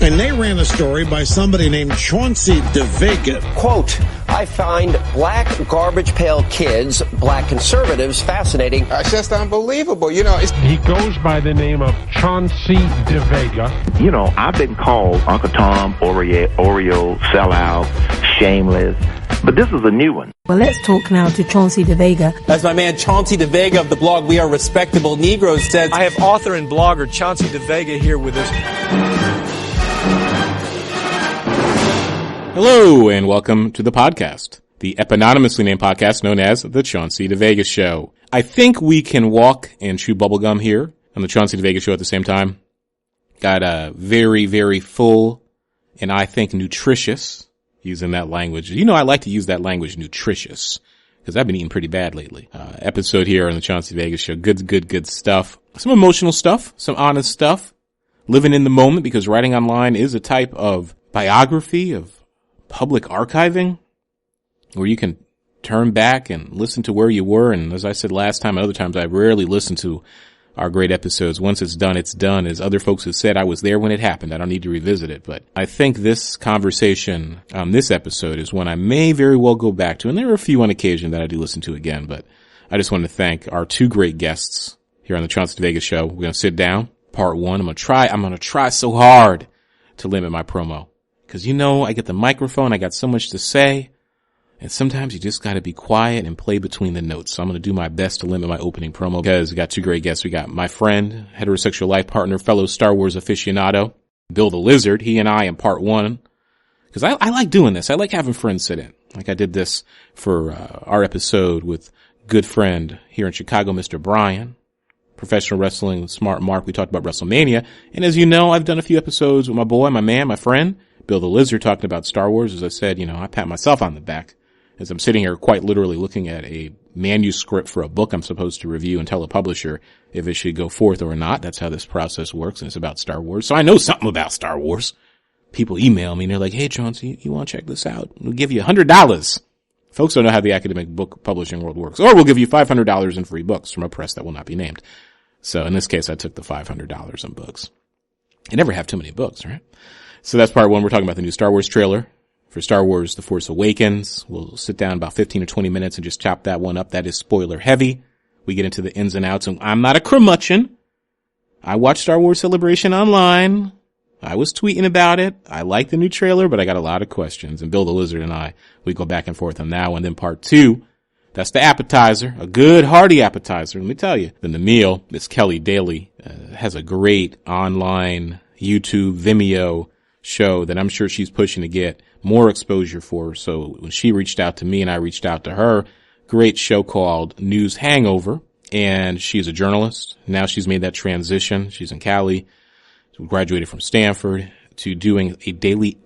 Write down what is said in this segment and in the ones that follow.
And they ran a story by somebody named Chauncey DeVega. Quote, I find black garbage pail kids, black conservatives, fascinating. It's just unbelievable. You know, he goes by the name of Chauncey DeVega. You know, I've been called Uncle Tom, Oreo, sellout, shameless, but this is a new one. Well, let's talk now to Chauncey DeVega. As my man Chauncey DeVega of the blog We Are Respectable Negroes said, I have author and blogger Chauncey DeVega here with us. Hello, and welcome to the podcast, the eponymously named podcast known as The Chauncey DeVega Show. I think we can walk and chew bubblegum here on The Chauncey DeVega Show at the same time. Got a very, very full and I think nutritious, using that language. You know, I like to use that language, nutritious, because I've been eating pretty bad lately. Episode here on The Chauncey DeVega Show. Good stuff. Some emotional stuff, some honest stuff. Living in the moment, because writing online is a type of biography, of public archiving, where you can turn back and listen to where you were. And as I said last time and other times, I rarely listen to our great episodes. Once it's done, it's done. As other folks have said, I was there when it happened. I don't need to revisit it. But I think this conversation on this episode is one I may very well go back to. And there are a few on occasion that I do listen to again. But I just want to thank our two great guests here on the Chauncey DeVega Show. We're going to sit down. Part one. I'm going to try so hard to limit my promo. Because, you know, I get the microphone, I got so much to say, and sometimes you just got to be quiet and play between the notes. So I'm going to do my best to limit my opening promo, because we got two great guests. We got my friend, heterosexual life partner, fellow Star Wars aficionado, Bill the Lizard. He and I in part one, because I like doing this. I like having friends sit in. Like I did this for our episode with good friend here in Chicago, Mr. Brian. Professional wrestling with Smart Mark. We talked about WrestleMania. And as you know, I've done a few episodes with my boy, my man, my friend, Bill the Lizard, talking about Star Wars. As I said, you know, I pat myself on the back as I'm sitting here quite literally looking at a manuscript for a book I'm supposed to review and tell a publisher if it should go forth or not. That's how this process works, and it's about Star Wars. So I know something about Star Wars. People email me and they're like, hey, Chauncey, you want to check this out? We'll give you $100. Folks don't know how the academic book publishing world works. Or we'll give you $500 in free books from a press that will not be named. So in this case, I took the $500 in books. You never have too many books, right? So that's part one. We're talking about the new Star Wars trailer for Star Wars The Force Awakens. We'll sit down about 15 or 20 minutes and just chop that one up. That is spoiler heavy. We get into the ins and outs, and I'm not a curmudgeon. I watched Star Wars Celebration online. I was tweeting about it. I like the new trailer, but I got a lot of questions. And Bill the Lizard and I, we go back and forth on that one. Then part two, that's the appetizer, a good hearty appetizer. Let me tell you. Then the meal, this Keli Dailey has a great online YouTube Vimeo show that I'm sure she's pushing to get more exposure for. So when she reached out to me and I reached out to her, great show called News Hangover. And she's a journalist. Now she's made that transition. She's in Cali. She graduated from Stanford to doing a daily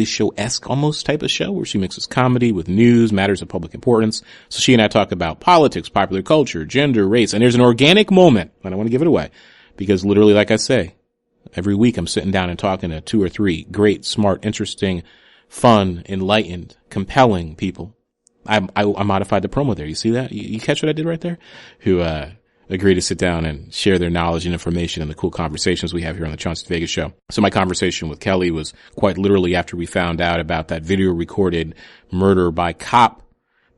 show-esque almost type of show where she mixes comedy with news, matters of public importance. So she and I talk about politics, popular culture, gender, race, and there's an organic moment, and I want to give it away because literally, like I say, every week I'm sitting down and talking to two or three great, smart, interesting, fun, enlightened, compelling people. I modified the promo there. You see that? You catch what I did right there? Who, agree to sit down and share their knowledge and information and the cool conversations we have here on the Chauncey DeVega Show. So my conversation with Keli was quite literally after we found out about that video recorded murder by cop.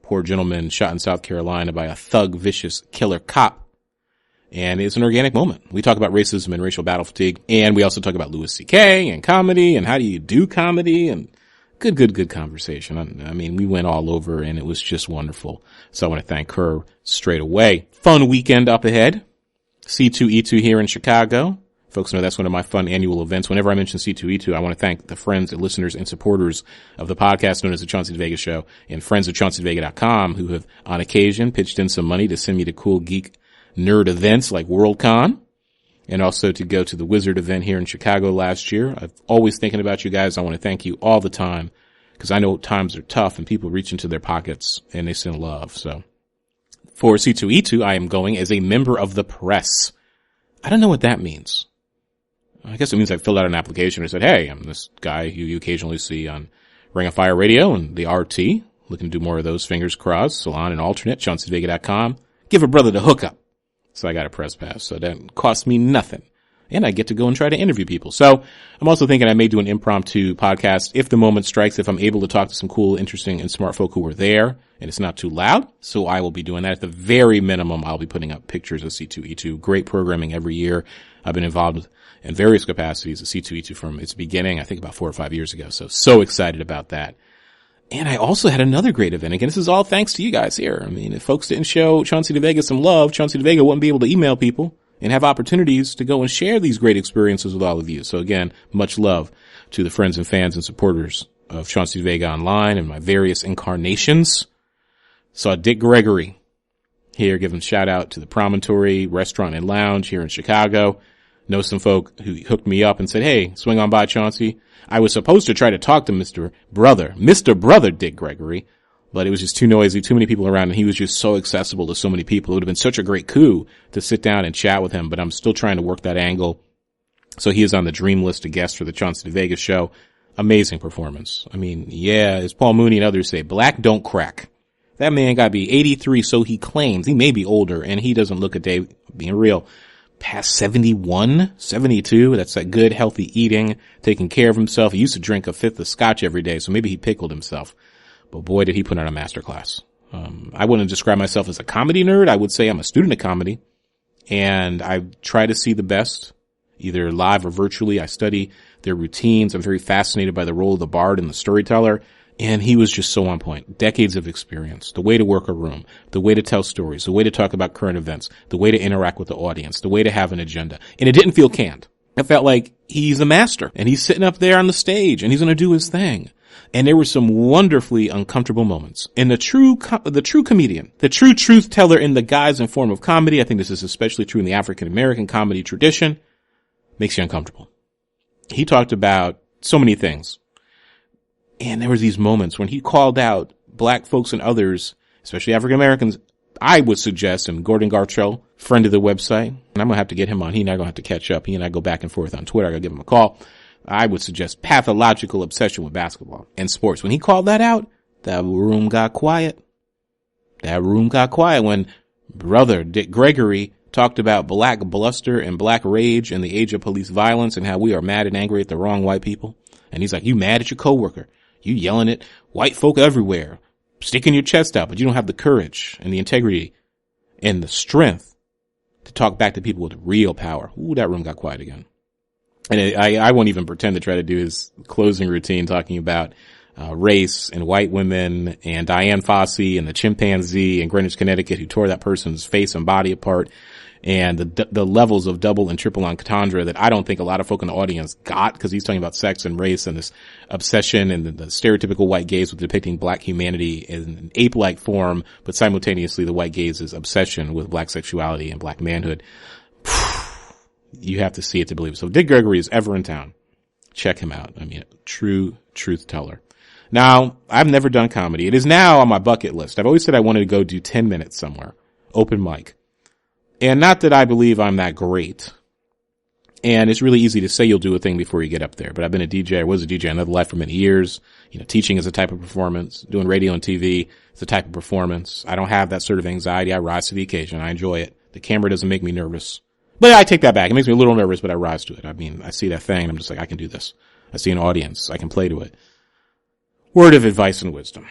Poor gentleman shot in South Carolina by a thug, vicious killer cop. And it's an organic moment. We talk about racism and racial battle fatigue. And we also talk about Louis C.K. and comedy and how do you do comedy and good conversation. I mean, we went all over and it was just wonderful. So I want to thank her straight away. Fun weekend up ahead. C2E2 here in Chicago. Folks know that's one of my fun annual events. Whenever I mention C2E2, I want to thank the friends and listeners and supporters of the podcast known as the Chauncey DeVega Show and friends of ChaunceyDeVega.com who have on occasion pitched in some money to send me to cool geek nerd events like Worldcon. And also to go to the Wizard event here in Chicago last year. I'm always thinking about you guys. I want to thank you all the time because I know times are tough and people reach into their pockets and they send love. So for C2E2, I am going as a member of the press. I don't know what that means. I guess it means I filled out an application and said, hey, I'm this guy who you occasionally see on Ring of Fire Radio and the RT. Looking to do more of those, fingers crossed. Salon and alternate, ChaunceyDeVega.com. Give a brother the hookup. So I got a press pass. So that cost me nothing. And I get to go and try to interview people. So I'm also thinking I may do an impromptu podcast if the moment strikes, if I'm able to talk to some cool, interesting, and smart folk who were there and it's not too loud. So I will be doing that. At the very minimum, I'll be putting up pictures of C2E2. Great programming every year. I've been involved in various capacities of C2E2 from its beginning, I think about 4 or 5 years ago. So excited about that. And I also had another great event. Again, this is all thanks to you guys here. I mean, if folks didn't show Chauncey DeVega some love, Chauncey DeVega wouldn't be able to email people and have opportunities to go and share these great experiences with all of you. So again, much love to the friends and fans and supporters of Chauncey DeVega Online and my various incarnations. Saw Dick Gregory here, giving shout out to the Promontory Restaurant and Lounge here in Chicago. Know some folk who hooked me up and said, hey, swing on by, Chauncey. I was supposed to try to talk to Mr. Brother Dick Gregory, but it was just too noisy, too many people around, and he was just so accessible to so many people. It would have been such a great coup to sit down and chat with him, but I'm still trying to work that angle. So he is on the dream list of guests for the Chauncey DeVega Show. Amazing performance. I mean, yeah, as Paul Mooney and others say, black don't crack. That man got to be 83, so he claims. He may be older, and he doesn't look a day, being real, past 71, 72. That's that good, healthy eating, taking care of himself. He used to drink a fifth of scotch every day, so maybe he pickled himself. But boy, did he put on a masterclass. I wouldn't describe myself as a comedy nerd. I would say I'm a student of comedy, and I try to see the best, either live or virtually. I study their routines. I'm very fascinated by the role of the bard and the storyteller. And he was just so on point. Decades of experience, the way to work a room, the way to tell stories, the way to talk about current events, the way to interact with the audience, the way to have an agenda. And it didn't feel canned. It felt like he's a master and he's sitting up there on the stage and he's going to do his thing. And there were some wonderfully uncomfortable moments. And the true comedian, the true truth teller in the guise and form of comedy, I think this is especially true in the African American comedy tradition, makes you uncomfortable. He talked about so many things. And there was these moments when he called out black folks and others, especially African Americans. I would suggest, and Gordon Gartrell, friend of the website, and I'm going to have to get him on. He and I are going to have to catch up. He and I go back and forth on Twitter. I got to give him a call. I would suggest pathological obsession with basketball and sports. When he called that out, that room got quiet. That room got quiet when brother Dick Gregory talked about black bluster and black rage in the age of police violence and how we are mad and angry at the wrong white people. And he's like, you mad at your coworker. You yelling at white folk everywhere, sticking your chest out, but you don't have the courage and the integrity and the strength to talk back to people with real power. Ooh, that room got quiet again. And I won't even pretend to try to do his closing routine talking about race and white women and Diane Fossey and the chimpanzee in Greenwich, Connecticut who tore that person's face and body apart, and the levels of double and triple entendre that I don't think a lot of folk in the audience got, because he's talking about sex and race and this obsession and the stereotypical white gaze with depicting black humanity in an ape-like form, but simultaneously the white gaze's obsession with black sexuality and black manhood. You have to see it to believe it. So Dick Gregory is ever in town. Check him out. I mean, true truth teller. Now, I've never done comedy. It is now on my bucket list. I've always said I wanted to go do 10 minutes somewhere. Open mic. And not that I believe I'm that great. And it's really easy to say you'll do a thing before you get up there. But I've been a DJ. I was a DJ in another life for many years. You know, teaching is a type of performance. Doing radio and TV is a type of performance. I don't have that sort of anxiety. I rise to the occasion. I enjoy it. The camera doesn't make me nervous. But I take that back. It makes me a little nervous, but I rise to it. I mean, I see that thing and I'm just like, I can do this. I see an audience. I can play to it. Word of advice and wisdom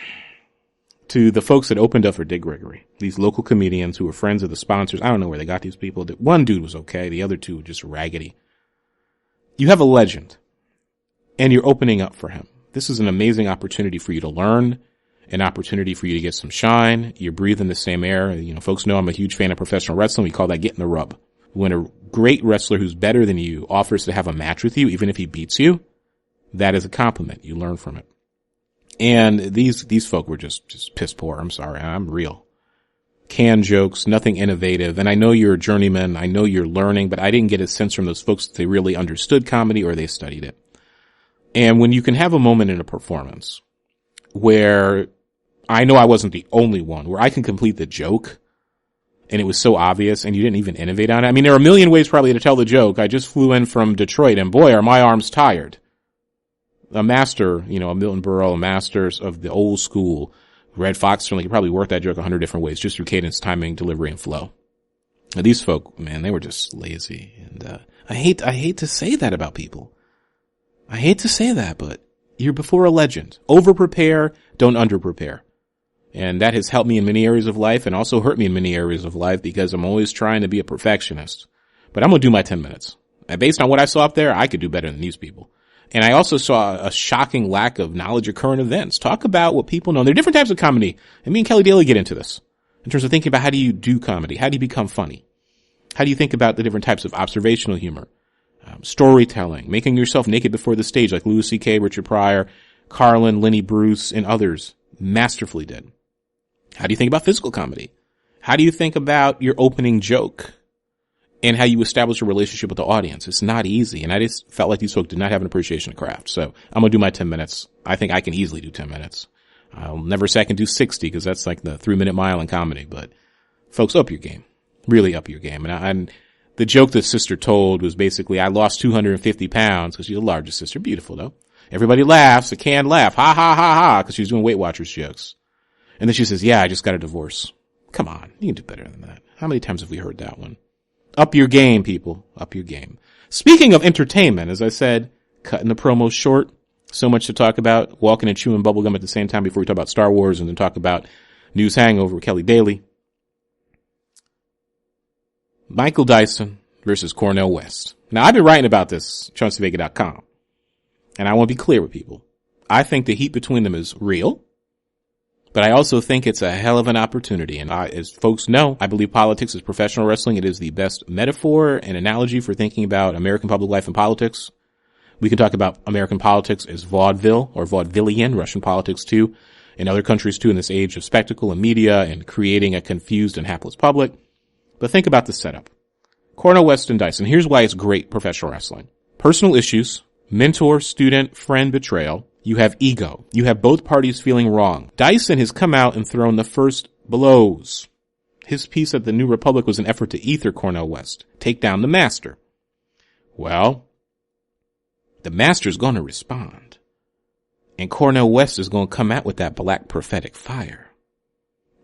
to the folks that opened up for Dick Gregory, these local comedians who were friends of the sponsors. I don't know where they got these people. One dude was okay. The other two were just raggedy. You have a legend and you're opening up for him. This is an amazing opportunity for you to learn, an opportunity for you to get some shine. You're breathing the same air. You know, folks know I'm a huge fan of professional wrestling. We call that getting the rub. When a great wrestler who's better than you offers to have a match with you, even if he beats you, that is a compliment. You learn from it. And these folk were just piss poor. I'm sorry. I'm real. Canned jokes, nothing innovative. And I know you're a journeyman. I know you're learning, but I didn't get a sense from those folks that they really understood comedy or they studied it. And when you can have a moment in a performance where I know I wasn't the only one, where I can complete the joke and it was so obvious and you didn't even innovate on it. I mean, there are a million ways probably to tell the joke. I just flew in from Detroit and boy, are my arms tired. A master, you know, a Milton Berle, a masters of the old school. Red Fox certainly could probably work that joke 100 different ways just through cadence, timing, delivery, and flow. Now, these folk, man, they were just lazy. And I hate to say that about people. I hate to say that, but you're before a legend. Over-prepare, don't under-prepare. And that has helped me in many areas of life and also hurt me in many areas of life because I'm always trying to be a perfectionist. But I'm going to do my 10 minutes. And based on what I saw up there, I could do better than these people. And I also saw a shocking lack of knowledge of current events. Talk about what people know. There are different types of comedy. And me and Keli Dailey get into this in terms of thinking about how do you do comedy? How do you become funny? How do you think about the different types of observational humor, storytelling, making yourself naked before the stage like Louis C.K., Richard Pryor, Carlin, Lenny Bruce, and others masterfully did. How do you think about physical comedy? How do you think about your opening joke and how you establish a relationship with the audience? It's not easy. And I just felt like these folks did not have an appreciation of craft. So I'm going to do my 10 minutes. I think I can easily do 10 minutes. I'll never say I can do 60 because that's like the 3-minute mile in comedy. But folks, up your game. Really up your game. And the joke that sister told was basically, I lost 250 pounds because she's the largest sister. Beautiful though. Everybody laughs, a canned laugh. Ha ha ha ha. Because she was doing Weight Watchers jokes. And then she says, yeah, I just got a divorce. Come on. You can do better than that. How many times have we heard that one? Up your game, people. Up your game. Speaking of entertainment, as I said, cutting the promos short. So much to talk about. Walking and chewing bubblegum at the same time before we talk about Star Wars and then talk about News Hangover with Keli Dailey. Michael Dyson versus Cornel West. Now, I've been writing about this, ChaunceyDeVega.com. And I want to be clear with people. I think the heat between them is real. But I also think it's a hell of an opportunity. And as folks know, I believe politics is professional wrestling. It is the best metaphor and analogy for thinking about American public life and politics. We can talk about American politics as vaudeville or vaudevillian, Russian politics too, in other countries too, in this age of spectacle and media and creating a confused and hapless public. But think about the setup. Cornel West and Dyson. Here's why it's great professional wrestling. Personal issues, mentor, student, friend betrayal. You have ego. You have both parties feeling wrong. Dyson has come out and thrown the first blows. His piece at the New Republic was an effort to ether Cornel West, take down the master. Well, the master's going to respond. And Cornel West is going to come out with that black prophetic fire.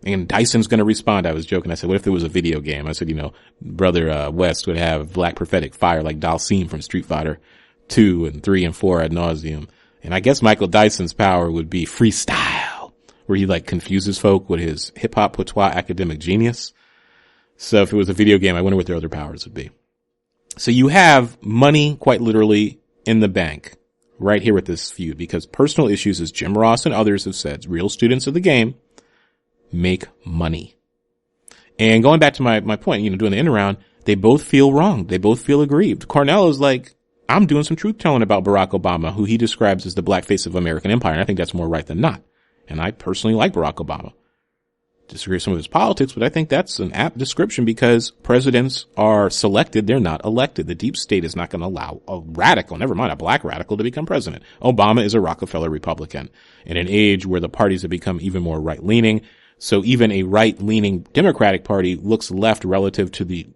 And Dyson's going to respond. I was joking. I said, what if there was a video game? I said, Brother West would have black prophetic fire like Dalsim from Street Fighter 2 and 3 and 4 ad nauseum. And I guess Michael Dyson's power would be freestyle, where he confuses folk with his hip hop patois academic genius. So if it was a video game, I wonder what their other powers would be. So you have money quite literally in the bank right here with this feud because personal issues, as Jim Ross and others have said, real students of the game make money. And going back to my point, doing the end around, they both feel wrong. They both feel aggrieved. Cornel is like, I'm doing some truth telling about Barack Obama, who he describes as the black face of American empire. And I think that's more right than not. And I personally like Barack Obama. Disagree with some of his politics, but I think that's an apt description because presidents are selected. They're not elected. The deep state is not going to allow a radical, never mind a black radical, to become president. Obama is a Rockefeller Republican in an age where the parties have become even more right-leaning. So even a right-leaning Democratic Party looks left relative to the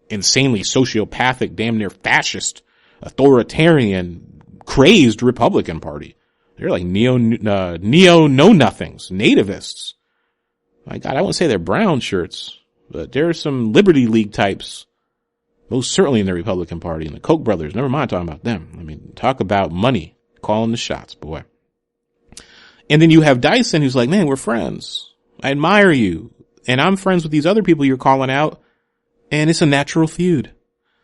insanely sociopathic, damn near fascist, authoritarian, crazed Republican Party. They're like neo-know-nothings, nativists. My God, I won't say they're brown shirts, but there are some Liberty League types, most certainly in the Republican Party, and the Koch brothers. Never mind talking about them. I mean, talk about money, calling the shots, boy. And then you have Dyson, who's like, man, we're friends. I admire you. And I'm friends with these other people you're calling out. And it's a natural feud.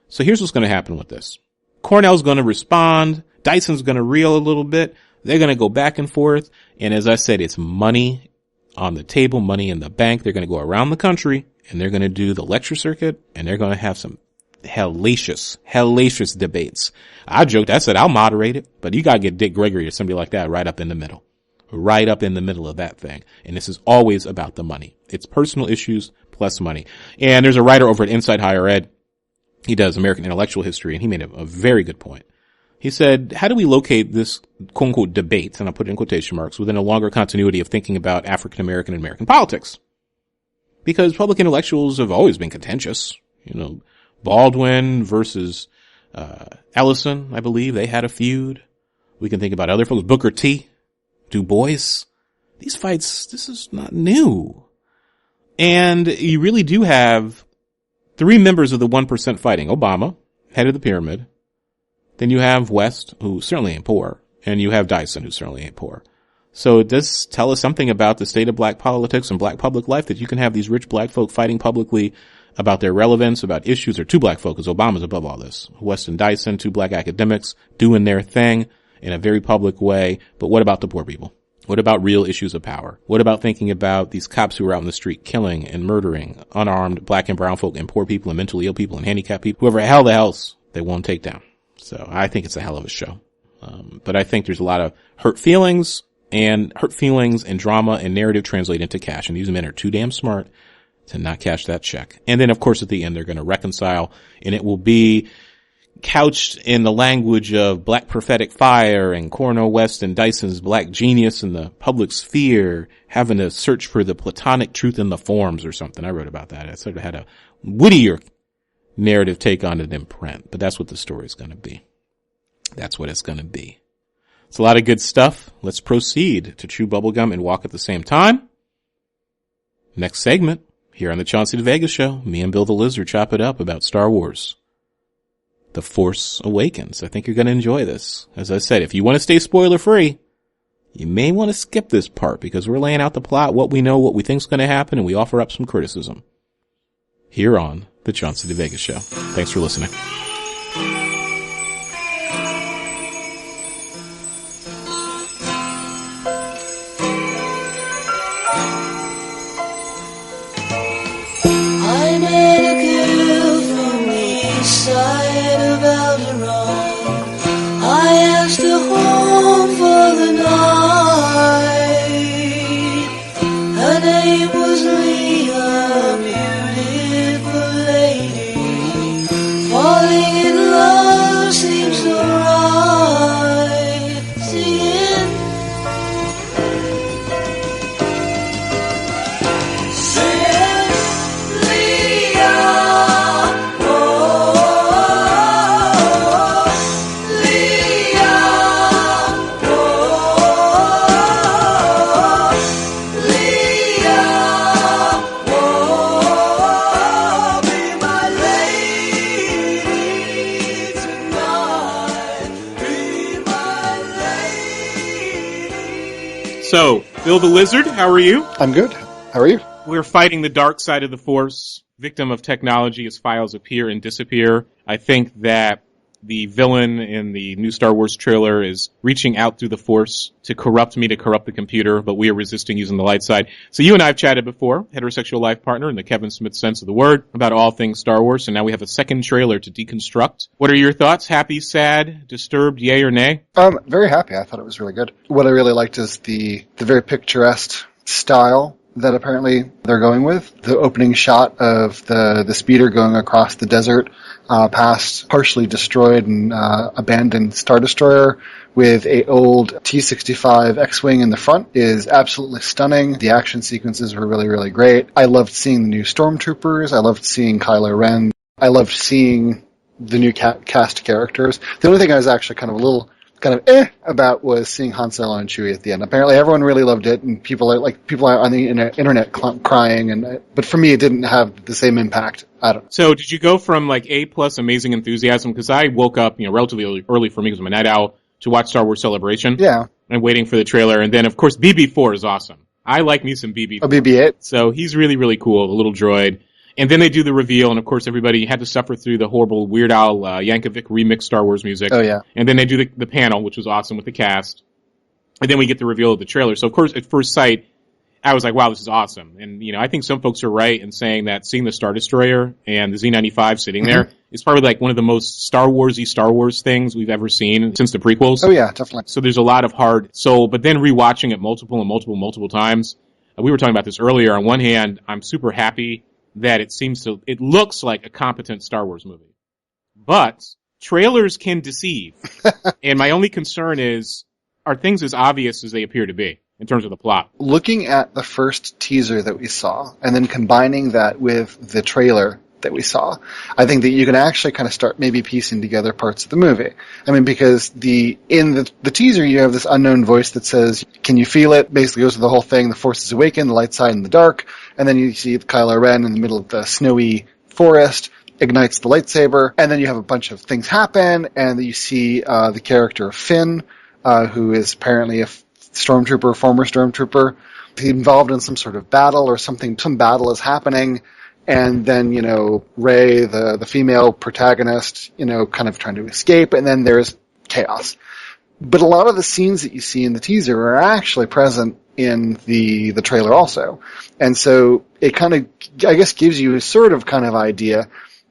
So here's what's going to happen with this. Cornell's going to respond. Dyson's going to reel a little bit. They're going to go back and forth. And as I said, it's money on the table, money in the bank. They're going to go around the country and they're going to do the lecture circuit and they're going to have some hellacious debates. I joked. I said, I'll moderate it, but you got to get Dick Gregory or somebody like that right up in the middle of that thing. And this is always about the money. It's personal issues plus money. And there's a writer over at Inside Higher Ed. He does American intellectual history, and he made a very good point. He said, how do we locate this quote unquote debate, and I'll put it in quotation marks, within a longer continuity of thinking about African American and American politics? Because public intellectuals have always been contentious. Baldwin versus Ellison, I believe, they had a feud. We can think about other folks, Booker T, Du Bois. These fights, this is not new. And you really do have three members of the 1% fighting, Obama, head of the pyramid. Then you have West, who certainly ain't poor. And you have Dyson, who certainly ain't poor. So it does tell us something about the state of black politics and black public life, that you can have these rich black folk fighting publicly about their relevance, about issues, or two black folk, because Obama's above all this. West and Dyson, two black academics doing their thing in a very public way. But what about the poor people? What about real issues of power? What about thinking about these cops who are out in the street killing and murdering unarmed black and brown folk and poor people and mentally ill people and handicapped people, whoever the hell they won't take down? So I think it's a hell of a show. But I think there's a lot of hurt feelings and drama and narrative translate into cash. And these men are too damn smart to not cash that check. And then, of course, at the end, they're going to reconcile, and it will be couched in the language of black prophetic fire and Cornel West and Dyson's black genius in the public sphere, having to search for the platonic truth in the forms or something. I wrote about that. I sort of had a wittier narrative take on it in print, but that's what the story's going to be. That's what it's going to be. It's a lot of good stuff. Let's proceed to chew bubblegum and walk at the same time. Next segment, here on the Chauncey DeVega Show, me and Bill the Lizard chop it up about Star Wars. The Force Awakens. I think you're going to enjoy this. As I said, if you want to stay spoiler free, you may want to skip this part because we're laying out the plot, what we know, what we think is going to happen, and we offer up some criticism. Here on the Chauncey DeVega Show. Thanks for listening. So, Bill the Lizard, how are you? I'm good. How are you? We're fighting the dark side of the Force, victim of technology as files appear and disappear. I think that the villain in the new Star Wars trailer is reaching out through the Force to corrupt me, to corrupt the computer, but we are resisting using the light side. So you and I have chatted before, heterosexual life partner in the Kevin Smith sense of the word, about all things Star Wars, and now we have a second trailer to deconstruct. What are your thoughts? Happy, sad, disturbed, yay or nay? Very happy. I thought it was really good. What I really liked is the very picturesque style that apparently they're going with. The opening shot of the speeder going across the desert past partially destroyed and abandoned Star Destroyer with a old T-65 X-Wing in the front is absolutely stunning. The action sequences were really, really great. I loved seeing the new Stormtroopers. I loved seeing Kylo Ren. I loved seeing the new cast characters. The only thing I was actually kind of about was seeing Han Solo and Chewie at the end. Apparently everyone really loved it, and people are on the internet crying, but for me it didn't have the same impact. I don't know. So did you go from like A+ amazing enthusiasm, because I woke up, relatively early for me because I'm a night owl, to watch Star Wars Celebration. Yeah. And waiting for the trailer, and then of course BB-4 is awesome. I like me some BB-4. Oh, BB-8? So he's really, really cool, the little droid. And then they do the reveal, and of course everybody had to suffer through the horrible Weird Al Yankovic remix Star Wars music. Oh, yeah. And then they do the panel, which was awesome with the cast. And then we get the reveal of the trailer. So of course, at first sight, I was like, wow, this is awesome. And, I think some folks are right in saying that seeing the Star Destroyer and the Z-95 sitting there is probably like one of the most Star Wars things we've ever seen since the prequels. Oh, yeah, definitely. So there's a lot of heart. So, but then rewatching it multiple times, we were talking about this earlier. On one hand, I'm super happy that it looks like a competent Star Wars movie. But trailers can deceive. And my only concern is, are things as obvious as they appear to be in terms of the plot? Looking at the first teaser that we saw, and then combining that with the trailer that we saw, I think that you can actually kind of start maybe piecing together parts of the movie. I mean, because in the teaser, you have this unknown voice that says, can you feel it? Basically goes through the whole thing, the Force is awakened, the light side and the dark, and then you see Kylo Ren in the middle of the snowy forest, ignites the lightsaber, and then you have a bunch of things happen, and you see the character of Finn, who is apparently a former stormtrooper. He's involved in some sort of battle or something. Some battle is happening, and then, Rey, the female protagonist, kind of trying to escape, and then there's chaos. But a lot of the scenes that you see in the teaser are actually present in the trailer also. And so it kind of, I guess, gives you a sort of kind of idea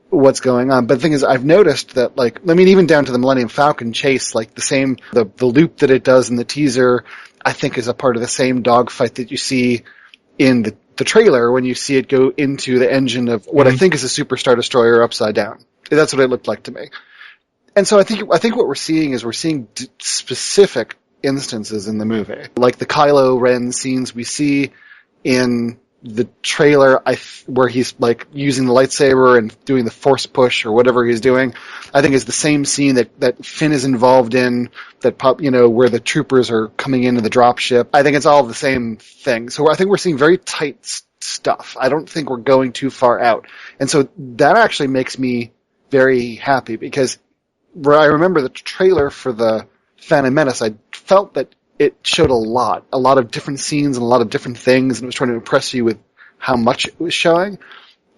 what's going on. But the thing is, I've noticed that, even down to the Millennium Falcon chase, the loop that it does in the teaser, I think is a part of the same dogfight that you see in the trailer when you see it go into the engine of what I think is a Super Star Destroyer upside down. That's what it looked like to me. And so I think what we're seeing is specific instances in the movie. Like the Kylo Ren scenes we see in the trailer, where he's using the lightsaber and doing the force push or whatever he's doing, I think is the same scene that Finn is involved in, where the troopers are coming into the dropship. I think it's all the same thing. So I think we're seeing very tight stuff. I don't think we're going too far out. And so that actually makes me very happy, because where I remember the trailer for the Phantom Menace, I felt that it showed a lot of different scenes and a lot of different things, and it was trying to impress you with how much it was showing.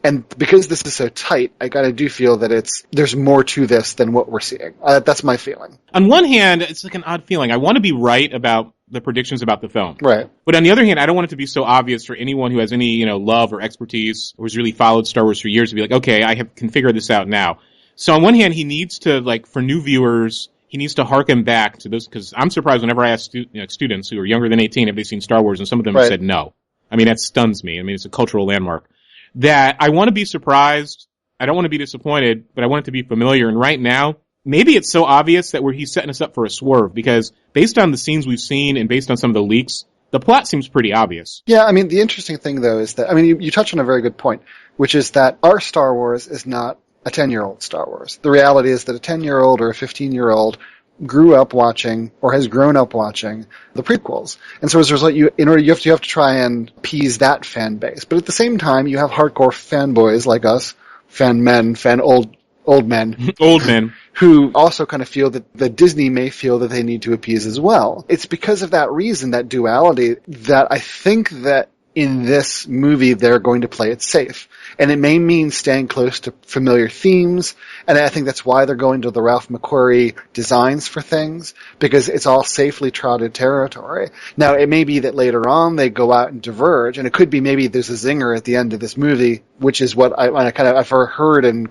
And because this is so tight, I kind of do feel that there's more to this than what we're seeing. That's my feeling. On one hand, it's like an odd feeling. I want to be right about the predictions about the film. Right. But on the other hand, I don't want it to be so obvious for anyone who has any, love or expertise or has really followed Star Wars for years to be like, okay, can figure this out now. So on one hand, he needs to, for new viewers, he needs to harken back to those, because I'm surprised whenever I ask students who are younger than 18, have they seen Star Wars, and some of them have said no. I mean, that stuns me. I mean, it's a cultural landmark. That I want to be surprised, I don't want to be disappointed, but I want it to be familiar. And right now, maybe it's so obvious that he's setting us up for a swerve, because based on the scenes we've seen and based on some of the leaks, the plot seems pretty obvious. Yeah, I mean, the interesting thing, though, is that, you touch on a very good point, which is that our Star Wars is not a 10-year-old Star Wars. The reality is that a 10-year-old or a 15-year-old grew up watching or has grown up watching the prequels. And so as a result, you have to try and appease that fan base. But at the same time, you have hardcore fanboys like us, old men, who also kind of feel that Disney may feel that they need to appease as well. It's because of that reason, that duality, that I think that in this movie they're going to play it safe. And it may mean staying close to familiar themes, and I think that's why they're going to the Ralph McQuarrie designs for things, because it's all safely trotted territory. Now, it may be that later on they go out and diverge, and it could be maybe there's a zinger at the end of this movie, which is what I've heard and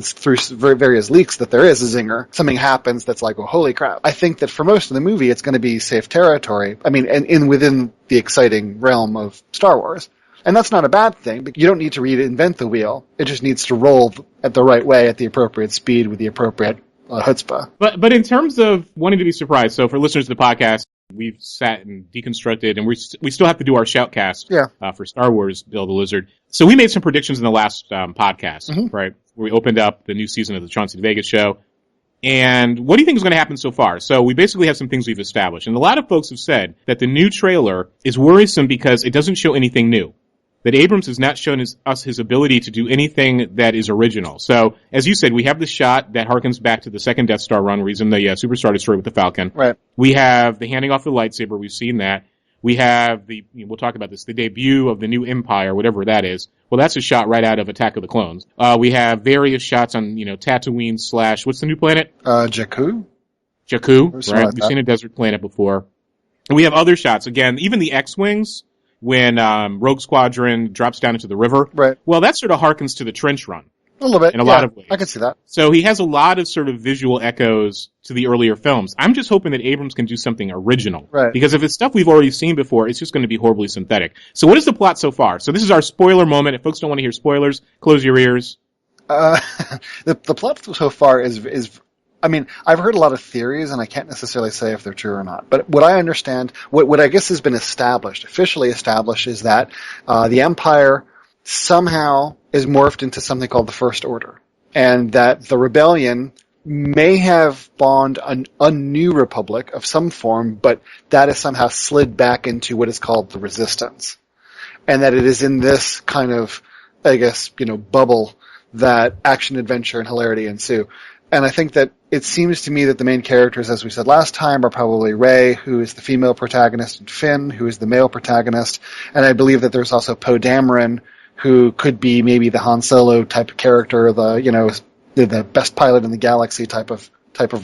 through various leaks, that there is a zinger. Something happens that's like, oh, holy crap. I think that for most of the movie, it's going to be safe territory. And within the exciting realm of Star Wars. And that's not a bad thing, but you don't need to reinvent the wheel. It just needs to roll at the right way, at the appropriate speed, with the appropriate chutzpah. But in terms of wanting to be surprised, so for listeners to the podcast, we've sat and deconstructed, and we still have to do our shoutcast for Star Wars, Bill the Lizard. So we made some predictions in the last podcast, right? Where we opened up the new season of the Chauncey DeVega Show. And what do you think is going to happen so far? So we basically have some things we've established. And a lot of folks have said that the new trailer is worrisome because it doesn't show anything new. That Abrams has not shown us his ability to do anything that is original. So, as you said, we have the shot that harkens back to the second Death Star run, where he's in the Super Star Destroyer with the Falcon. Right. We have the handing off the lightsaber. We've seen that. We have we'll talk about this, the debut of the new Empire, whatever that is. Well, that's a shot right out of Attack of the Clones. We have various shots on, Tatooine / what's the new planet? Jakku. Jakku, right? We've seen a desert planet before. And we have other shots. Again, even the X-Wings, when Rogue Squadron drops down into the river. Right. Well, that sort of harkens to the trench run. A little bit. In a lot of ways. I can see that. So he has a lot of sort of visual echoes to the earlier films. I'm just hoping that Abrams can do something original. Right. Because if it's stuff we've already seen before, it's just going to be horribly synthetic. So what is the plot so far? So this is our spoiler moment. If folks don't want to hear spoilers, close your ears. The plot so far is I've heard a lot of theories, and I can't necessarily say if they're true or not. But what I understand, what I guess has been officially established, is that the Empire somehow is morphed into something called the First Order, and that the rebellion may have spawned a new republic of some form, but that has somehow slid back into what is called the Resistance, and that it is in this kind of, I guess, bubble that action, adventure, and hilarity ensue. And I think that it seems to me that the main characters, as we said last time, are probably Rey, who is the female protagonist, and Finn, who is the male protagonist. And I believe that there's also Poe Dameron, who could be maybe the Han Solo type of character, the best pilot in the galaxy type of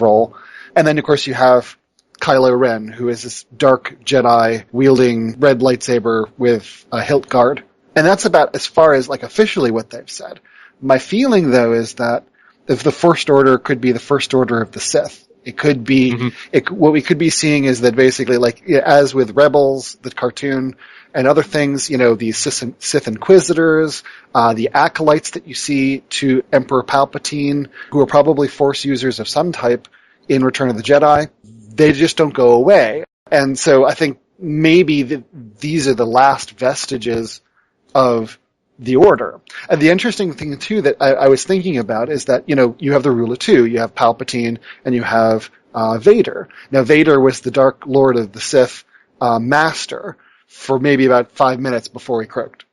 role. And then, of course, you have Kylo Ren, who is this dark Jedi wielding red lightsaber with a hilt guard. And that's about as far as officially what they've said. My feeling, though, is that if the First Order could be the First Order of the Sith, it could be, what we could be seeing is that basically, as with Rebels, the cartoon, and other things, the Sith Inquisitors, the acolytes that you see to Emperor Palpatine, who are probably Force users of some type in Return of the Jedi, they just don't go away. And so I think maybe these are the last vestiges of the Order. And the interesting thing, too, that I was thinking about is that, you have the Rule of Two. You have Palpatine and you have Vader. Now, Vader was the Dark Lord of the Sith master for maybe about 5 minutes before he croaked.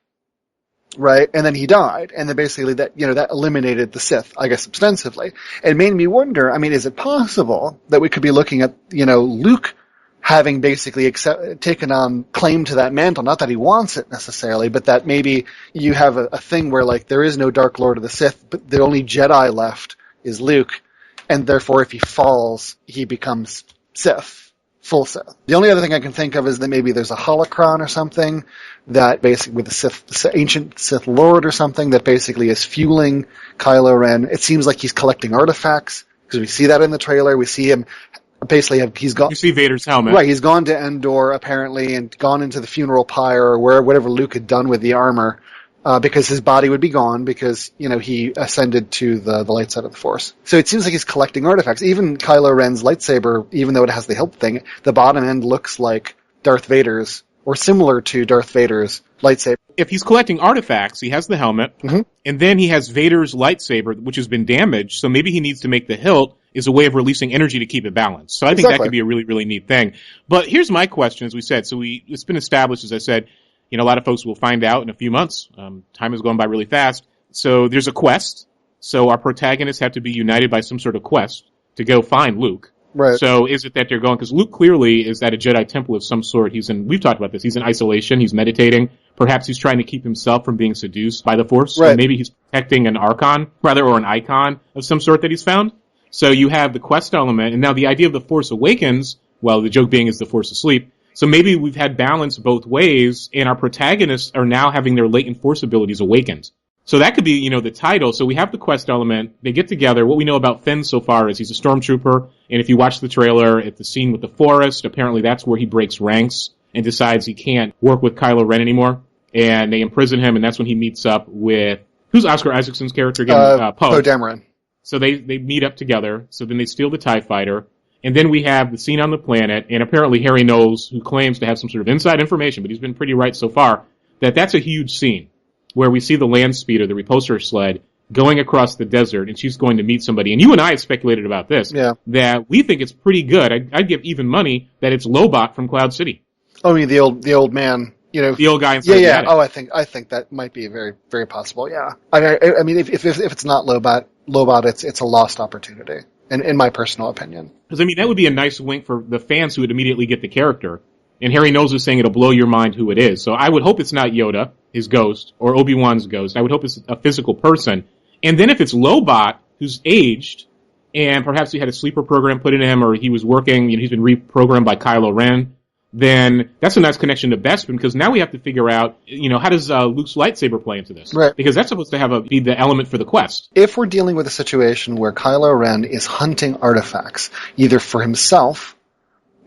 Right? And then he died. And then basically that eliminated the Sith, I guess, ostensibly. It made me wonder, is it possible that we could be looking at, Luke having basically taken on claim to that mantle? Not that he wants it necessarily, but that maybe you have a thing where there is no Dark Lord of the Sith, but the only Jedi left is Luke. And therefore, if he falls, he becomes Sith. Full Sith. The only other thing I can think of is that maybe there's a holocron or something that basically with the ancient Sith Lord or something that basically is fueling Kylo Ren. It seems like he's collecting artifacts because we see that in the trailer. We see him basically he's gone. You see Vader's helmet. Right, he's gone to Endor apparently and gone into the funeral pyre or whatever Luke had done with the armor. Because his body would be gone because, he ascended to the light side of the Force. So it seems like he's collecting artifacts. Even Kylo Ren's lightsaber, even though it has the hilt thing, the bottom end looks like Darth Vader's, or similar to Darth Vader's lightsaber. If he's collecting artifacts, he has the helmet, and then he has Vader's lightsaber, which has been damaged, so maybe he needs to make the hilt as a way of releasing energy to keep it balanced. So I think that could be a really, really neat thing. But here's my question, as we said. So it's been established, as I said, a lot of folks will find out in a few months. Time is going by really fast. So there's a quest. So our protagonists have to be united by some sort of quest to go find Luke. Right. So is it that they're going, because Luke clearly is at a Jedi temple of some sort. We've talked about this. He's in isolation. He's meditating. Perhaps he's trying to keep himself from being seduced by the Force. Right. Or maybe he's protecting an Archon, or an icon of some sort that he's found. So you have the quest element. And now the idea of the Force Awakens, well, the joke being is the Force asleep. So maybe we've had balance both ways, and our protagonists are now having their latent Force abilities awakened. So that could be, the title. So we have the quest element. They get together. What we know about Finn so far is he's a stormtrooper, and if you watch the trailer at the scene with the forest, apparently that's where he breaks ranks and decides he can't work with Kylo Ren anymore, and they imprison him, and that's when he meets up with, who's Oscar Isaacson's character again? Poe Dameron. So they meet up together. So then they steal the TIE fighter. And then we have the scene on the planet, and apparently Harry Knowles, who claims to have some sort of inside information, but he's been pretty right so far, that's a huge scene where we see the land speeder, the repulsor sled, going across the desert, and she's going to meet somebody. And you and I have speculated about this, that we think it's pretty good. I'd give even money that it's Lobot from Cloud City. Oh, I mean, the old man, the old guy inside the attic. Oh, I think that might be very, very possible. Yeah. I mean, if it's not Lobot, it's a lost opportunity. In my personal opinion. Because, that would be a nice wink for the fans who would immediately get the character. And Harry Knowles is saying it'll blow your mind who it is. So I would hope it's not Yoda, his ghost, or Obi-Wan's ghost. I would hope it's a physical person. And then if it's Lobot, who's aged, and perhaps he had a sleeper program put into him, or he was working, he's been reprogrammed by Kylo Ren, then that's a nice connection to Bespin, because now we have to figure out, how does Luke's lightsaber play into this? Right. Because that's supposed to be the element for the quest. If we're dealing with a situation where Kylo Ren is hunting artifacts, either for himself,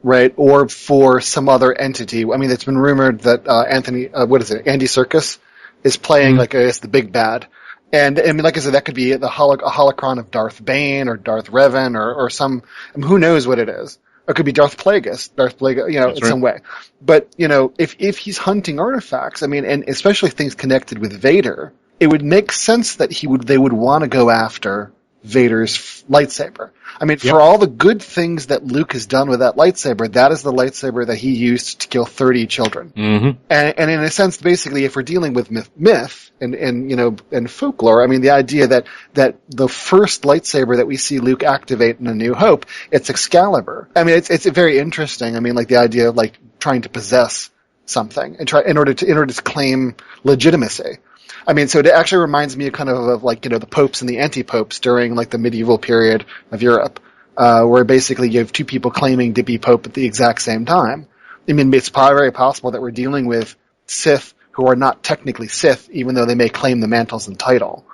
right, or for some other entity. It's been rumored that Andy Serkis is playing the big bad. And, like I said, that could be a holocron of Darth Bane or Darth Revan or some, who knows what it is. It could be Darth Plagueis, in some way. But, if he's hunting artifacts, and especially things connected with Vader, it would make sense that they would want to go after Vader's lightsaber. I mean, for all the good things that Luke has done with that lightsaber, that is the lightsaber that he used to kill 30 children. Mm-hmm. And in a sense, basically, if we're dealing with myth and folklore, I mean, the idea that the first lightsaber that we see Luke activate in A New Hope, it's Excalibur. I mean, it's very interesting. I mean, like the idea of like trying to possess something and in order to claim legitimacy. I mean, so it actually reminds me kind of like, the popes and the anti-popes during like the medieval period of Europe, where basically you have two people claiming to be pope at the exact same time. I mean, it's very possible that we're dealing with Sith who are not technically Sith, even though they may claim the mantles and title.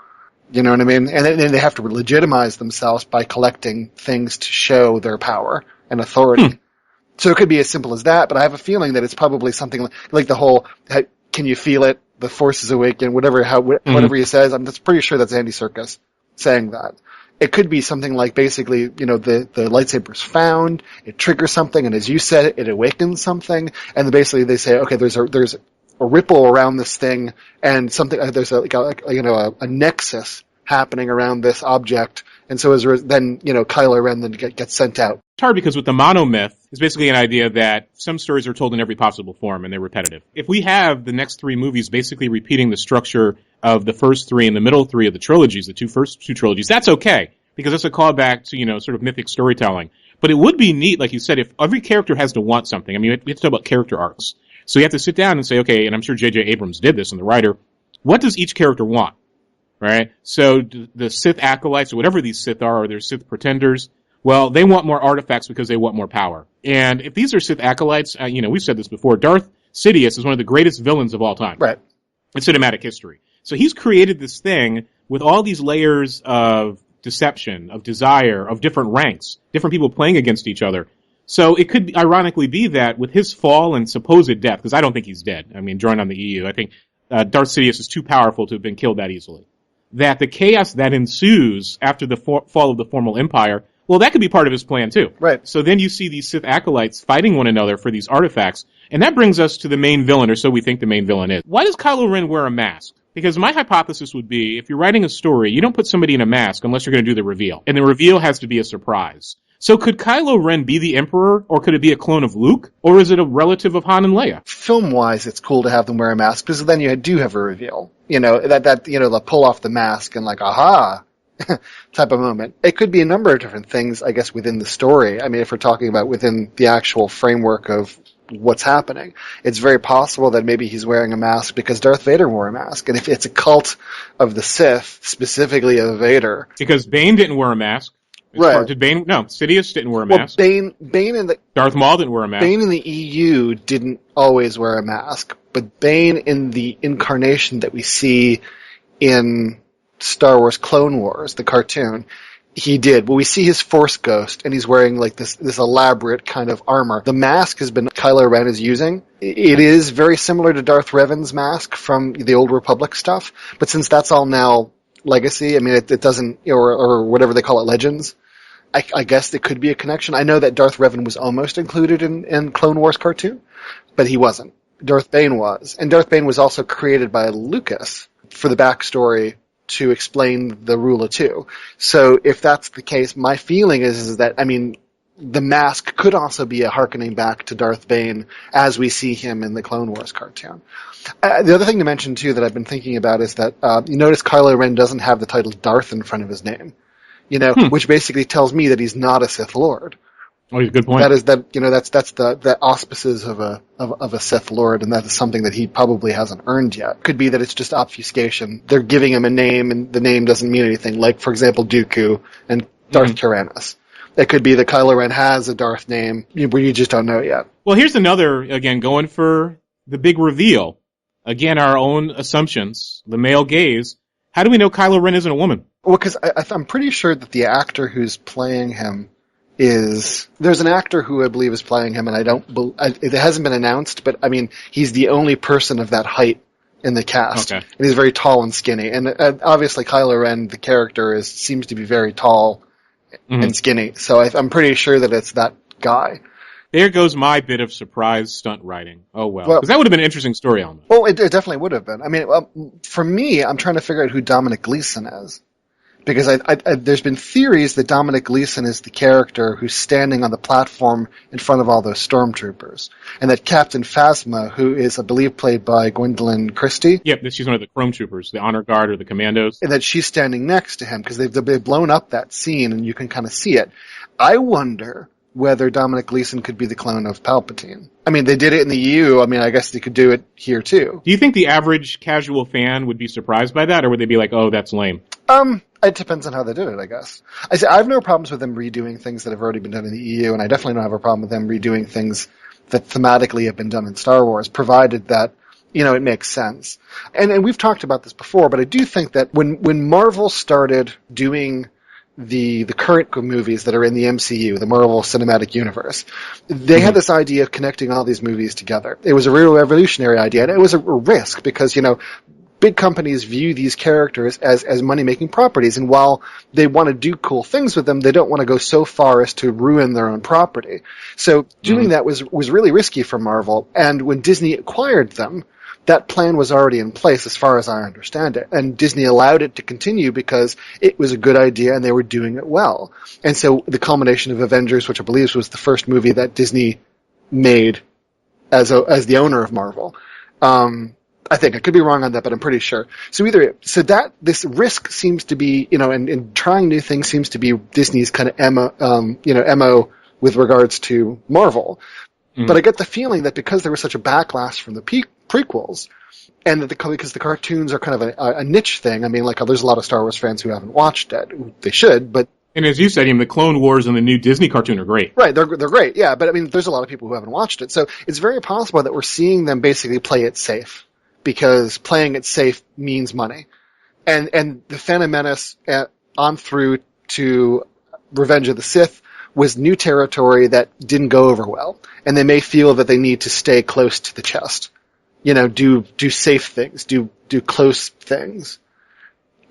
You know what I mean? And then they have to legitimize themselves by collecting things to show their power and authority. So it could be as simple as that, but I have a feeling that it's probably something like the whole, can you feel it? The force is awakened, whatever he says. I'm just pretty sure that's Andy Serkis saying that. It could be something like basically, the lightsaber's found, it triggers something, and as you said, it awakens something, and basically they say, okay, there's a ripple around this thing, and something, there's a nexus happening around this object, and so then Kylo Ren then gets sent out. It's hard because with the monomyth, it's basically an idea that some stories are told in every possible form and they're repetitive. If we have the next three movies basically repeating the structure of the first three and the middle three of the trilogies, the first two trilogies, that's okay because that's a callback to, sort of mythic storytelling. But it would be neat, like you said, if every character has to want something. I mean, we have to talk about character arcs. So you have to sit down and say, okay, and I'm sure J.J. Abrams did this in the writer, what does each character want? Right? So the Sith acolytes or whatever these Sith are, or they're Sith pretenders, well, they want more artifacts because they want more power. And if these are Sith acolytes, we've said this before, Darth Sidious is one of the greatest villains of all time. Right. In cinematic history. So he's created this thing with all these layers of deception, of desire, of different ranks, different people playing against each other. So it could ironically be that with his fall and supposed death, because I don't think he's dead. I mean, drawing on the EU, I think Darth Sidious is too powerful to have been killed that easily. That the chaos that ensues after the fall of the formal empire, well, that could be part of his plan, too. Right. So then you see these Sith acolytes fighting one another for these artifacts, and that brings us to the main villain, or so we think the main villain is. Why does Kylo Ren wear a mask? Because my hypothesis would be, if you're writing a story, you don't put somebody in a mask unless you're going to do the reveal. And the reveal has to be a surprise. So could Kylo Ren be the Emperor, or could it be a clone of Luke, or is it a relative of Han and Leia? Film-wise, it's cool to have them wear a mask, because then you do have a reveal. They'll pull off the mask and like, aha! type of moment. It could be a number of different things, I guess, within the story. I mean, if we're talking about within the actual framework of what's happening, it's very possible that maybe he's wearing a mask because Darth Vader wore a mask. And if it's a cult of the Sith, specifically of Vader. Because Bane didn't wear a mask. Right. Did Bane? No, Sidious didn't wear a mask. Bane in the Darth Maul didn't wear a mask. Bane in the EU didn't always wear a mask, but Bane in the incarnation that we see in Star Wars Clone Wars, the cartoon, he did. But we see his Force Ghost, and he's wearing like this elaborate kind of armor. The mask Kylo Ren is using. It is very similar to Darth Revan's mask from the Old Republic stuff, but since that's all now legacy, I mean, it doesn't, or whatever they call it, Legends, I guess it could be a connection. I know that Darth Revan was almost included in Clone Wars cartoon, but he wasn't. Darth Bane was. And Darth Bane was also created by Lucas for the backstory to explain the Rule of Two. So if that's the case, my feeling is that, I mean, the mask could also be a hearkening back to Darth Bane as we see him in the Clone Wars cartoon. The other thing to mention, too, that I've been thinking about is that you notice Kylo Ren doesn't have the title Darth in front of his name, which basically tells me that he's not a Sith Lord. Oh, good point. That's the auspices of a Sith Lord, and that is something that he probably hasn't earned yet. Could be that it's just obfuscation. They're giving him a name, and the name doesn't mean anything. Like, for example, Dooku and Darth Tyrannus. It could be that Kylo Ren has a Darth name, but you just don't know yet. Well, here's another, again, going for the big reveal. Again, our own assumptions, the male gaze. How do we know Kylo Ren isn't a woman? Well, because I'm pretty sure that the actor who's playing him there's an actor who I believe is playing him, and it hasn't been announced, but I mean, he's the only person of that height in the cast. Okay. And he's very tall and skinny. And obviously Kylo Ren, the character, seems to be very tall and skinny. So I'm pretty sure that it's that guy. There goes my bit of surprise stunt writing. Oh, well. Because that would have been an interesting story element. Well, it definitely would have been. I mean, for me, I'm trying to figure out who Dominic Gleeson is. Because there's been theories that Dominic Gleeson is the character who's standing on the platform in front of all those stormtroopers. And that Captain Phasma, who is, I believe, played by Gwendolyn Christie. Yep, she's one of the Chrome Troopers, the Honor Guard or the Commandos. And that she's standing next to him, because they've blown up that scene and you can kind of see it. I wonder whether Dominic Gleeson could be the clone of Palpatine. I mean, they did it in the EU. I mean, I guess they could do it here too. Do you think the average casual fan would be surprised by that, or would they be like, oh, that's lame? It depends on how they do it, I guess. I have no problems with them redoing things that have already been done in the EU, and I definitely don't have a problem with them redoing things that thematically have been done in Star Wars, provided that, it makes sense. And we've talked about this before, but I do think that when Marvel started doing the current movies that are in the MCU, the Marvel Cinematic Universe, they had this idea of connecting all these movies together. It was a real revolutionary idea, and it was a risk because, big companies view these characters as money-making properties, and while they want to do cool things with them, they don't want to go so far as to ruin their own property. So doing that was really risky for Marvel, and when Disney acquired them, that plan was already in place as far as I understand it. And Disney allowed it to continue because it was a good idea and they were doing it well. And so the culmination of Avengers, which I believe was the first movie that Disney made as the owner of Marvel. I think I could be wrong on that, but I'm pretty sure. This risk seems to be, and trying new things seems to be Disney's kind of MO with regards to Marvel. But I get the feeling that because there was such a backlash from the prequels, and that because the cartoons are kind of a niche thing. I mean, there's a lot of Star Wars fans who haven't watched it. They should, but. And as you said, the Clone Wars and the new Disney cartoon are great. Right, they're great, yeah. But I mean, there's a lot of people who haven't watched it, so it's very possible that we're seeing them basically play it safe, because playing it safe means money. And the Phantom Menace on through to Revenge of the Sith was new territory that didn't go over well, and they may feel that they need to stay close to the chest. Do safe things, do close things.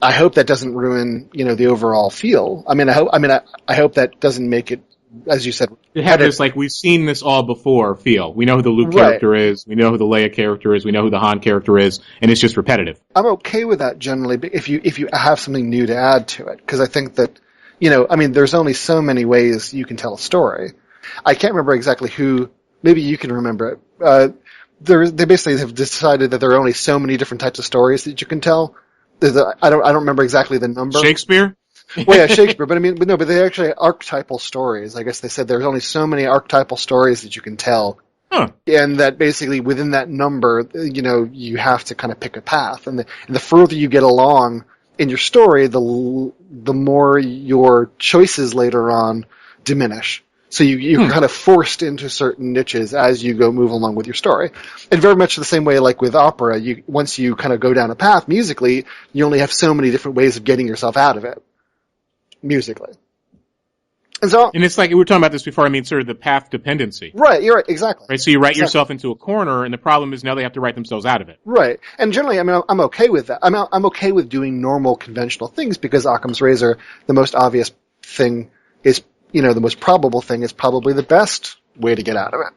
I hope that doesn't ruin, the overall feel. I hope that doesn't make it, as you said, it had this we've seen this all before feel. We know who the Luke character is, we know who the Leia character is, we know who the Han character is, and it's just repetitive. I'm okay with that generally, but if you have something new to add to it, because I think that, there's only so many ways you can tell a story. I can't remember exactly who, maybe you can remember it. They basically have decided that there are only so many different types of stories that you can tell. I don't remember exactly the number. Shakespeare? Well, yeah, Shakespeare, but they actually archetypal stories. I guess they said there's only so many archetypal stories that you can tell. Huh. And that basically within that number, you have to kind of pick a path. And the further you get along in your story, the more your choices later on diminish. So you're kind of forced into certain niches as you move along with your story. And very much the same way like with opera, once you kind of go down a path musically, you only have so many different ways of getting yourself out of it musically. And it's like, we were talking about this before, sort of the path dependency. Right, you're right, exactly. Right, so you write yourself into a corner, and the problem is now they have to write themselves out of it. Right, and generally, I'm okay with that. I'm okay with doing normal, conventional things, because Occam's razor, the most obvious thing is, the most probable thing is probably the best way to get out of it.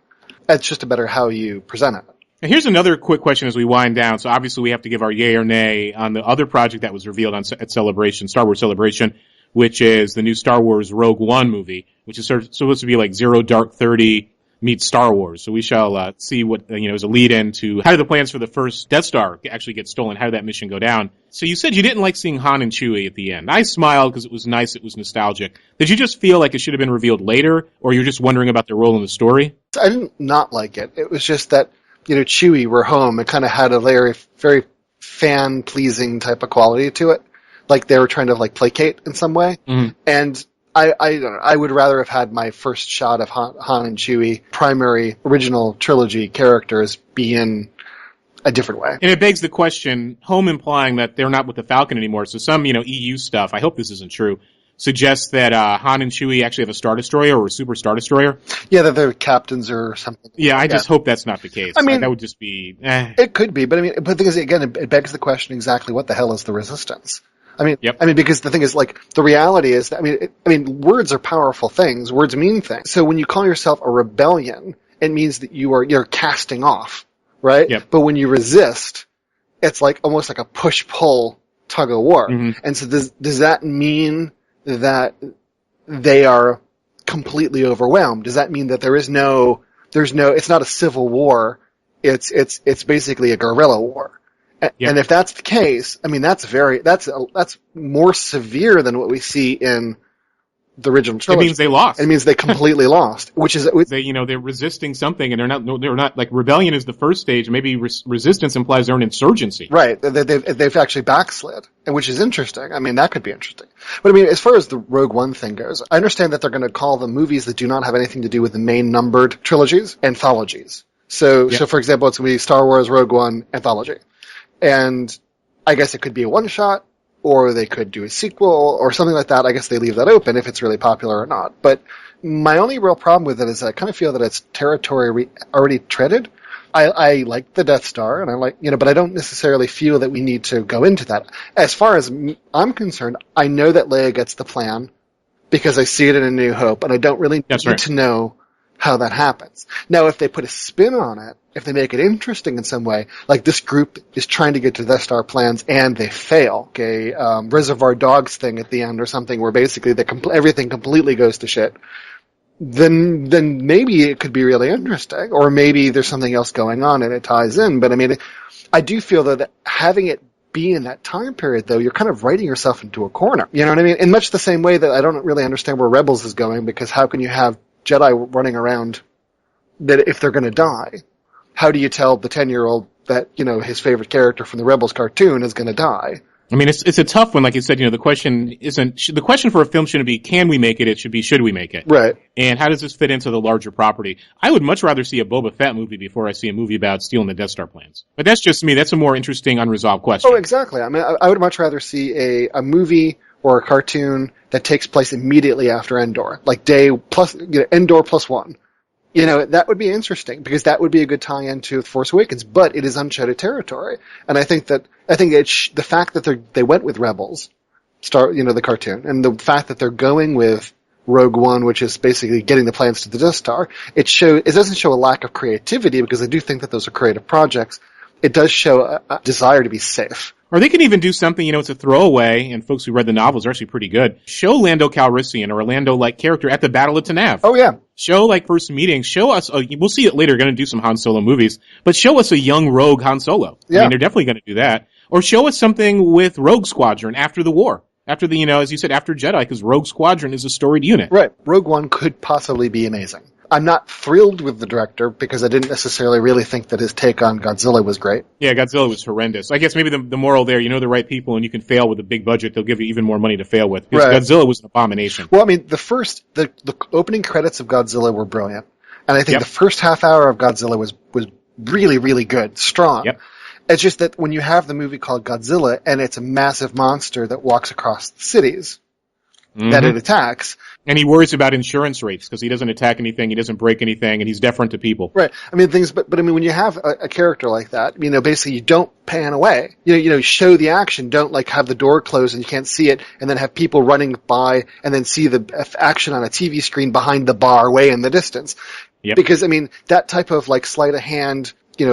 It's just a matter how you present it. And here's another quick question as we wind down. So obviously we have to give our yay or nay on the other project that was revealed at Celebration, Star Wars Celebration, which is the new Star Wars Rogue One movie, which is supposed to be like Zero Dark 30 meets Star Wars. So we shall see what, as a lead-in to how do the plans for the first Death Star actually get stolen, how did that mission go down. So you said you didn't like seeing Han and Chewie at the end. I smiled because it was nice, it was nostalgic. Did you just feel like it should have been revealed later, or you're just wondering about their role in the story? I didn't not like it. It was just that, Chewie were home. It kind of had a very, very fan-pleasing type of quality to it. Like they were trying to placate in some way. Mm-hmm. And I don't know, I would rather have had my first shot of Han and Chewie, primary original trilogy characters, be in a different way. And it begs the question, home implying that they're not with the Falcon anymore. So some, EU stuff, I hope this isn't true, suggests that Han and Chewie actually have a Star Destroyer or a Super Star Destroyer. Yeah, that they're captains or something. Yeah, I just hope that's not the case. That would just be... It could be, but the thing is, again, it begs the question exactly what the hell is the Resistance? Because the thing is, the reality is, words are powerful things. Words mean things. So when you call yourself a rebellion, it means that you're casting off, right? Yep. But when you resist, it's almost like a push-pull tug of war. Mm-hmm. And so does that mean that they are completely overwhelmed? Does that mean that there's no, it's not a civil war. It's basically a guerrilla war. Yeah. And if that's the case, I mean, that's more severe than what we see in the original trilogy. It means they lost. It means they completely lost, they're resisting something, and they're not like rebellion is the first stage. Maybe resistance implies they're an insurgency. Right. They've actually backslid, which is interesting. I mean, that could be interesting. But I mean, as far as the Rogue One thing goes, I understand that they're going to call the movies that do not have anything to do with the main numbered trilogies anthologies. So for example, it's going to be Star Wars Rogue One anthology. And I guess it could be a one-shot, or they could do a sequel, or something like that. I guess they leave that open if it's really popular or not. But my only real problem with it is I kind of feel that it's territory already treaded. I like the Death Star, and I like, but I don't necessarily feel that we need to go into that. As far as I'm concerned, I know that Leia gets the plan because I see it in A New Hope, and I don't really need to know how that happens. Now, if they put a spin on it, if they make it interesting in some way, like this group is trying to get to Death Star plans and they fail, okay, Reservoir Dogs thing at the end or something where basically everything completely goes to shit, then maybe it could be really interesting, or maybe there's something else going on and it ties in. But I mean, I do feel that having it be in that time period, though, you're kind of writing yourself into a corner. You know what I mean? In much the same way that I don't really understand where Rebels is going, because how can you have Jedi running around that if they're going to die? How do you tell the 10-year-old that, his favorite character from the Rebels cartoon is going to die? I mean, it's a tough one. Like you said, the question the question for a film shouldn't be, can we make it? It should be, should we make it? Right. And how does this fit into the larger property? I would much rather see a Boba Fett movie before I see a movie about stealing the Death Star plans. But that's just me. That's a more interesting, unresolved question. Oh, exactly. I mean, I would much rather see a movie or a cartoon that takes place immediately after Endor, like day plus, Endor plus one. That would be interesting because that would be a good tie-in to Force Awakens, but it is uncharted territory. And I think the fact that they went with Rebels, the cartoon, and the fact that they're going with Rogue One, which is basically getting the plans to the Death Star, it doesn't show a lack of creativity because I do think that those are creative projects. It does show a desire to be safe. Or they can even do something, it's a throwaway, and folks who read the novels are actually pretty good. Show Lando Calrissian or a Lando-like character at the Battle of Tanav. Oh, yeah. Show, first meeting. Show us, we'll see it later, going to do some Han Solo movies, but show us a young rogue Han Solo. Yeah. I mean, they're definitely going to do that. Or show us something with Rogue Squadron after the war. After the, as you said, after Jedi, because Rogue Squadron is a storied unit. Right. Rogue One could possibly be amazing. I'm not thrilled with the director because I didn't necessarily really think that his take on Godzilla was great. Yeah, Godzilla was horrendous. I guess maybe the moral there, the right people and you can fail with a big budget, they'll give you even more money to fail with. Because Godzilla was an abomination. Well, I mean, the opening credits of Godzilla were brilliant. And I think the first half hour of Godzilla was really, really good, strong. Yep. It's just that when you have the movie called Godzilla and it's a massive monster that walks across the cities that it attacks. And he worries about insurance rates because he doesn't attack anything, he doesn't break anything, and he's deferent to people. Right. I mean, but I mean, when you have a character like that, basically you don't pan away. Show the action, don't have the door closed and you can't see it, and then have people running by and then see the action on a TV screen behind the bar way in the distance. Yep. Because, I mean, that type of sleight of hand,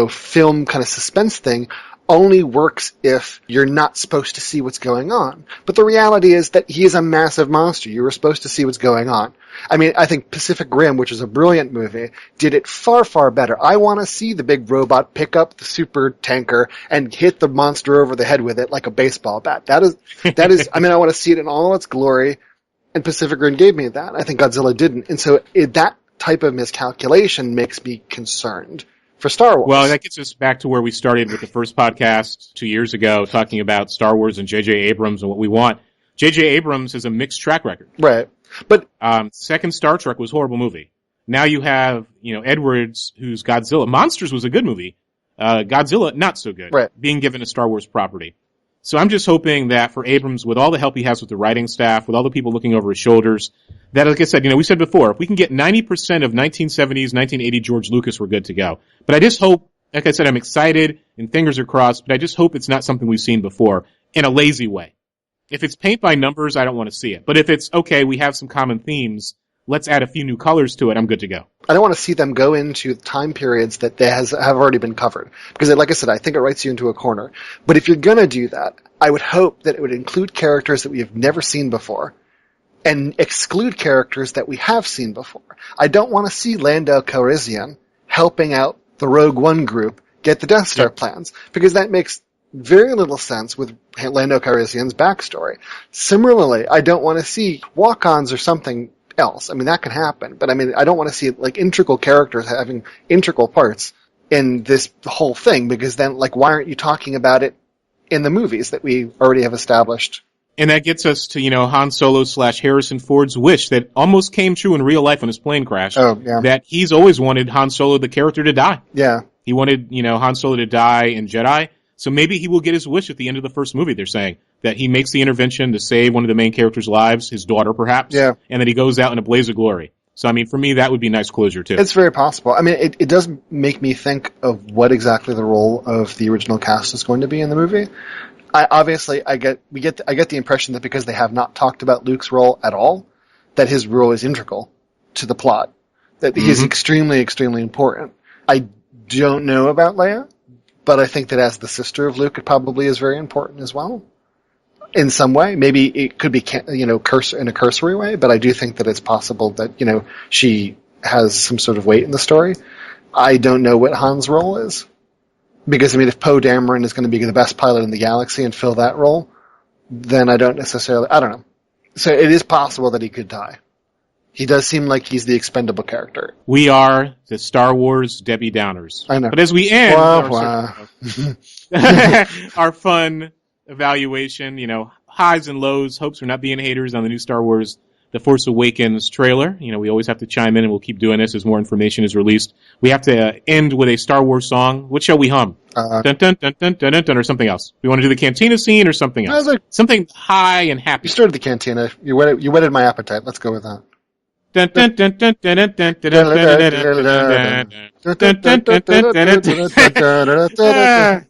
film kind of suspense thing only works if you're not supposed to see what's going on. But the reality is that he is a massive monster. You were supposed to see what's going on. I mean, I think Pacific Rim, which is a brilliant movie, did it far, far better. I want to see the big robot pick up the super tanker and hit the monster over the head with it like a baseball bat. That is, I mean, I want to see it in all its glory, and Pacific Rim gave me that. I think Godzilla didn't. And so that type of miscalculation makes me concerned for Star Wars. Well, that gets us back to where we started with the first podcast 2 years ago, talking about Star Wars and J.J. Abrams and what we want. J.J. Abrams has a mixed track record. Right. But second Star Trek was a horrible movie. Now you have, Edwards, who's Godzilla. Monsters was a good movie. Godzilla, not so good. Right. Being given a Star Wars property. So I'm just hoping that for Abrams, with all the help he has with the writing staff, with all the people looking over his shoulders, that, like I said, we said before, if we can get 90% of 1970s, 1980 George Lucas, we're good to go. But I just hope, like I said, I'm excited and fingers are crossed, but I just hope it's not something we've seen before in a lazy way. If it's paint by numbers, I don't want to see it. But if it's, okay, we have some common themes, let's add a few new colors to it, I'm good to go. I don't want to see them go into time periods that have already been covered. Because, like I said, I think it writes you into a corner. But if you're going to do that, I would hope that it would include characters that we have never seen before and exclude characters that we have seen before. I don't want to see Lando Calrissian helping out the Rogue One group get the Death Star plans, because that makes very little sense with Lando Calrissian's backstory. Similarly, I don't want to see walk-ons or something else. I mean, that can happen, but I mean, I don't want to see like integral characters having integral parts in this whole thing, because then, like, why aren't you talking about it in the movies that we already have established? And that gets us to, Han Solo / Harrison Ford's wish that almost came true in real life when his plane crashed. Oh, yeah. That he's always wanted Han Solo, the character, to die. Yeah. He wanted, Han Solo to die in Jedi. So maybe he will get his wish at the end of the first movie, they're saying. That he makes the intervention to save one of the main characters' lives, his daughter perhaps. Yeah. And that he goes out in a blaze of glory. So, I mean, for me, that would be nice closure, too. It's very possible. I mean, it does make me think of what exactly the role of the original cast is going to be in the movie. I get the impression that because they have not talked about Luke's role at all, that his role is integral to the plot. That he is extremely, extremely important. I don't know about Leia, but I think that as the sister of Luke, it probably is very important as well. In some way. Maybe it could be, in a cursory way, but I do think that it's possible that, she has some sort of weight in the story. I don't know what Han's role is. Because, I mean, if Poe Dameron is going to be the best pilot in the galaxy and fill that role, then I don't know. So it is possible that he could die. He does seem like he's the expendable character. We are the Star Wars Debbie Downers. I know. But as we end Wah. our fun evaluation, highs and lows, hopes for not being haters on the new Star Wars The Force Awakens trailer. We always have to chime in, and we'll keep doing this as more information is released. We have to end with a Star Wars song. What shall we hum? Dun, dun, dun, dun, dun, dun, dun, or something else? We want to do the cantina scene or something else? Something high and happy. You started the cantina. You whetted my appetite. Let's go with that. Dun, dun, dun, dun, dun, dun, dun, dun, dun, dun, dun.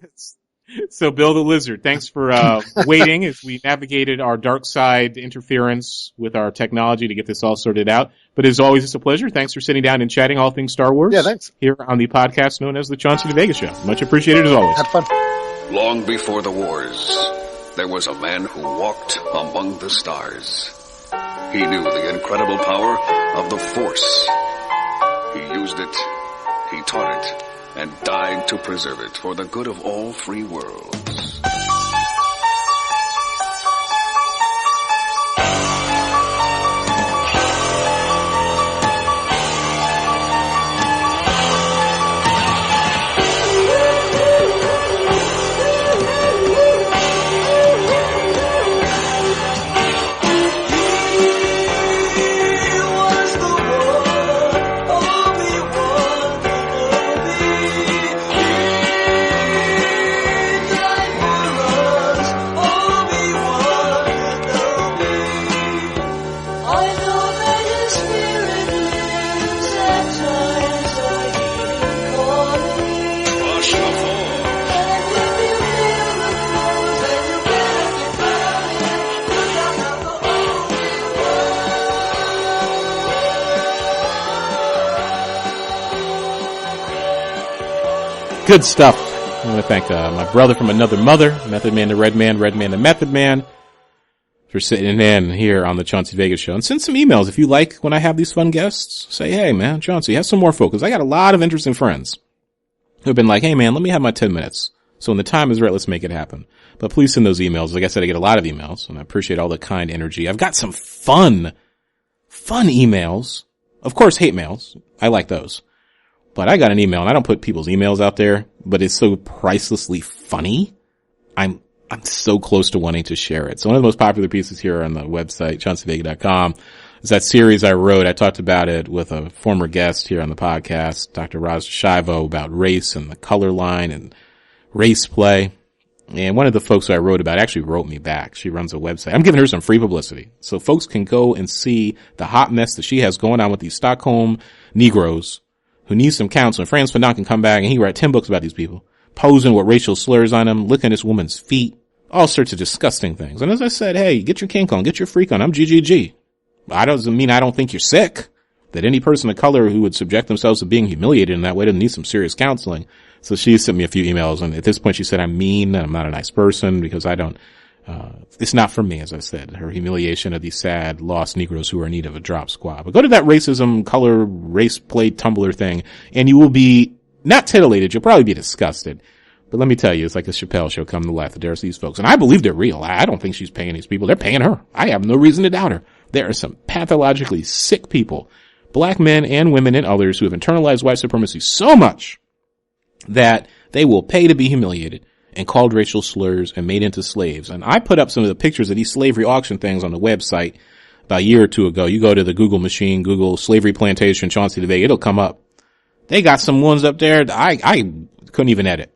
So, Bill the Lizard, thanks for waiting as we navigated our dark side interference with our technology to get this all sorted out. But as always, it's a pleasure. Thanks for sitting down and chatting all things Star Wars. Yeah, thanks. Here on the podcast known as the Chauncey DeVega Show. Much appreciated as always. Have fun. Long before the wars, there was a man who walked among the stars. He knew the incredible power of the Force. He used it, he taught it, and died to preserve it for the good of all free worlds. Good stuff. I want to thank my brother from another mother, Method Man the Red Man the Method Man, for sitting in here on the Chauncey DeVega Show. And send some emails if you like when I have these fun guests. Say, hey, man, Chauncey, have some more focus. I got a lot of interesting friends who have been like, hey, man, let me have my 10 minutes. So when the time is right, let's make it happen. But please send those emails. Like I said, I get a lot of emails, and I appreciate all the kind energy. I've got some fun emails. Of course, hate mails. I like those. But I got an email, and I don't put people's emails out there, but it's so pricelessly funny. I'm so close to wanting to share it. So one of the most popular pieces here on the website, chaunceyvega.com, is that series I wrote. I talked about it with a former guest here on the podcast, Dr. Raj Shivo, about race and the color line and race play. And one of the folks who I wrote about actually wrote me back. She runs a website. I'm giving her some free publicity so folks can go and see the hot mess that she has going on with these Stockholm Negroes who need some counseling. Franz Fanon can come back and he write 10 books about these people, posing with racial slurs on them, licking this woman's feet, all sorts of disgusting things. And as I said, hey, get your kink on, get your freak on. I'm GGG. I doesn't mean I don't think you're sick. That any person of color who would subject themselves to being humiliated in that way doesn't need some serious counseling. So she sent me a few emails, and at this point she said, I'm mean and I'm not a nice person because I don't, it's not for me, as I said, her humiliation of these sad, lost Negroes who are in need of a drop squad. But go to that racism, color, race plate Tumblr thing, and you will be not titillated, you'll probably be disgusted. But let me tell you, it's like a Chappelle show come to life. There's these folks, and I believe they're real. I don't think she's paying these people. They're paying her. I have no reason to doubt her. There are some pathologically sick people, black men and women and others, who have internalized white supremacy so much that they will pay to be humiliated and called racial slurs and made into slaves. And I put up some of the pictures of these slavery auction things on the website about a year or two ago. You go to the Google machine, Google slavery plantation, Chauncey DeVega, it'll come up. They got some ones up there I couldn't even edit.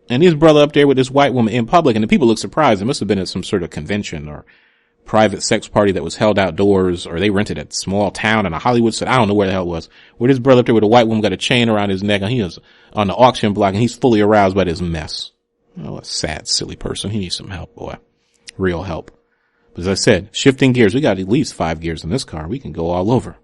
And his brother up there with this white woman in public, and the people look surprised. It must have been at some sort of convention or private sex party that was held outdoors, or they rented a small town in a Hollywood set. I don't know where the hell it was. Where this brother up there with a white woman got a chain around his neck, and he is on the auction block, and he's fully aroused by this mess. Oh, a sad, silly person. He needs some help, boy. Real help. But as I said, shifting gears. We got at least 5 gears in this car. We can go all over.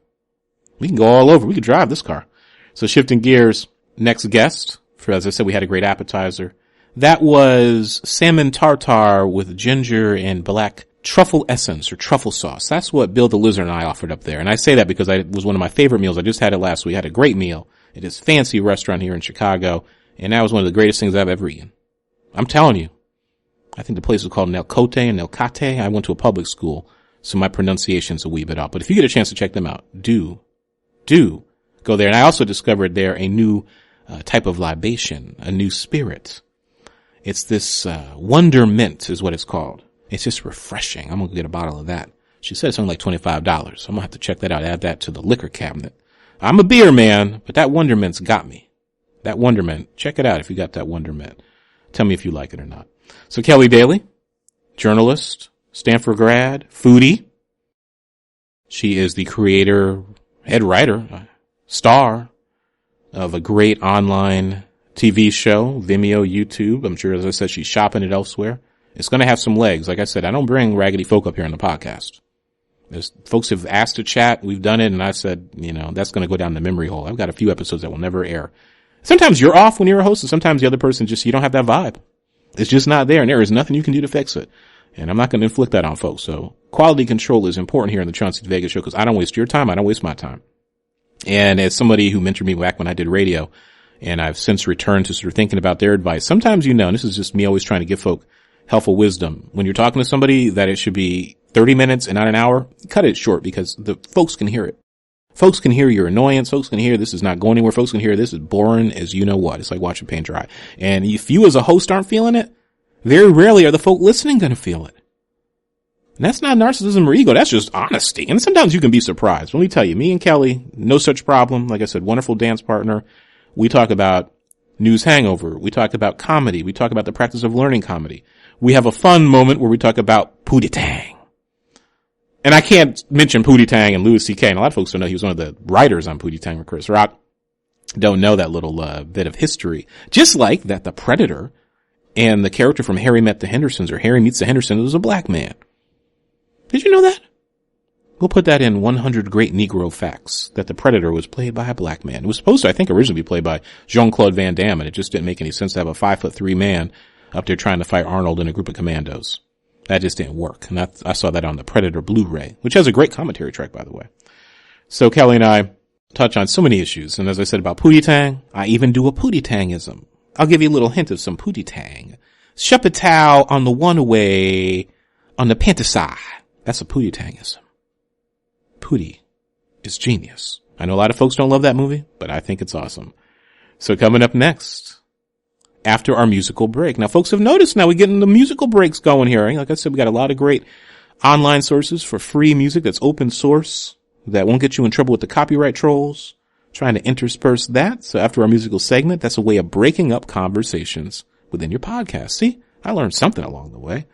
We can drive this car. So shifting gears, next guest. For, as I said, we had a great appetizer. That was salmon tartare with ginger and black truffle essence or truffle sauce. That's what Bill the Lizard and I offered up there. And I say that because it was one of my favorite meals. I just had it last week. I had a great meal at this fancy restaurant here in Chicago. And that was one of the greatest things I've ever eaten. I'm telling you. I think the place was called Nelcote and Nelcate. I went to a public school, so my pronunciation's a wee bit off. But if you get a chance to check them out, do go there. And I also discovered there a new type of libation, a new spirit. It's this Wondermint is what it's called. It's just refreshing. I'm going to get a bottle of that. She said it's only like $25. So I'm going to have to check that out, add that to the liquor cabinet. I'm a beer man, but that Wondermint's got me. That Wondermint. Check it out if you got that Wondermint. Tell me if you like it or not. So Keli Dailey, journalist, Stanford grad, foodie. She is the creator, head writer, star of a great online TV show, Vimeo, YouTube. I'm sure, as I said, she's shopping it elsewhere. It's going to have some legs. Like I said, I don't bring raggedy folk up here on the podcast. There's folks have asked to chat. We've done it. And I said, that's going to go down the memory hole. I've got a few episodes that will never air. Sometimes you're off when you're a host, and sometimes the other person you don't have that vibe. It's just not there, and there is nothing you can do to fix it. And I'm not going to inflict that on folks. So quality control is important here on the Chauncey DeVega Show, because I don't waste your time. I don't waste my time. And as somebody who mentored me back when I did radio, and I've since returned to sort of thinking about their advice, sometimes and this is just me always trying to give folk helpful wisdom. When you're talking to somebody that it should be 30 minutes and not an hour, cut it short, because the folks can hear it. Folks can hear your annoyance. Folks can hear this is not going anywhere. Folks can hear this is boring as you know what. It's like watching paint dry. And if you as a host aren't feeling it, very rarely are the folk listening going to feel it. And that's not narcissism or ego. That's just honesty. And sometimes you can be surprised. Let me tell you, me and Keli, no such problem. Like I said, wonderful dance partner. We talk about news hangover. We talk about comedy. We talk about the practice of learning comedy. We have a fun moment where we talk about Pootie Tang. And I can't mention Pootie Tang and Louis C.K. And a lot of folks don't know he was one of the writers on Pootie Tang with Chris Rock. Don't know that little bit of history. Just like that the Predator and the character from Harry Met the Hendersons, or Harry Meets the Hendersons, was a black man. Did you know that? We'll put that in 100 Great Negro Facts, that the Predator was played by a black man. It was supposed to, I think, originally be played by Jean-Claude Van Damme, and it just didn't make any sense to have a 5'3" man up there trying to fight Arnold in a group of commandos. That just didn't work. And I saw that on the Predator Blu-ray, which has a great commentary track, by the way. So Keli and I touch on so many issues. And as I said about Pootie Tang, I even do a Pootie Tangism. I'll give you a little hint of some Pootie Tang. Shepatow on the one way, on the pantasai. That's a Pootie Tangism. Pootie is genius. I know a lot of folks don't love that movie, but I think it's awesome. So coming up next, after our musical break. Now, folks have noticed now we're getting the musical breaks going here. Like I said, we got a lot of great online sources for free music that's open source that won't get you in trouble with the copyright trolls. Trying to intersperse that. So after our musical segment, that's a way of breaking up conversations within your podcast. See, I learned something along the way.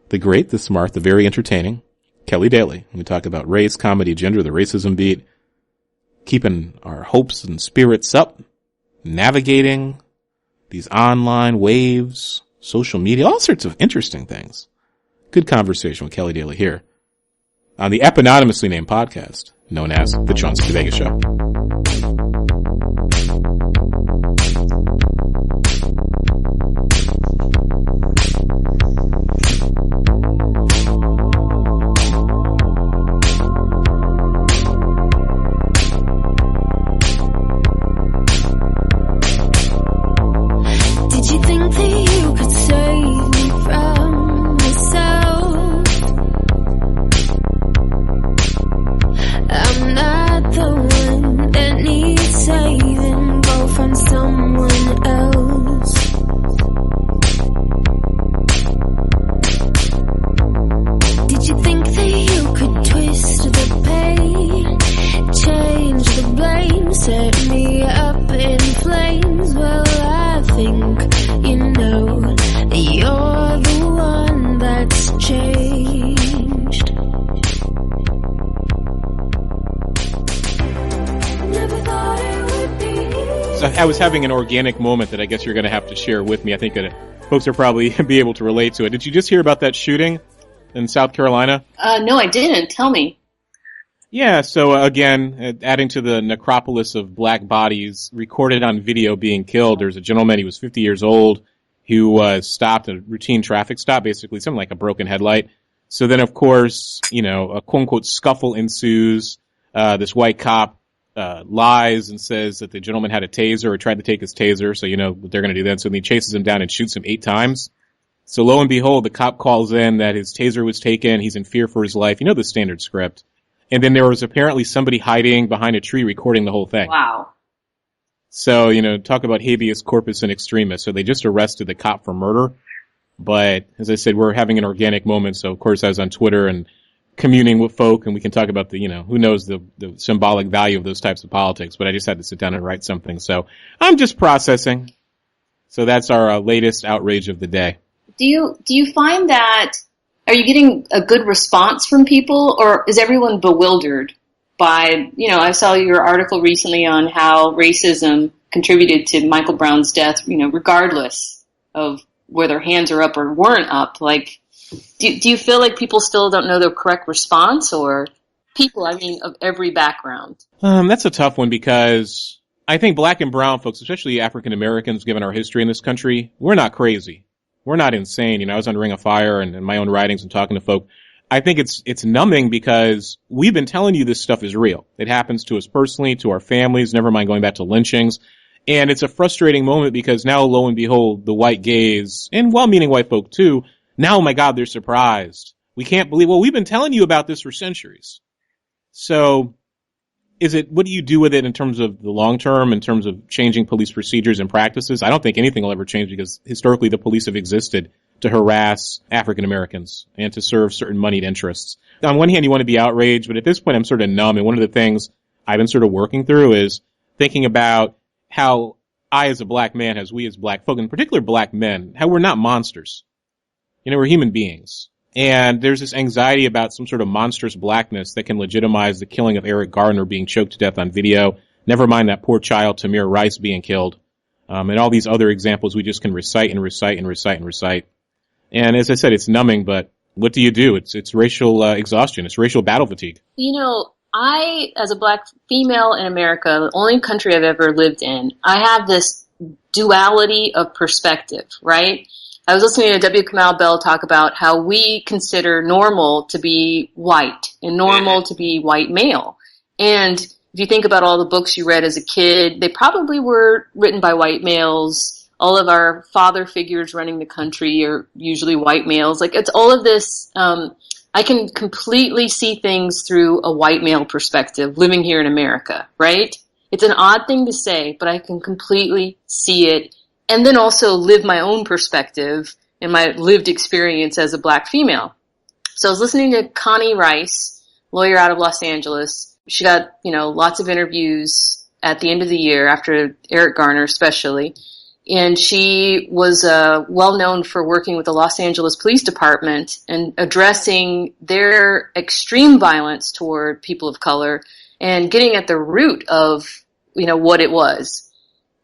The great, the smart, the very entertaining Keli Dailey. We talk about race, comedy, gender, the racism beat, keeping our hopes and spirits up, navigating these online waves, social media, all sorts of interesting things. Good conversation with Keli Dailey here on the epononymously named podcast known as The Chauncey DeVega Show. Did you think that you could save me from myself? I'm not the one that needs saving. Go find someone else. Did you think that you could twist the pain, change the blame, set me up in flames? Well, I think you know you're the one that's changed. Never thought it would be easy. So I was having an organic moment that I guess you're going to have to share with me. I think that folks will probably be able to relate to it. Did you just hear about that shooting in South Carolina? No, I didn't. Tell me. Yeah, so again, adding to the necropolis of black bodies recorded on video being killed, there's a gentleman, he was 50 years old, who was stopped at a routine traffic stop, basically something like a broken headlight. So then, of course, a quote-unquote scuffle ensues. This white cop lies and says that the gentleman had a taser or tried to take his taser, so you know what they're going to do then. So then he chases him down and shoots him 8 times. So lo and behold, the cop calls in that his taser was taken, he's in fear for his life. You know the standard script. And then there was apparently somebody hiding behind a tree recording the whole thing. Wow. So, talk about habeas corpus and extremis. So they just arrested the cop for murder. But as I said, we're having an organic moment. So of course I was on Twitter and communing with folk, and we can talk about the, who knows the symbolic value of those types of politics. But I just had to sit down and write something. So I'm just processing. So that's our latest outrage of the day. Do you find that, are you getting a good response from people, or is everyone bewildered by, I saw your article recently on how racism contributed to Michael Brown's death, regardless of whether hands are up or weren't up. Like, do you feel like people still don't know the correct response, or people, of every background? That's a tough one, because I think black and brown folks, especially African Americans, given our history in this country, we're not crazy. We're not insane. I was on Ring of Fire and in my own writings and talking to folk. I think it's numbing, because we've been telling you this stuff is real. It happens to us personally, to our families, never mind going back to lynchings. And it's a frustrating moment, because now, lo and behold, the white gays, and well-meaning white folk too, now, oh my God, they're surprised. We can't believe, well, we've been telling you about this for centuries. So, what do you do with it in terms of the long term, in terms of changing police procedures and practices? I don't think anything will ever change, because historically the police have existed to harass African Americans and to serve certain moneyed interests. On one hand, you want to be outraged, but at this point I'm sort of numb. And one of the things I've been sort of working through is thinking about how I, as a black man, as we as black folk, in particular black men, how we're not monsters. We're human beings. And there's this anxiety about some sort of monstrous blackness that can legitimize the killing of Eric Garner being choked to death on video. Never mind that poor child, Tamir Rice, being killed. And all these other examples we just can recite and recite and recite and recite. And as I said, it's numbing, but what do you do? It's racial exhaustion. It's racial battle fatigue. I, as a black female in America, the only country I've ever lived in, I have this duality of perspective, right? I was listening to W. Kamau Bell talk about how we consider normal to be white and normal to be white male. And if you think about all the books you read as a kid, they probably were written by white males. All of our father figures running the country are usually white males. Like, it's all of this, I can completely see things through a white male perspective living here in America, right? It's an odd thing to say, but I can completely see it. And then also live my own perspective and my lived experience as a black female. So I was listening to Connie Rice, lawyer out of Los Angeles. She got, lots of interviews at the end of the year after Eric Garner especially. And she was well known for working with the Los Angeles Police Department and addressing their extreme violence toward people of color and getting at the root of, what it was.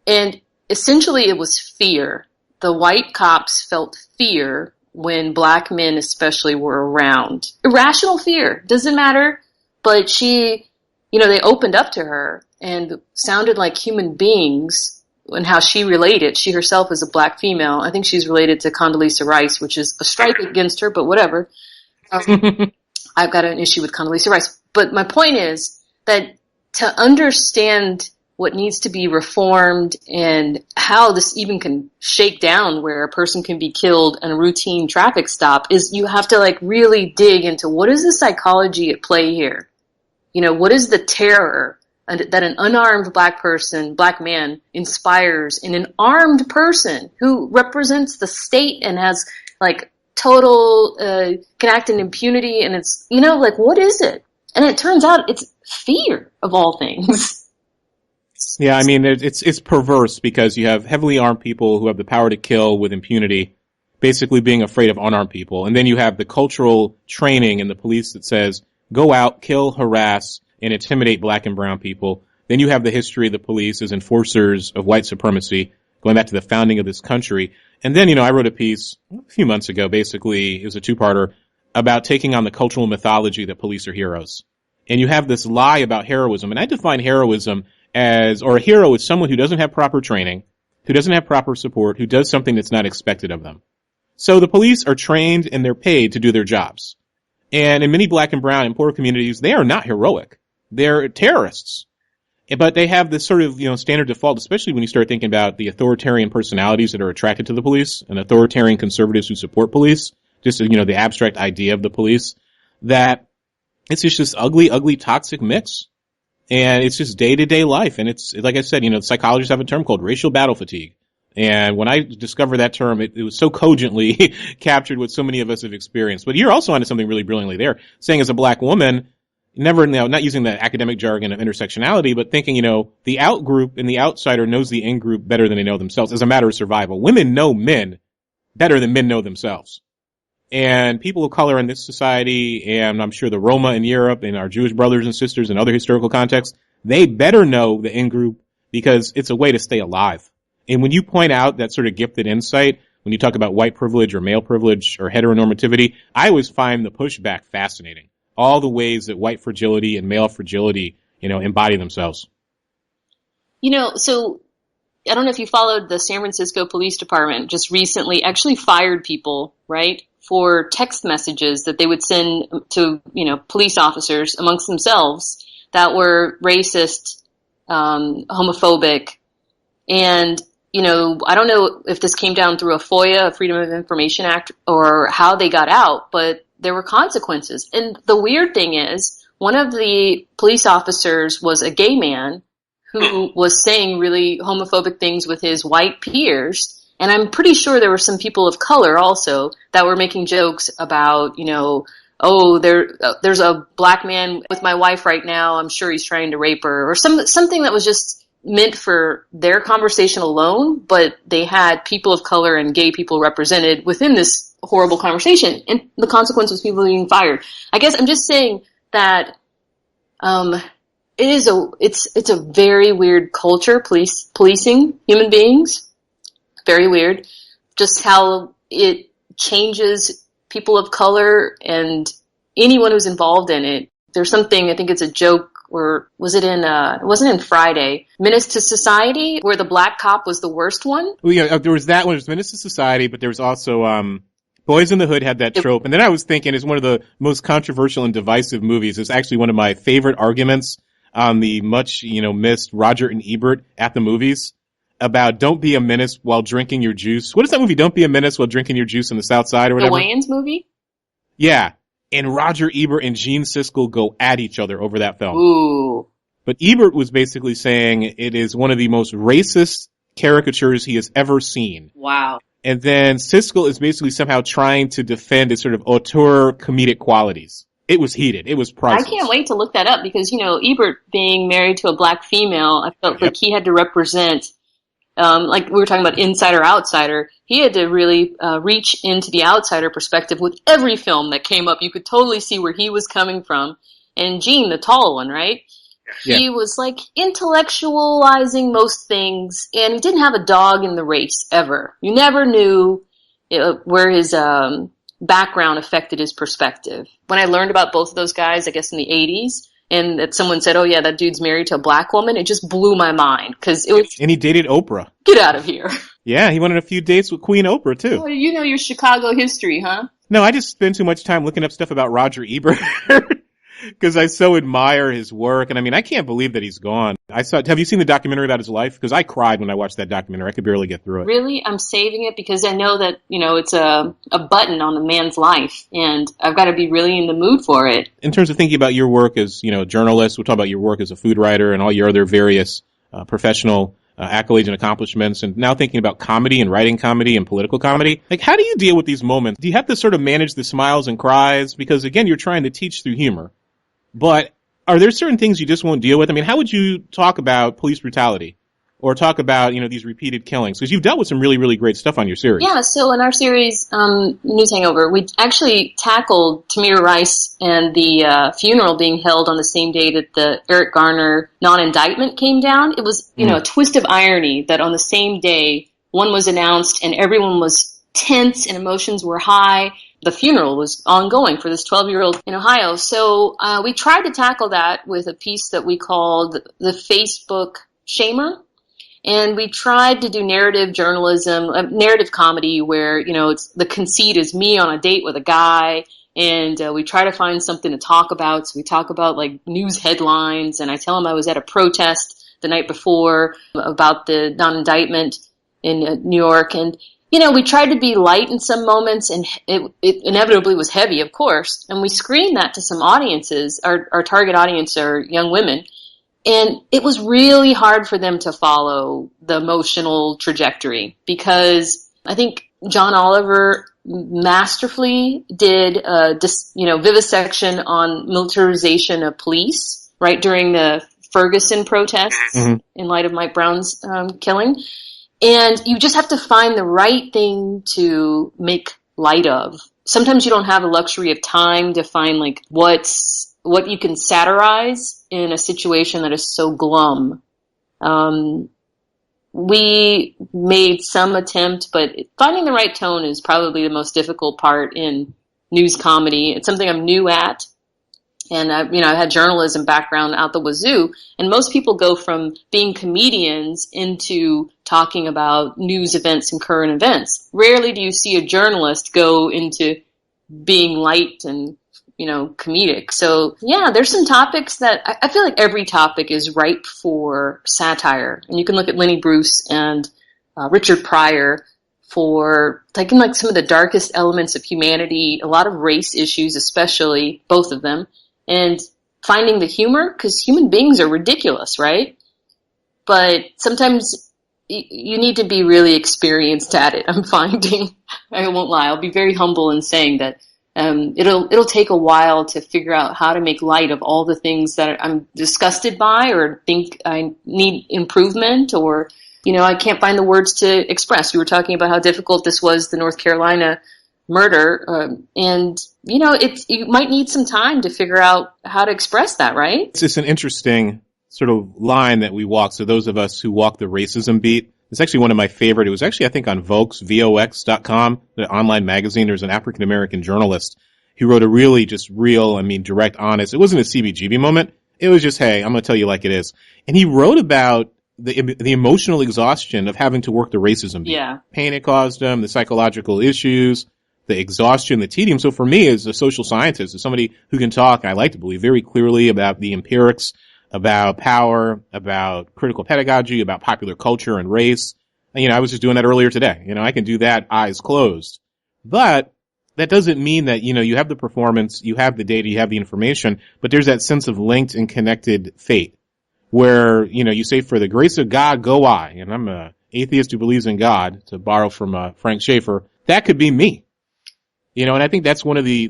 And essentially, it was fear. The white cops felt fear when black men especially were around. Irrational fear, doesn't matter, but she, they opened up to her and sounded like human beings and how she related. She herself is a black female. I think she's related to Condoleezza Rice, which is a strike against her, but whatever. I've got an issue with Condoleezza Rice. But my point is that to understand what needs to be reformed and how this even can shake down where a person can be killed in a routine traffic stop is you have to really dig into what is the psychology at play here? What is the terror that an unarmed black man inspires in an armed person who represents the state and has total, can act in impunity, and it's, what is it? And it turns out it's fear of all things. Yeah, I mean, it's perverse because you have heavily armed people who have the power to kill with impunity, basically being afraid of unarmed people. And then you have the cultural training in the police that says, go out, kill, harass, and intimidate black and brown people. Then you have the history of the police as enforcers of white supremacy, going back to the founding of this country. And then, I wrote a piece a few months ago, basically, it was a two-parter, about taking on the cultural mythology that police are heroes. And you have this lie about heroism. And I define heroism or a hero is someone who doesn't have proper training, who doesn't have proper support, who does something that's not expected of them. So the police are trained and they're paid to do their jobs. And in many black and brown and poor communities, they are not heroic. They're terrorists. But they have this sort of, standard default, especially when you start thinking about the authoritarian personalities that are attracted to the police and authoritarian conservatives who support police, just, the abstract idea of the police, that it's just this ugly, ugly, toxic mix. And it's just day-to-day life. And it's, like I said, psychologists have a term called racial battle fatigue. And when I discovered that term, it was so cogently captured what so many of us have experienced. But you're also onto something really brilliantly there, saying as a black woman, not using the academic jargon of intersectionality, but thinking, the out group and the outsider knows the in group better than they know themselves as a matter of survival. Women know men better than men know themselves. And people of color in this society, and I'm sure the Roma in Europe and our Jewish brothers and sisters in other historical contexts, they better know the in group because it's a way to stay alive. And when you point out that sort of gifted insight, when you talk about white privilege or male privilege or heteronormativity, I always find the pushback fascinating. All the ways that white fragility and male fragility, embody themselves. So I don't know if you followed the San Francisco Police Department just recently actually fired people, right, for text messages that they would send to, police officers amongst themselves that were racist, homophobic. And, I don't know if this came down through a FOIA, a Freedom of Information Act, or how they got out, but there were consequences. And the weird thing is, one of the police officers was a gay man who was saying really homophobic things with his white peers. And I'm pretty sure there were some people of color also that were making jokes about, there's a black man with my wife right now. I'm sure he's trying to rape her, or something that was just meant for their conversation alone. But they had people of color and gay people represented within this horrible conversation, and the consequence was people being fired. I guess I'm just saying that it's a very weird culture, policing human beings. Very weird. Just how it changes people of color and anyone who's involved in it. There's something, I think it's a joke, or was it it wasn't in Friday, Menace to Society, where the black cop was the worst one? Well, yeah, there was that one, it was Menace to Society, but there was also, Boys in the Hood had that trope. And then I was thinking, it's one of the most controversial and divisive movies. It's actually one of my favorite arguments on the much, missed Roger and Ebert at the movies about don't be a menace while drinking your juice. What is that movie? Don't be a menace while drinking your juice on the South Side or whatever? The Wayans movie? Yeah. And Roger Ebert and Gene Siskel go at each other over that film. Ooh. But Ebert was basically saying it is one of the most racist caricatures he has ever seen. Wow. And then Siskel is basically somehow trying to defend its sort of auteur comedic qualities. It was heated. It was priceless. I can't wait to look that up because, Ebert being married to a black female, I felt like he had to represent, like we were talking about insider, outsider, he had to really reach into the outsider perspective with every film that came up. You could totally see where he was coming from. And Gene, the tall one, right? Yeah. He was like intellectualizing most things, and he didn't have a dog in the race ever. You never knew where his background affected his perspective. When I learned about both of those guys, I guess in the 80s, and that someone said, oh yeah, that dude's married to a black woman, it just blew my mind. Cause it was. And he dated Oprah. Get out of here. Yeah, he went on a few dates with Queen Oprah too. Oh, you know your Chicago history, huh? No, I just spend too much time looking up stuff about Roger Ebert. Because I so admire his work. And I mean, I can't believe that he's gone. Have you seen the documentary about his life? Because I cried when I watched that documentary. I could barely get through it. Really? I'm saving it because I know that, it's a button on a man's life. And I've got to be really in the mood for it. In terms of thinking about your work as, a journalist, we'll talk about your work as a food writer and all your other various professional accolades and accomplishments. And now thinking about comedy and writing comedy and political comedy. Like, how do you deal with these moments? Do you have to sort of manage the smiles and cries? Because, again, you're trying to teach through humor. But are there certain things you just won't deal with? I mean, how would you talk about police brutality or talk about, these repeated killings? Because you've dealt with some really, really great stuff on your series. Yeah, so in our series, News Hangover, we actually tackled Tamir Rice and the funeral being held on the same day that the Eric Garner non-indictment came down. It was, a twist of irony that on the same day, one was announced and everyone was tense and emotions were high. The funeral was ongoing for this 12-year-old in Ohio. So we tried to tackle that with a piece that we called the Facebook Shamer. And we tried to do narrative journalism, narrative comedy where, it's the conceit is me on a date with a guy. And we try to find something to talk about. So we talk about like news headlines. And I tell him I was at a protest the night before about the non-indictment in New York. And we tried to be light in some moments, and it inevitably was heavy, of course. And we screened that to some audiences. Our target audience are young women. And it was really hard for them to follow the emotional trajectory because I think John Oliver masterfully did vivisection on militarization of police, right, during the Ferguson protests in light of Mike Brown's killing. And you just have to find the right thing to make light of. Sometimes you don't have the luxury of time to find like what you can satirize in a situation that is so glum. We made some attempt, but finding the right tone is probably the most difficult part in news comedy. It's something I'm new at. And I had journalism background out the wazoo, and most people go from being comedians into talking about news events and current events. Rarely do you see a journalist go into being light and, comedic. So yeah, there's some topics that I feel like every topic is ripe for satire. And you can look at Lenny Bruce and Richard Pryor for taking like some of the darkest elements of humanity, a lot of race issues, especially both of them. And finding the humor, because human beings are ridiculous, right? But sometimes you need to be really experienced at it, I'm finding. I won't lie. I'll be very humble in saying that it'll take a while to figure out how to make light of all the things that I'm disgusted by or think I need improvement or, I can't find the words to express. You were talking about how difficult this was, the North Carolina murder, and you might need some time to figure out how to express that, right? It's just an interesting sort of line that we walk. So those of us who walk the racism beat, it's actually one of my favorite. It was actually, I think, on Vox.com, the online magazine. There's an African-American journalist who wrote a really just real, direct, honest. It wasn't a CBGB moment. It was just, hey, I'm going to tell you like it is. And he wrote about the emotional exhaustion of having to work the racism beat. Yeah. Pain it caused him, the psychological issues, the exhaustion, the tedium. So for me, as a social scientist, as somebody who can talk, I like to believe, very clearly about the empirics, about power, about critical pedagogy, about popular culture and race. And, I was just doing that earlier today. I can do that eyes closed. But that doesn't mean that, you have the performance, you have the data, you have the information, but there's that sense of linked and connected fate where, you say, for the grace of God, go I. And I'm an atheist who believes in God, to borrow from Frank Schaeffer. That could be me. And I think that's one of the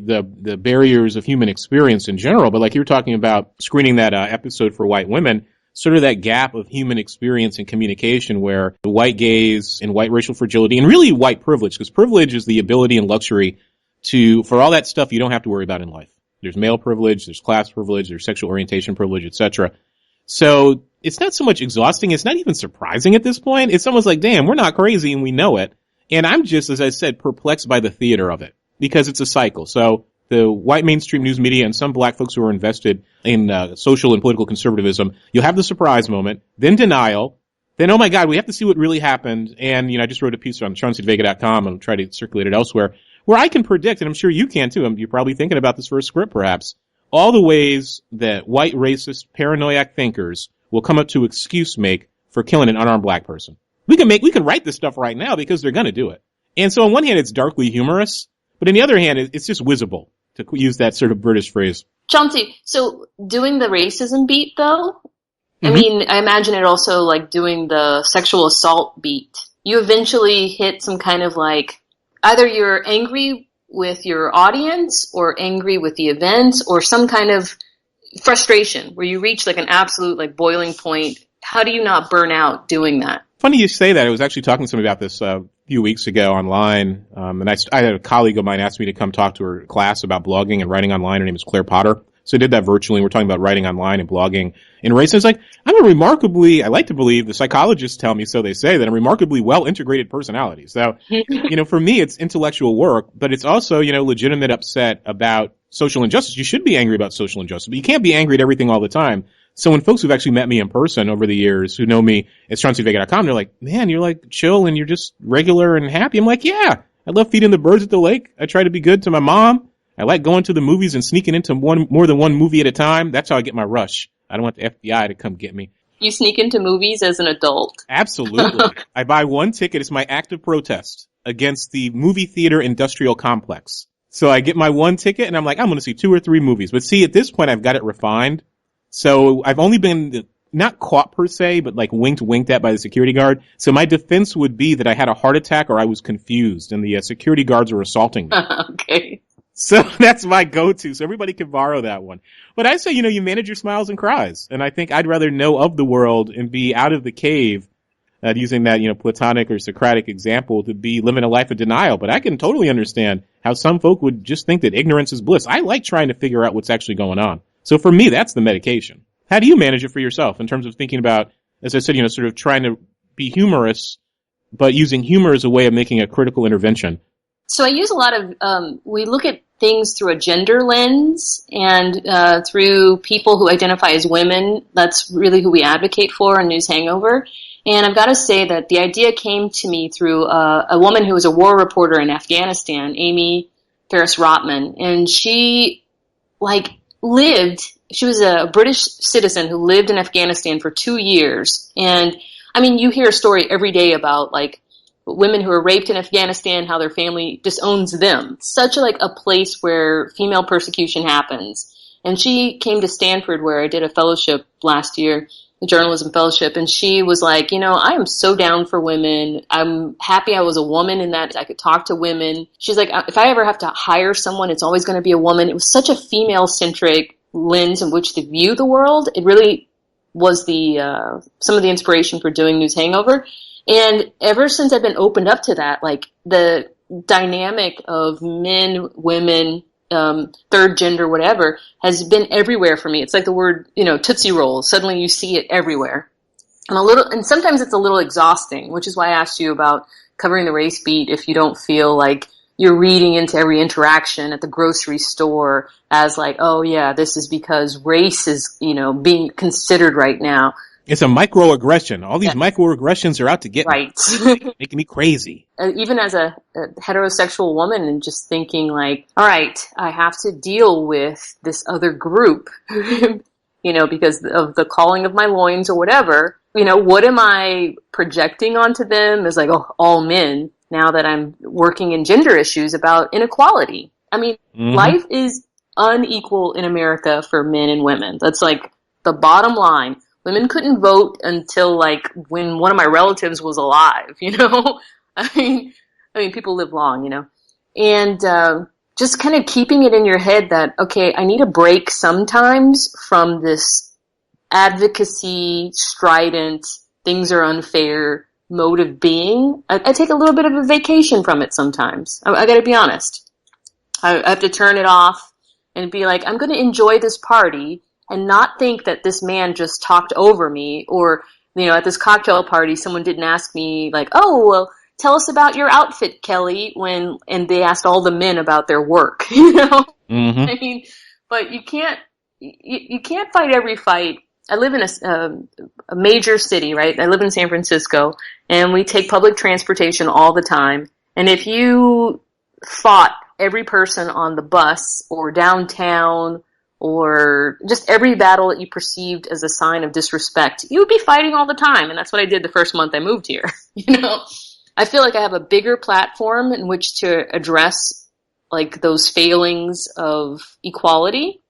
barriers of human experience in general. But like you were talking about screening that episode for white women, sort of that gap of human experience and communication where the white gaze and white racial fragility and really white privilege, because privilege is the ability and luxury for all that stuff you don't have to worry about in life. There's male privilege, there's class privilege, there's sexual orientation privilege, etc. So it's not so much exhausting. It's not even surprising at this point. It's almost like, damn, we're not crazy and we know it. And I'm just, as I said, perplexed by the theater of it because it's a cycle. So the white mainstream news media and some black folks who are invested in social and political conservatism, you'll have the surprise moment, then denial, then, oh my God, we have to see what really happened. And, I just wrote a piece on ChaunceyDeVega.com and I'll try to circulate it elsewhere, where I can predict, and I'm sure you can too, you're probably thinking about this for a script perhaps, all the ways that white racist, paranoiac thinkers will come up to excuse make for killing an unarmed black person. We can write this stuff right now because they're gonna do it. And so on one hand, it's darkly humorous, but on the other hand, it's just wisible, to use that sort of British phrase. Chauncey, so doing the racism beat though, I mean, I imagine it also like doing the sexual assault beat. You eventually hit some kind of like, either you're angry with your audience or angry with the event or some kind of frustration where you reach like an absolute like boiling point. How do you not burn out doing that? Funny you say that. I was actually talking to somebody about this a few weeks ago online. And I had a colleague of mine ask me to come talk to her class about blogging and writing online. Her name is Claire Potter. So I did that virtually. We're talking about writing online and blogging in race. And it's like, I like to believe, the psychologists tell me, so they say, that I'm a remarkably well-integrated personality. So, for me, it's intellectual work, but it's also, legitimate upset about social injustice. You should be angry about social injustice, but you can't be angry at everything all the time. So when folks who've actually met me in person over the years, who know me at ChaunceyDeVega.com, they're like, man, you're like chill and you're just regular and happy. I'm like, yeah, I love feeding the birds at the lake. I try to be good to my mom. I like going to the movies and sneaking into more than one movie at a time. That's how I get my rush. I don't want the FBI to come get me. You sneak into movies as an adult? Absolutely. I buy one ticket. It's my act of protest against the movie theater industrial complex. So I get my one ticket and I'm like, I'm going to see 2 or 3 movies. But see, at this point, I've got it refined. So I've only been not caught per se, but like winked at by the security guard. So my defense would be that I had a heart attack or I was confused and the security guards were assaulting me. Okay. So that's my go-to. So everybody can borrow that one. But I say, you manage your smiles and cries. And I think I'd rather know of the world and be out of the cave, using that, Platonic or Socratic example, to be living a life of denial. But I can totally understand how some folk would just think that ignorance is bliss. I like trying to figure out what's actually going on. So for me, that's the medication. How do you manage it for yourself in terms of thinking about, as I said, sort of trying to be humorous, but using humor as a way of making a critical intervention? So I use a lot of, we look at things through a gender lens and through people who identify as women. That's really who we advocate for in News Hangover. And I've got to say that the idea came to me through a woman who was a war reporter in Afghanistan, Amy Ferris Rotman. And she, she was a British citizen who lived in Afghanistan for 2 years. And, I mean, you hear a story every day about, women who are raped in Afghanistan, how their family disowns them. Such a place where female persecution happens. And she came to Stanford where I did a fellowship last year, a journalism fellowship, and she was like, I am so down for women. I'm happy I was a woman in that I could talk to women. She's like, if I ever have to hire someone, it's always going to be a woman. It was such a female-centric lens in which to view the world. It really was some of the inspiration for doing News Hangover. And ever since I've been opened up to that, the dynamic of men, women, third gender, whatever, has been everywhere for me. It's like the word, Tootsie Roll. Suddenly you see it everywhere. And sometimes it's a little exhausting, which is why I asked you about covering the race beat if you don't feel like you're reading into every interaction at the grocery store as oh yeah, this is because race is, being considered right now. It's a microaggression. All these microaggressions are out to get me. Making me crazy. Even as a heterosexual woman and just thinking all right, I have to deal with this other group, because of the calling of my loins or whatever. What am I projecting onto them as all men now that I'm working in gender issues about inequality? I mean, life is unequal in America for men and women. That's the bottom line. Women couldn't vote until when one of my relatives was alive, I mean, people live long, and, just kind of keeping it in your head that, okay, I need a break sometimes from this advocacy, strident, things are unfair mode of being. I take a little bit of a vacation from it sometimes. I gotta be honest. I have to turn it off and be I'm going to enjoy this party and not think that this man just talked over me or, at this cocktail party, someone didn't ask me oh, well, tell us about your outfit, Keli, and they asked all the men about their work, you know? Mm-hmm. I mean, but you can't fight every fight. I live in a major city, right? I live in San Francisco, and we take public transportation all the time. And if you fought every person on the bus or downtown or just every battle that you perceived as a sign of disrespect, you would be fighting all the time. And that's what I did the first month I moved here. You know, I feel like I have a bigger platform in which to address like those failings of equality.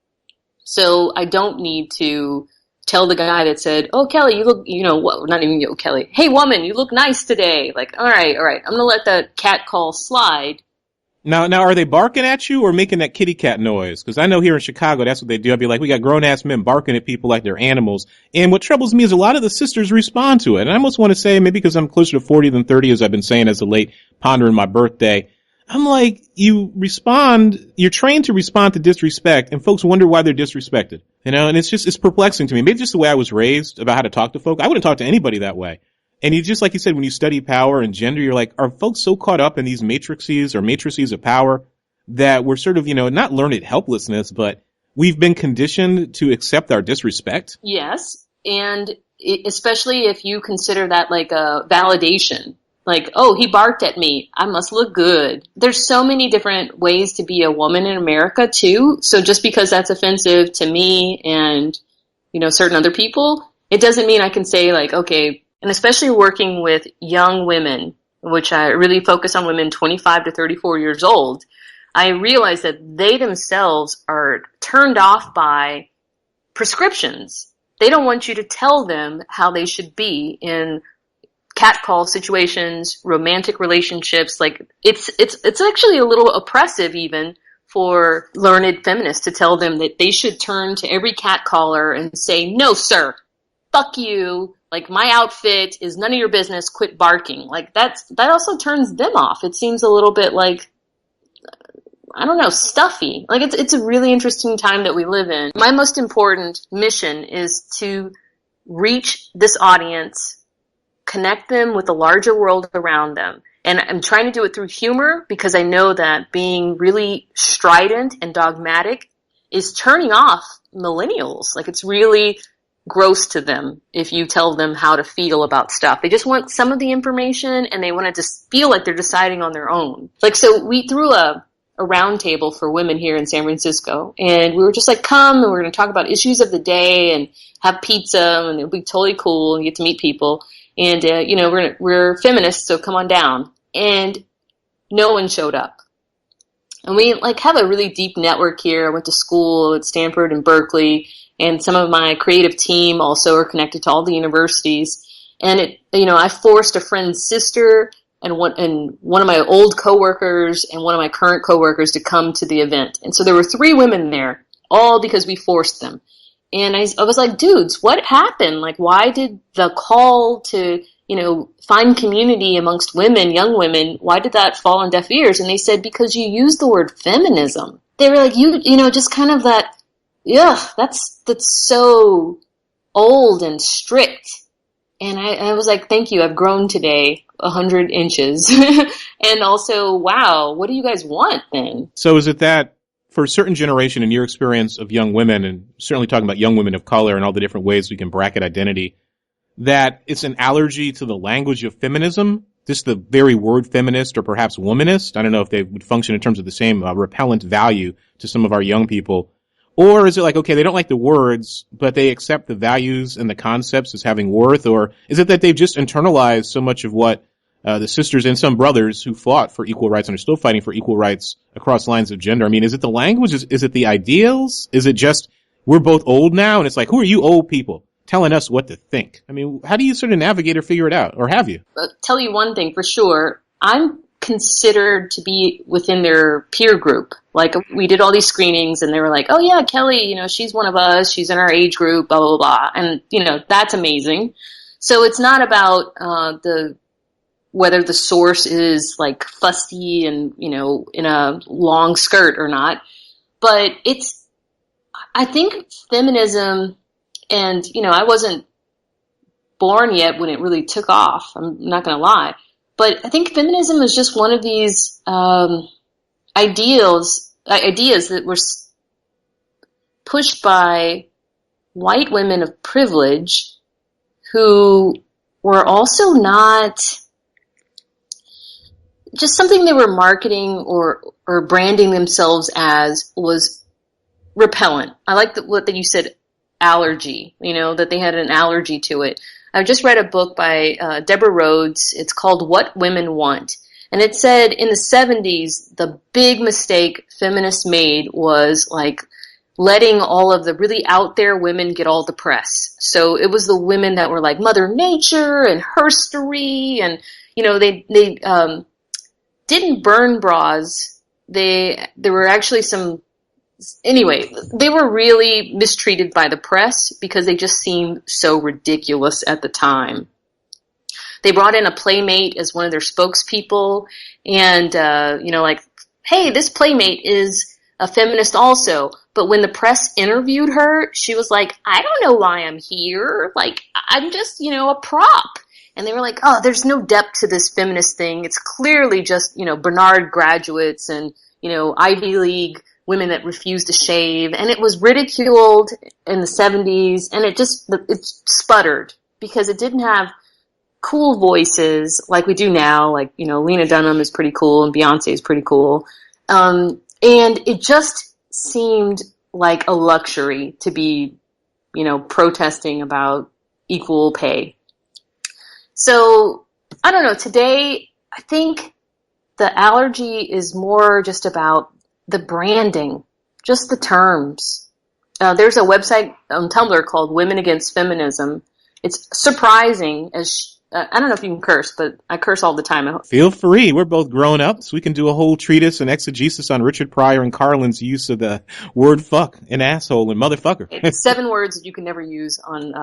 So I don't need to tell the guy that said, "Oh, Keli, you look, you know, what, not even you, Keli. Hey, woman, you look nice today." Like, all right. I'm going to let that cat call slide. Now, are they barking at you or making that kitty cat noise? Because I know here in Chicago, that's what they do. I'd be like, we got grown-ass men barking at people like they're animals. And what troubles me is a lot of the sisters respond to it. And I almost want to say, maybe because I'm closer to 40 than 30, as I've been saying as of late, pondering my birthday, I'm like, you're trained to respond to disrespect, and folks wonder why they're disrespected. You know, and it's perplexing to me. Maybe just the way I was raised about how to talk to folk. I wouldn't talk to anybody that way. And you just, like you said, when you study power and gender, you're like, are folks so caught up in these matrices of power that we're sort of, you know, not learned helplessness, but we've been conditioned to accept our disrespect? Yes. And especially if you consider that like a validation. Like, oh, he barked at me, I must look good. There's so many different ways to be a woman in America, too. So just because that's offensive to me and, you know, certain other people, it doesn't mean I can say, like, okay, and especially working with young women, which I really focus on women 25 to 34 years old, I realize that they themselves are turned off by prescriptions. They don't want you to tell them how they should be in catcall situations, romantic relationships. Like it's actually a little oppressive even for learned feminists to tell them that they should turn to every catcaller and say, "No, sir, fuck you. Like my outfit is none of your business. Quit barking." Like that also turns them off. It seems a little bit like, I don't know, stuffy. Like it's a really interesting time that we live in. My most important mission is to reach this audience, connect them with the larger world around them. And I'm trying to do it through humor because I know that being really strident and dogmatic is turning off millennials. Like it's really gross to them if you tell them how to feel about stuff. They just want some of the information and they want to just feel like they're deciding on their own. Like, so we threw a round table for women here in San Francisco, and we were just like, come, and we're going to talk about issues of the day and have pizza, and it'll be totally cool and get to meet people. And, you know, we're feminists, so come on down. And no one showed up. And we like have a really deep network here. I went to school at Stanford and Berkeley, and some of my creative team also are connected to all the universities. And it, you know, I forced a friend's sister and one of my old coworkers and one of my current coworkers to come to the event. And so there were 3 women there, all because we forced them. And I was like, dudes, what happened? Like, why did the call to, you know, find community amongst women, young women, why did that fall on deaf ears? And they said, because you used the word feminism. They were like, you know, just kind of that, yeah, that's so old and strict. And I was like, thank you. I've grown today 100 inches. And also, wow, what do you guys want then? So is it that for a certain generation in your experience of young women, and certainly talking about young women of color and all the different ways we can bracket identity, that it's an allergy to the language of feminism, just the very word feminist or perhaps womanist? I don't know if they would function in terms of the same repellent value to some of our young people. Or is it like, okay, they don't like the words, but they accept the values and the concepts as having worth? Or is it that they've just internalized so much of what the sisters and some brothers who fought for equal rights and are still fighting for equal rights across lines of gender? I mean, is it the language? Is it the ideals? Is it just we're both old now? And it's like, who are you old people telling us what to think? I mean, how do you sort of navigate or figure it out? Or have you? I'll tell you one thing for sure. I'm considered to be within their peer group. Like, we did all these screenings and they were like, oh yeah, Keli, you know, she's one of us. She's in our age group, blah, blah, blah. And, you know, that's amazing. So it's not about whether the source is like fusty and, you know, in a long skirt or not. But I think feminism, and, you know, I wasn't born yet when it really took off. I'm not going to lie. But I think feminism is just one of these ideas that were pushed by white women of privilege who were also not just something they were marketing or branding themselves as was repellent. I like that you said allergy, that they had an allergy to it. I just read a book by Deborah Rhodes. It's called What Women Want. And it said in the 70s, the big mistake feminists made was like letting all of the really out there women get all the press. So it was the women that were like Mother Nature and herstory and, they didn't burn bras. There were actually they were really mistreated by the press because they just seemed so ridiculous at the time. They brought in a playmate as one of their spokespeople and, hey, this playmate is a feminist also. But when the press interviewed her, she was like, I don't know why I'm here. Like, I'm just, a prop. And they were like, oh, there's no depth to this feminist thing. It's clearly just, Barnard graduates and, Ivy League women that refuse to shave. And it was ridiculed in the 70s. And it sputtered because it didn't have cool voices like we do now. Like, Lena Dunham is pretty cool and Beyonce is pretty cool. And it just seemed like a luxury to be, protesting about equal pay. So, I don't know, today, I think the allergy is more just about the branding, just the terms. There's a website on Tumblr called Women Against Feminism. It's surprising I don't know if you can curse, but I curse all the time. Feel free. We're both grown ups. We can do a whole treatise and exegesis on Richard Pryor and Carlin's use of the word fuck and asshole and motherfucker. It's 7 words that you can never use on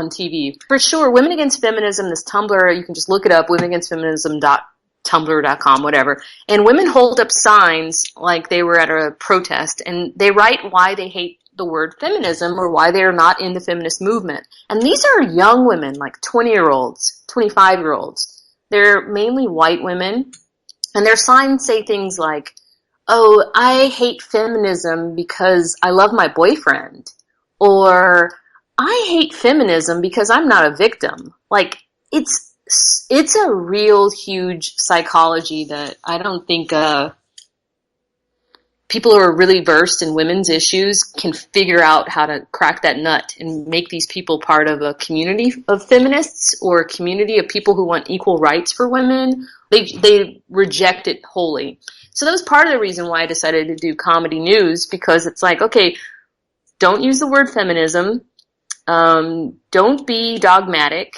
TV. For sure, Women Against Feminism, this Tumblr, you can just look it up, womenagainstfeminism.tumblr.com, whatever. And women hold up signs like they were at a protest, and they write why they hate the word feminism or why they're not in the feminist movement. And these are young women, like 20-year-olds, 25-year-olds. They're mainly white women, and their signs say things like, oh, I hate feminism because I love my boyfriend, or I hate feminism because I'm not a victim. Like, it's a real huge psychology that I don't think people who are really versed in women's issues can figure out how to crack that nut and make these people part of a community of feminists or a community of people who want equal rights for women. They reject it wholly. So that was part of the reason why I decided to do comedy news, because it's like, okay, don't use the word feminism. Don't be dogmatic.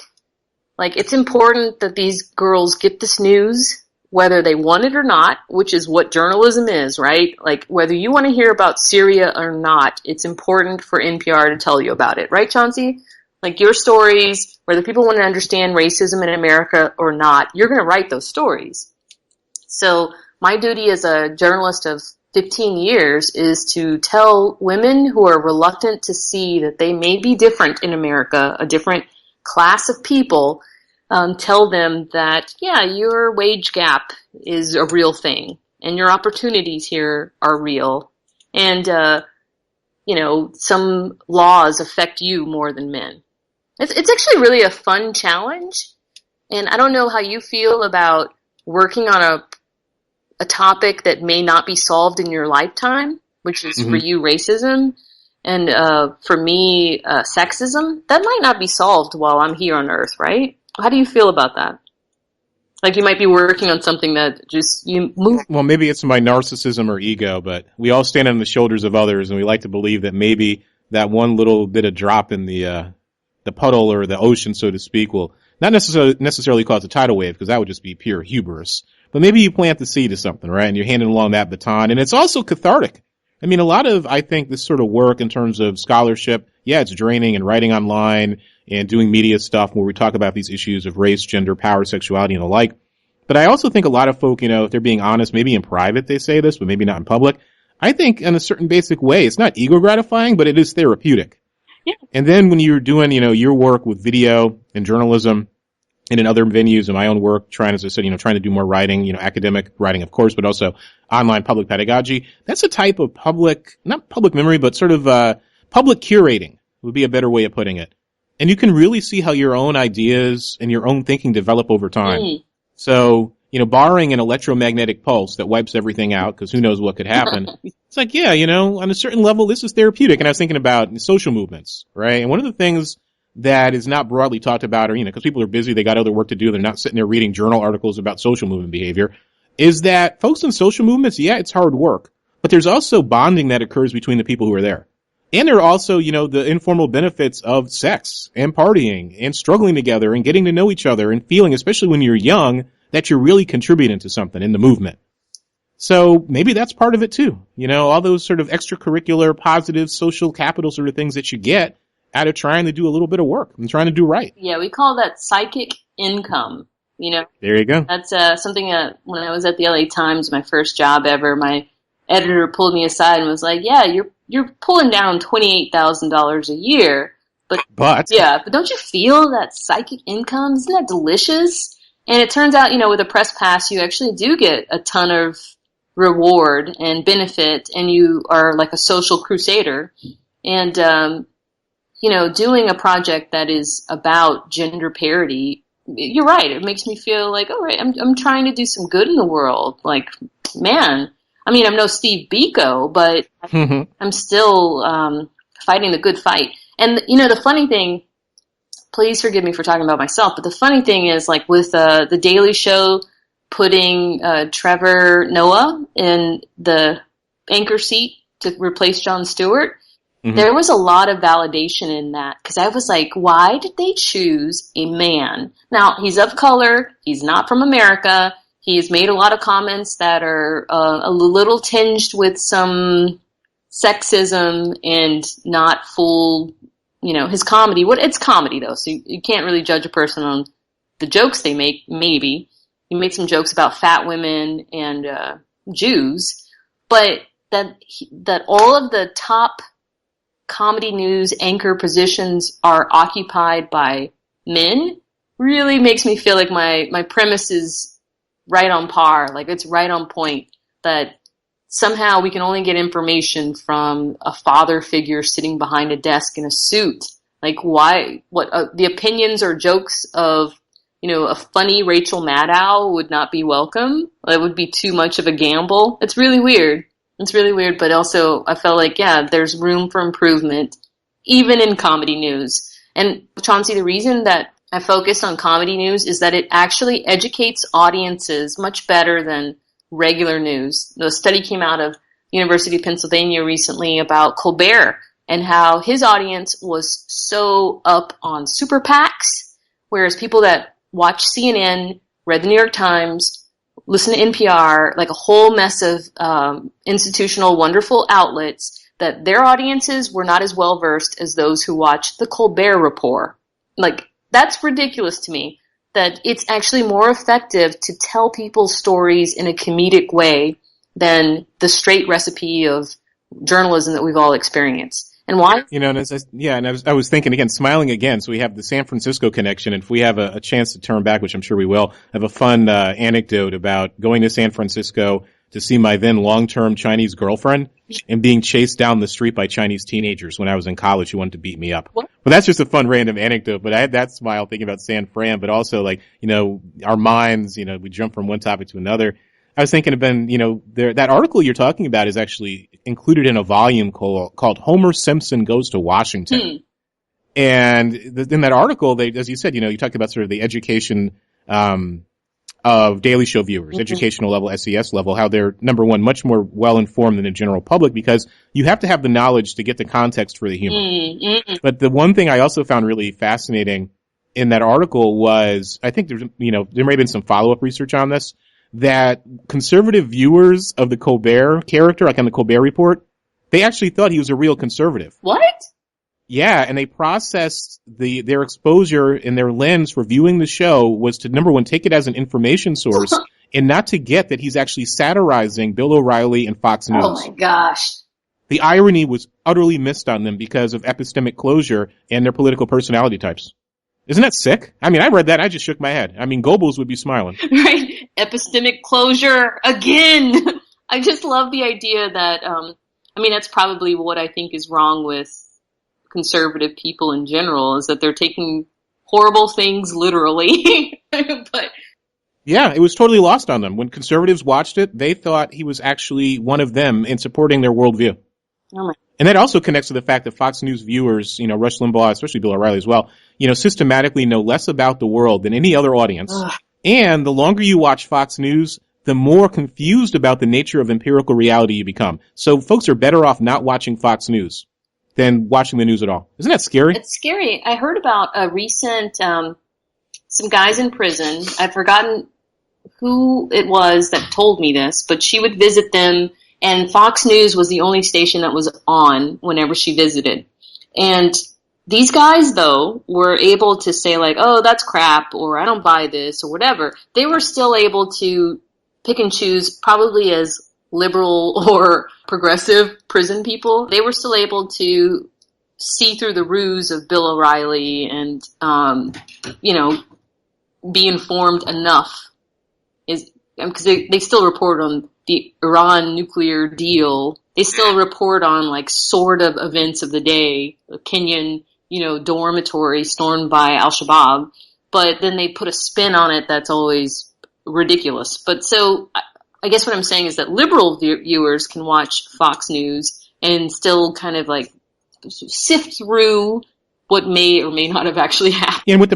Like, it's important that these girls get this news, whether they want it or not, which is what journalism is, right? Like, whether you want to hear about Syria or not, it's important for NPR to tell you about it. Right, Chauncey? Like, your stories, whether people want to understand racism in America or not, you're going to write those stories. So my duty as a journalist of 15 years is to tell women who are reluctant to see that they may be different in America, a different class of people, tell them that, yeah, your wage gap is a real thing and your opportunities here are real. And, some laws affect you more than men. It's actually really a fun challenge. And I don't know how you feel about working on a topic that may not be solved in your lifetime, which is for you racism, and for me sexism. That might not be solved while I'm here on Earth, right? How do you feel about that? Like, you might be working on something that just you move. Well, maybe it's my narcissism or ego, but we all stand on the shoulders of others, and we like to believe that maybe that one little bit of drop in the puddle or the ocean, so to speak, will not necessarily cause a tidal wave, because that would just be pure hubris. But maybe you plant the seed of something, right? And you're handing along that baton. And it's also cathartic. I mean, a lot of, I think, this sort of work in terms of scholarship, yeah, it's draining, and writing online and doing media stuff where we talk about these issues of race, gender, power, sexuality, and the like. But I also think a lot of folk, if they're being honest, maybe in private they say this, but maybe not in public. I think in a certain basic way, it's not ego gratifying, but it is therapeutic. Yeah. And then when you're doing, your work with video and journalism, and in other venues in my own work, trying, as I said, trying to do more writing, academic writing, of course, but also online public pedagogy. That's a type of not public memory, but sort of, public curating would be a better way of putting it. And you can really see how your own ideas and your own thinking develop over time. So, barring an electromagnetic pulse that wipes everything out, because who knows what could happen. It's like, yeah, on a certain level, this is therapeutic. And I was thinking about social movements, right? And one of the things that is not broadly talked about, or, because people are busy, they got other work to do, they're not sitting there reading journal articles about social movement behavior, is that folks in social movements, yeah, it's hard work, but there's also bonding that occurs between the people who are there. And there are also, the informal benefits of sex and partying and struggling together and getting to know each other and feeling, especially when you're young, that you're really contributing to something in the movement. So maybe that's part of it too. All those sort of extracurricular, positive, social capital sort of things that you get out of trying to do a little bit of work and trying to do right. Yeah, we call that psychic income. There you go. That's something that when I was at the LA Times, my first job ever, my editor pulled me aside and was like, yeah, you're pulling down $28,000 a year, but don't you feel that psychic income? Isn't that delicious? And it turns out, with a press pass, you actually do get a ton of reward and benefit, and you are like a social crusader. And, doing a project that is about gender parity, you're right. It makes me feel like, all right, I'm trying to do some good in the world. Like, man, I'm no Steve Biko, but I'm still fighting the good fight. And, the funny thing, please forgive me for talking about myself, but the funny thing is, like, with the Daily Show putting Trevor Noah in the anchor seat to replace Jon Stewart, there was a lot of validation in that, because I was like, why did they choose a man? Now, he's of color, he's not from America, he's made a lot of comments that are a little tinged with some sexism and not full, his comedy. It's comedy, though, so you can't really judge a person on the jokes they make, maybe. He made some jokes about fat women and Jews, but that all of the top comedy news anchor positions are occupied by men really makes me feel like my premise is right on par. Like, it's right on point that somehow we can only get information from a father figure sitting behind a desk in a suit. Like, why? The opinions or jokes of, a funny Rachel Maddow would not be welcome. That would be too much of a gamble. It's really weird. But also I felt like, yeah, there's room for improvement, even in comedy news. And Chauncey, the reason that I focus on comedy news is that it actually educates audiences much better than regular news. The study came out of University of Pennsylvania recently about Colbert and how his audience was so up on super PACs, whereas people that watch CNN, read the New York Times, listen to NPR, like a whole mess of institutional wonderful outlets, that their audiences were not as well versed as those who watched the Colbert Report. Like, that's ridiculous to me, that it's actually more effective to tell people's stories in a comedic way than the straight recipe of journalism that we've all experienced. And why? And I was thinking again, smiling again. So we have the San Francisco connection. And if we have a chance to turn back, which I'm sure we will, I have a fun anecdote about going to San Francisco to see my then long-term Chinese girlfriend and being chased down the street by Chinese teenagers when I was in college who wanted to beat me up. What? Well, that's just a fun random anecdote, but I had that smile thinking about San Fran, but also like, our minds, we jump from one topic to another. I was thinking of that article you're talking about is actually included in a volume called Homer Simpson Goes to Washington. And in that article, as you said, you talked about sort of the education, of Daily Show viewers, educational level, SES level, how they're, number one, much more well-informed than the general public, because you have to have the knowledge to get the context for the humor. But the one thing I also found really fascinating in that article was, I think there may have been some follow-up research on this, that conservative viewers of the Colbert character, like on the Colbert Report, they actually thought he was a real conservative. What? Yeah, and they processed their exposure and their lens for viewing the show was to, number one, take it as an information source and not to get that he's actually satirizing Bill O'Reilly and Fox News. Oh my gosh. The irony was utterly missed on them because of epistemic closure and their political personality types. Isn't that sick? I mean, I read that and I just shook my head. I mean, Goebbels would be smiling. Right? Epistemic closure again. I just love the idea that, that's probably what I think is wrong with conservative people in general, is that they're taking horrible things literally. But yeah, it was totally lost on them. When conservatives watched it, they thought he was actually one of them in supporting their worldview. oh my And that also connects to the fact that Fox News viewers, Rush Limbaugh, especially Bill O'Reilly as well, systematically know less about the world than any other audience. Ugh. And the longer you watch Fox News, the more confused about the nature of empirical reality you become. So folks are better off not watching Fox News than watching the news at all. Isn't that scary? It's scary. I heard about a recent, some guys in prison. I've forgotten who it was that told me this, but she would visit them, and Fox News was the only station that was on whenever she visited. And these guys, though, were able to say, like, oh, that's crap, or I don't buy this, or whatever. They were still able to pick and choose, probably as liberal or progressive prison people. They were still able to see through the ruse of Bill O'Reilly and, be informed enough. Because they still report on the Iran nuclear deal. They still report on, like, sort of events of the day. A Kenyan, dormitory stormed by Al-Shabaab. But then they put a spin on it that's always ridiculous. But so I guess what I'm saying is that liberal viewers can watch Fox News and still kind of, like, sift through what may or may not have actually happened. And with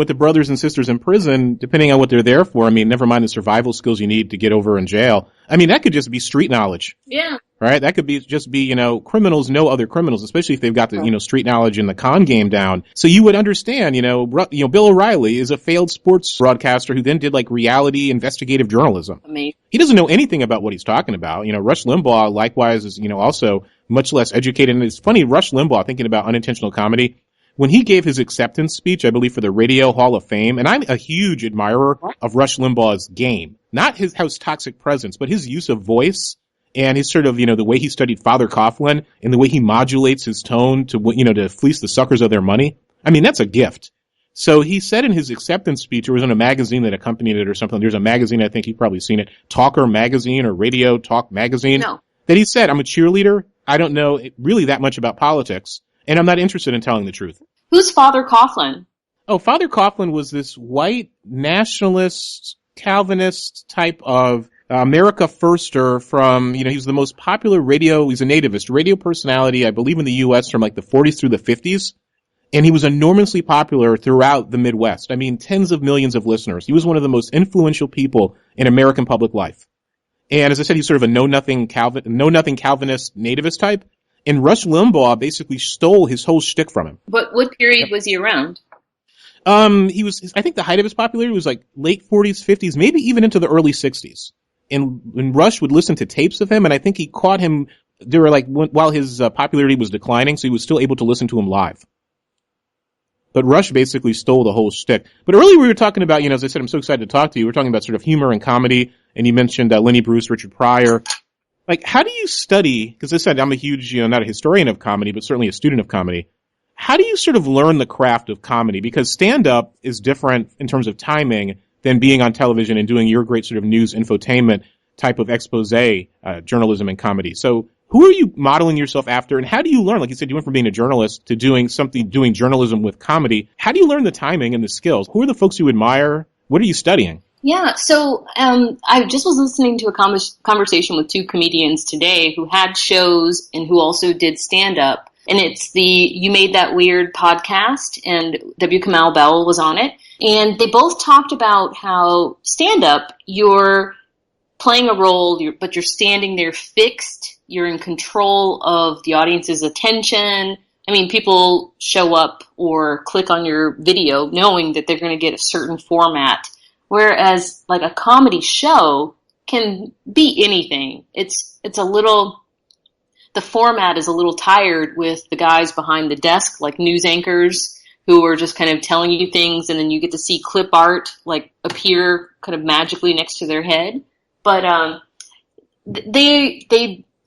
the brothers and sisters in prison, depending on what they're there for, never mind the survival skills you need to get over in jail. That could just be street knowledge. Yeah. Right? That could just be, criminals know other criminals, especially if they've got the, street knowledge and the con game down. So you would understand, Bill O'Reilly is a failed sports broadcaster who then did, like, reality investigative journalism. Amazing. He doesn't know anything about what he's talking about. Rush Limbaugh, likewise, is, also much less educated. And it's funny, Rush Limbaugh, thinking about unintentional comedy, when he gave his acceptance speech, I believe, for the Radio Hall of Fame, and I'm a huge admirer of Rush Limbaugh's game, not his toxic presence, but his use of voice and his sort of, the way he studied Father Coughlin and the way he modulates his tone to, to fleece the suckers of their money. That's a gift. So he said in his acceptance speech, it was in a magazine that accompanied it or something. There's a magazine, I think you've probably seen it, Talker Magazine or Radio Talk Magazine. No. That he said, I'm a cheerleader. I don't know really that much about politics. And I'm not interested in telling the truth. Who's Father Coughlin? Oh, Father Coughlin was this white nationalist, Calvinist type of America Firster from, he was the most popular he's a nativist, radio personality, I believe, in the U.S. from like the 40s through the 50s. And he was enormously popular throughout the Midwest. Tens of millions of listeners. He was one of the most influential people in American public life. And as I said, he's sort of a know-nothing Calvinist nativist type. And Rush Limbaugh basically stole his whole shtick from him. But what period was he around? He was, I think the height of his popularity was like late 40s, 50s, maybe even into the early 60s. And Rush would listen to tapes of him, and I think he caught him, while his popularity was declining, so he was still able to listen to him live. But Rush basically stole the whole shtick. But earlier we were talking about, as I said, I'm so excited to talk to you. We're talking about sort of humor and comedy, and you mentioned Lenny Bruce, Richard Pryor. Like, how do you study, because I said I'm a huge, not a historian of comedy, but certainly a student of comedy. How do you sort of learn the craft of comedy? Because stand-up is different in terms of timing than being on television and doing your great sort of news infotainment type of expose journalism and comedy. So who are you modeling yourself after, and how do you learn? Like you said, you went from being a journalist to doing journalism with comedy. How do you learn the timing and the skills? Who are the folks you admire? What are you studying? Yeah, so I just was listening to a conversation with two comedians today who had shows and who also did stand-up. And it's the You Made That Weird podcast, and W. Kamau Bell was on it. And they both talked about how stand-up, you're playing a role, but you're standing there fixed. You're in control of the audience's attention. People show up or click on your video knowing that they're going to get a certain format. Whereas, like, a comedy show can be anything. It's a little, the format is a little tired with the guys behind the desk, like news anchors, who are just kind of telling you things, and then you get to see clip art, like, appear kind of magically next to their head. But, they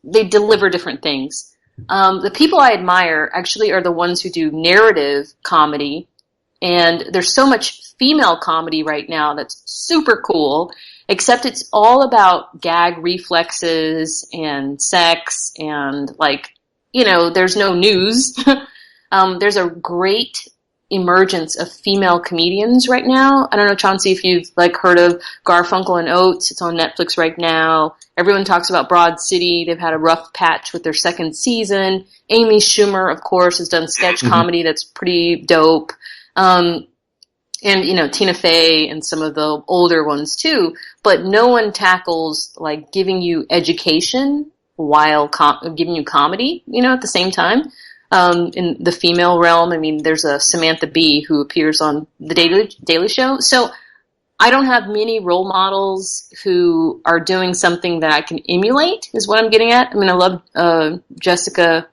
deliver different things. The people I admire actually are the ones who do narrative comedy, And there's so much female comedy right now that's super cool, except it's all about gag reflexes and sex and like, you know, there's no news. There's a great emergence of female comedians right now. I don't know, Chauncey, if you've like heard of Garfunkel and Oates. It's on Netflix right now. Everyone talks about Broad City. They've had a rough patch with their second season. Amy Schumer, of course, has done sketch comedy that's pretty dope. And, you know, Tina Fey and some of the older ones too. But no one tackles like giving you education while giving you comedy, you know, at the same time. In the female realm, I mean, there's a Samantha Bee who appears on the Daily Show. So I don't have many role models who are doing something that I can emulate, is what I'm getting at. I mean, I love Jessica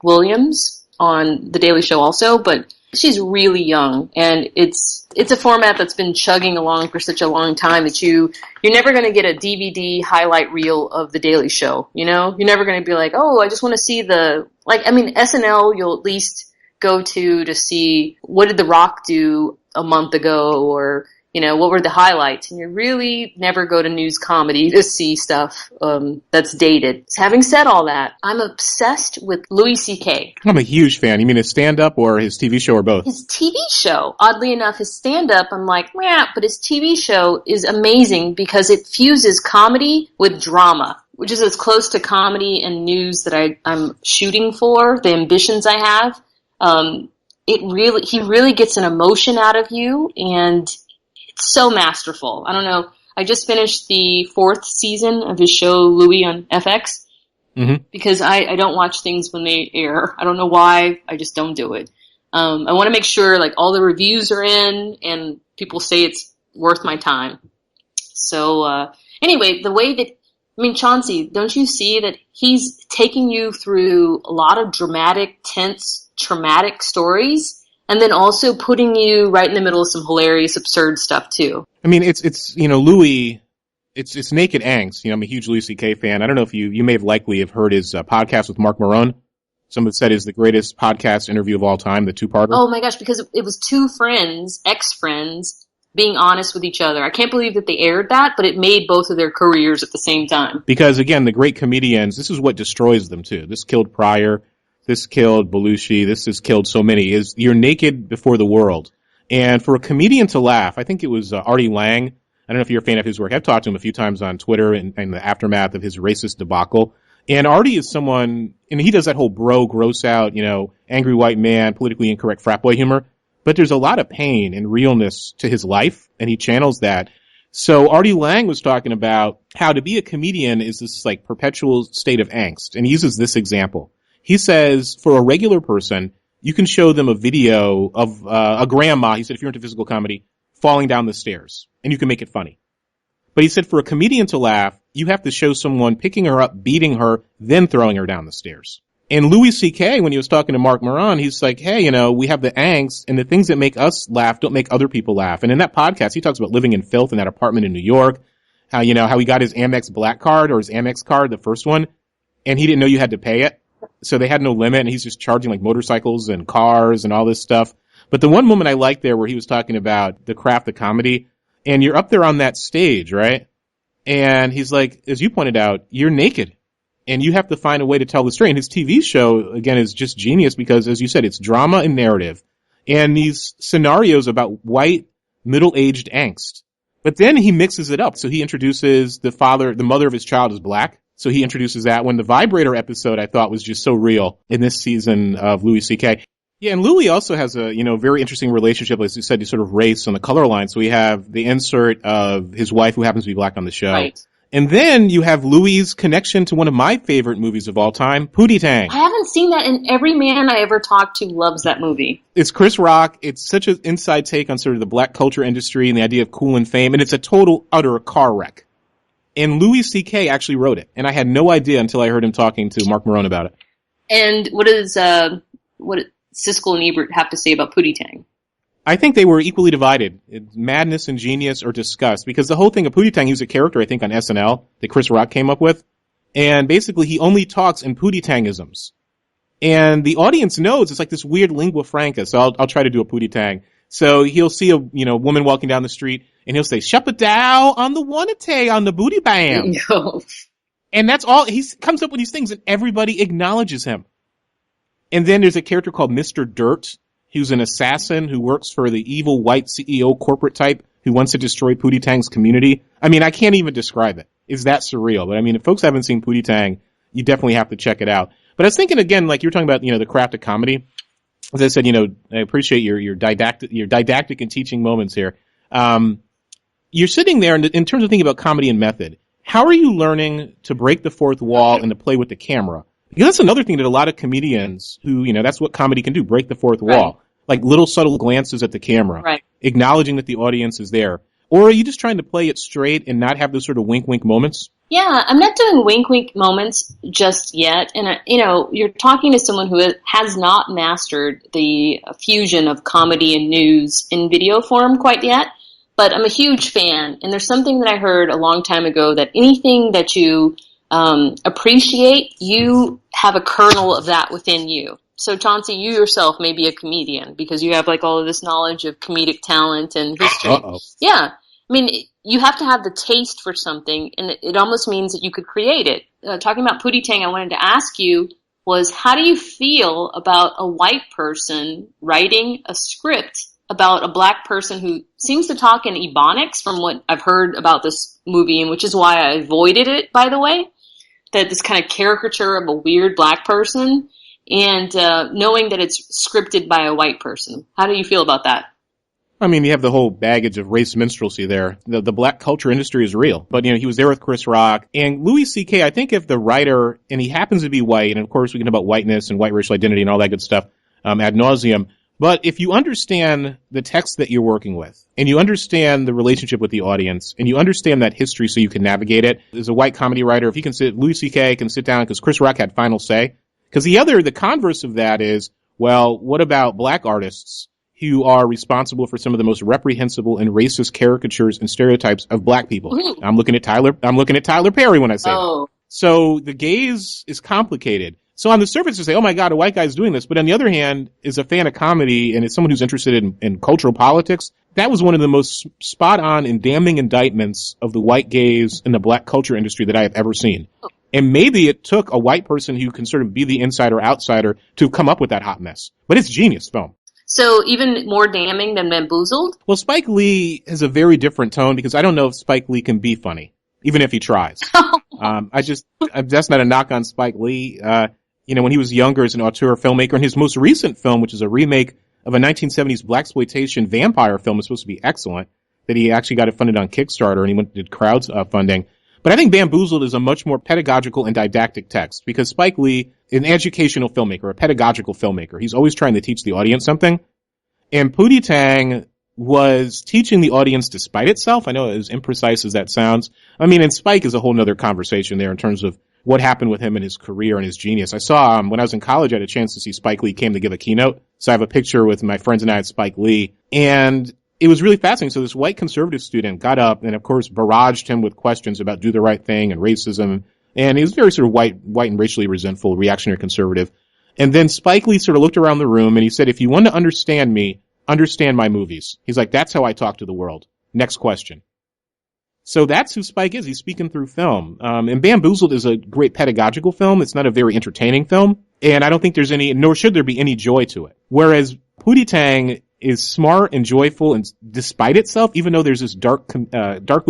Williams on the Daily Show also, but she's really young, and it's a format that's been chugging along for such a long time that you're never going to get a DVD highlight reel of the Daily Show, you know? You're never going to be like, oh, I just want to see SNL you'll at least go to see what did The Rock do a month ago, or, you know, what were the highlights? And you really never go to news comedy to see stuff that's dated. Having said all that, I'm obsessed with Louis C.K. I'm a huge fan. You mean his stand-up or his TV show or both? His TV show. Oddly enough, his stand-up, I'm like, meh, but his TV show is amazing because it fuses comedy with drama, which is as close to comedy and news that I'm shooting for, the ambitions I have. He really gets an emotion out of you, and so masterful. I don't know. I just finished the 4th season of his show, Louis, on FX, because I don't watch things when they air. I don't know why. I just don't do it. I want to make sure like all the reviews are in and people say it's worth my time. So anyway, the way that, I mean, Chauncey, don't you see that he's taking you through a lot of dramatic, tense, traumatic stories, and then also putting you right in the middle of some hilarious, absurd stuff too. I mean, it's you know, Louis, it's naked angst. You know, I'm a huge Louis C.K. fan. I don't know if you may have likely have heard his podcast with Mark Maron. Some have said is the greatest podcast interview of all time, the 2-parter. Oh my gosh, because it was two friends, ex-friends, being honest with each other. I can't believe that they aired that, but it made both of their careers at the same time. Because again, the great comedians, this is what destroys them too. This killed Pryor. This killed Belushi. This has killed so many. Is you're naked before the world. And for a comedian to laugh, I think it was Artie Lang. I don't know if you're a fan of his work. I've talked to him a few times on Twitter in the aftermath of his racist debacle. And Artie is someone, and he does that whole bro, gross out, you know, angry white man, politically incorrect frat boy humor. But there's a lot of pain and realness to his life, and he channels that. So Artie Lang was talking about how to be a comedian is this like perpetual state of angst. And he uses this example. He says, for a regular person, you can show them a video of a grandma, he said, if you're into physical comedy, falling down the stairs, and you can make it funny. But he said, for a comedian to laugh, you have to show someone picking her up, beating her, then throwing her down the stairs. And Louis C.K., when he was talking to Mark Maron, he's like, hey, you know, we have the angst, and the things that make us laugh don't make other people laugh. And in that podcast, he talks about living in filth in that apartment in New York, how he got his Amex Black card, or his Amex card, the first one, and he didn't know you had to pay it. So they had no limit, and he's just charging like motorcycles and cars and all this stuff. But the one moment I liked there where he was talking about the craft of comedy, and you're up there on that stage, right? And he's like, as you pointed out, you're naked, and you have to find a way to tell the story. And his TV show, again, is just genius because, as you said, it's drama and narrative. And these scenarios about white, middle-aged angst. But then he mixes it up. So he introduces the mother of his child is black. So he introduces that one. The vibrator episode I thought was just so real in this season of Louis C.K. Yeah, and Louis also has a, you know, very interesting relationship, as you said, to sort of race on the color line. So we have the insert of his wife who happens to be black on the show. Right. And then you have Louis' connection to one of my favorite movies of all time, Pootie Tang. I haven't seen that, and every man I ever talked to loves that movie. It's Chris Rock. It's such an inside take on sort of the black culture industry and the idea of cool and fame, and it's a total, utter car wreck. And Louis C.K. actually wrote it, and I had no idea until I heard him talking to Mark Maron about it. And what Siskel and Ebert have to say about Pootie Tang? I think they were equally divided. Madness and genius or disgust. Because the whole thing of Pootie Tang, he was a character, I think, on SNL that Chris Rock came up with. And basically, he only talks in Pootie Tangisms. And the audience knows it's like this weird lingua franca. So I'll try to do a Pootie Tang. So he'll see a woman walking down the street, and he'll say, "Shapadow on the wanate on the booty bam." No. And that's all. He comes up with these things, and everybody acknowledges him. And then there's a character called Mr. Dirt, who's an assassin who works for the evil white CEO corporate type who wants to destroy Pootie Tang's community. I mean, I can't even describe it. It's that surreal. But I mean, if folks haven't seen Pootie Tang, you definitely have to check it out. But I was thinking again, like you're talking about, the craft of comedy. As I said, I appreciate your didactic and teaching moments here. You're sitting there, and in terms of thinking about comedy and method, how are you learning to break the fourth wall and to play with the camera? Because that's another thing that a lot of comedians who, that's what comedy can do, break the fourth wall. Like little subtle glances at the camera, acknowledging that the audience is there. Or are you just trying to play it straight and not have those sort of wink-wink moments? Yeah, I'm not doing wink-wink moments just yet. And, you're talking to someone who has not mastered the fusion of comedy and news in video form quite yet. But I'm a huge fan. And there's something that I heard a long time ago, that anything that you appreciate, you have a kernel of that within you. So Chauncey, you yourself may be a comedian because you have like all of this knowledge of comedic talent and history. Uh-oh. Yeah. I mean, you have to have the taste for something, and it almost means that you could create it. Talking about Pootie Tang, I wanted to ask you was, how do you feel about a white person writing a script about a black person who seems to talk in Ebonics, from what I've heard about this movie, and which is why I avoided it, by the way, that this kind of caricature of a weird black person, and knowing that it's scripted by a white person. How do you feel about that? I mean, you have the whole baggage of race minstrelsy there. The black culture industry is real. But, he was there with Chris Rock. And Louis C.K., I think if the writer, and he happens to be white, and of course we can talk about whiteness and white racial identity and all that good stuff ad nauseum. But if you understand the text that you're working with, and you understand the relationship with the audience, and you understand that history so you can navigate it, as a white comedy writer, if he can Louis C.K. can sit down, because Chris Rock had final say. Because the converse of that is, well, what about black artists who are responsible for some of the most reprehensible and racist caricatures and stereotypes of black people? Mm-hmm. I'm looking at Tyler Perry when I say that. So the gaze is complicated. So on the surface you say, oh my God, a white guy's doing this. But on the other hand, as a fan of comedy and as someone who's interested in cultural politics, that was one of the most spot on and damning indictments of the white gaze in the black culture industry that I have ever seen. And maybe it took a white person who can sort of be the insider outsider to come up with that hot mess. But it's genius film. So even more damning than Bamboozled? Well, Spike Lee has a very different tone, because I don't know if Spike Lee can be funny, even if he tries. That's not a knock on Spike Lee. When he was younger as an auteur filmmaker, and his most recent film, which is a remake of a 1970s blaxploitation vampire film, is supposed to be excellent, that he actually got it funded on Kickstarter, and he did crowdfunding. But I think Bamboozled is a much more pedagogical and didactic text, because Spike Lee, an educational filmmaker, a pedagogical filmmaker, he's always trying to teach the audience something. And Pootie Tang was teaching the audience despite itself. I know, as imprecise as that sounds. I mean, and Spike is a whole nother conversation there in terms of what happened with him and his career and his genius. I saw, when I was in college, I had a chance to see Spike Lee came to give a keynote. So I have a picture with my friends and I at Spike Lee. And it was really fascinating. So this white conservative student got up and, of course, barraged him with questions about do the right thing and racism. And he was very sort of white and racially resentful, reactionary conservative. And then Spike Lee sort of looked around the room and he said, if you want to understand me, understand my movies. He's like, that's how I talk to the world. Next question. So that's who Spike is. He's speaking through film. And Bamboozled is a great pedagogical film. It's not a very entertaining film. And I don't think there's any, nor should there be any joy to it. Whereas Pootie Tang is smart and joyful and despite itself, even though there's this darkly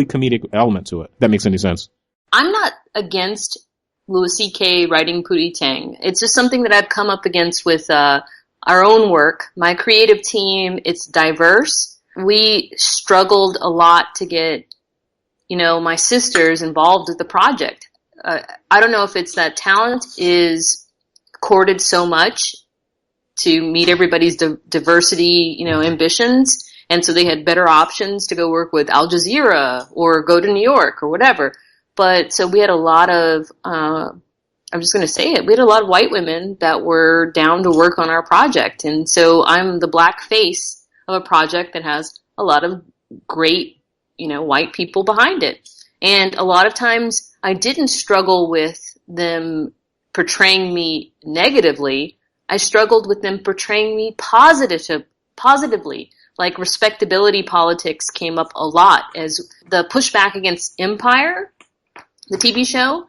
comedic element to it. If that makes any sense. I'm not against Louis C.K. writing Pootie Tang. It's just something that I've come up against with our own work. My creative team, it's diverse. We struggled a lot to get, my sisters involved with the project. I don't know if it's that talent is courted so much to meet everybody's diversity, ambitions. And so they had better options to go work with Al Jazeera or go to New York or whatever. But so we had a lot of, I'm just going to say it, we had a lot of white women that were down to work on our project. And so I'm the black face of a project that has a lot of great, white people behind it. And a lot of times I didn't struggle with them portraying me negatively. I struggled with them portraying me positively. like respectability politics came up a lot as the pushback against Empire, the TV show.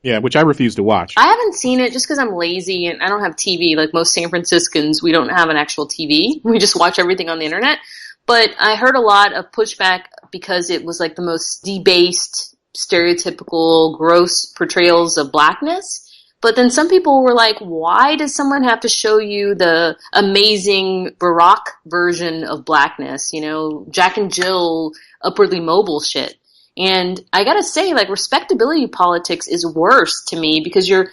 Yeah, which I refuse to watch. I haven't seen it just because I'm lazy and I don't have TV. Like most San Franciscans, we don't have an actual TV. We just watch everything on the internet. But I heard a lot of pushback because it was like the most debased, stereotypical, gross portrayals of blackness. But then some people were like, why does someone have to show you the amazing Barack version of blackness? You know, Jack and Jill, upwardly mobile shit. And I gotta say, like, respectability politics is worse to me because you're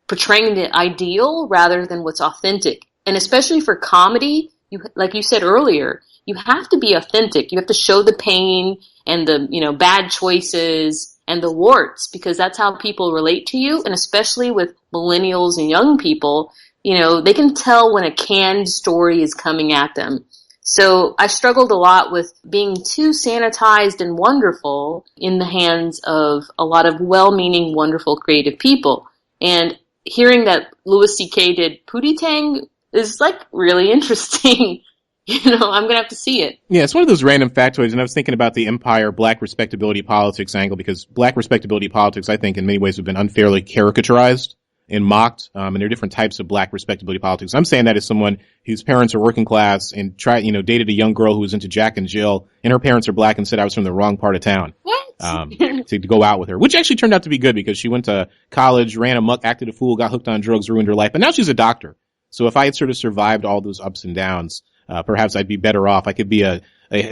portraying the ideal rather than what's authentic. And especially for comedy, like you said earlier, you have to be authentic. You have to show the pain and the, you know, bad choices and the warts because that's how people relate to you. And especially with millennials and young people, you know, they can tell when a canned story is coming at them. So I struggled a lot with being too sanitized and wonderful in the hands of a lot of well-meaning, wonderful, creative people. And hearing that Louis C.K. did Pootie Tang is like really interesting. You know, I'm going to have to see it. Yeah, it's one of those random factoids, and I was thinking about the Empire Black respectability politics angle because Black respectability politics, I think, in many ways have been unfairly caricaturized and mocked, and there are different types of Black respectability politics. I'm saying that as someone whose parents are working class and dated a young girl who was into Jack and Jill, and her parents are Black and said I was from the wrong part of town. To go out with her, which actually turned out to be good because she went to college, ran amok, acted a fool, got hooked on drugs, ruined her life, but now she's a doctor. So if I had sort of survived all those ups and downs, perhaps I'd be better off. I could be a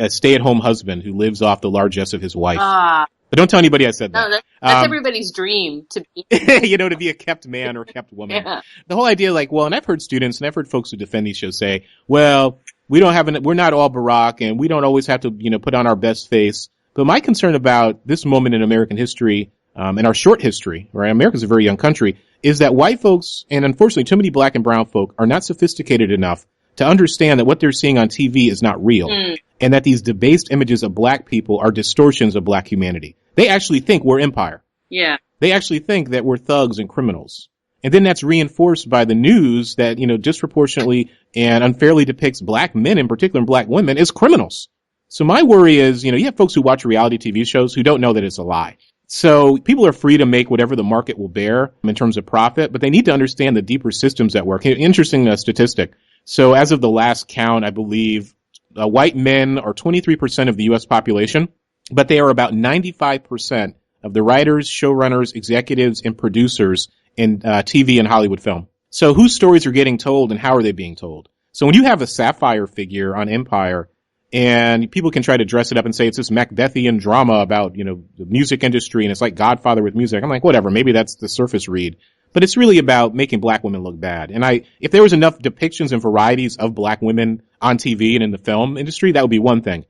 stay-at-home husband who lives off the largesse of his wife. But don't tell anybody I said that. No, that's everybody's dream to be. To be a kept man or a kept woman. Yeah. The whole idea, and I've heard students and I've heard folks who defend these shows say, well, we're not all Barack and we don't always have to, put on our best face. But my concern about this moment in American history, in our short history, right? America's a very young country, is that white folks, and unfortunately too many Black and brown folk, are not sophisticated enough to understand that what they're seeing on TV is not real. And that these debased images of Black people are distortions of Black humanity. They actually think we're empire. Yeah. They actually think that we're thugs and criminals. And then that's reinforced by the news that, disproportionately and unfairly depicts Black men in particular and Black women as criminals. So my worry is, you have folks who watch reality TV shows who don't know that it's a lie. So people are free to make whatever the market will bear in terms of profit, but they need to understand the deeper systems at work. Interesting statistic. So as of the last count, I believe white men are 23% of the U.S. population, but they are about 95% of the writers, showrunners, executives, and producers in TV and Hollywood film. So whose stories are getting told and how are they being told? So when you have a Sapphire figure on Empire, and people can try to dress it up and say it's this Macbethian drama about, the music industry and it's like Godfather with music. I'm like, whatever, maybe that's the surface read. But it's really about making Black women look bad. And if there was enough depictions and varieties of Black women on TV and in the film industry, that would be one thing.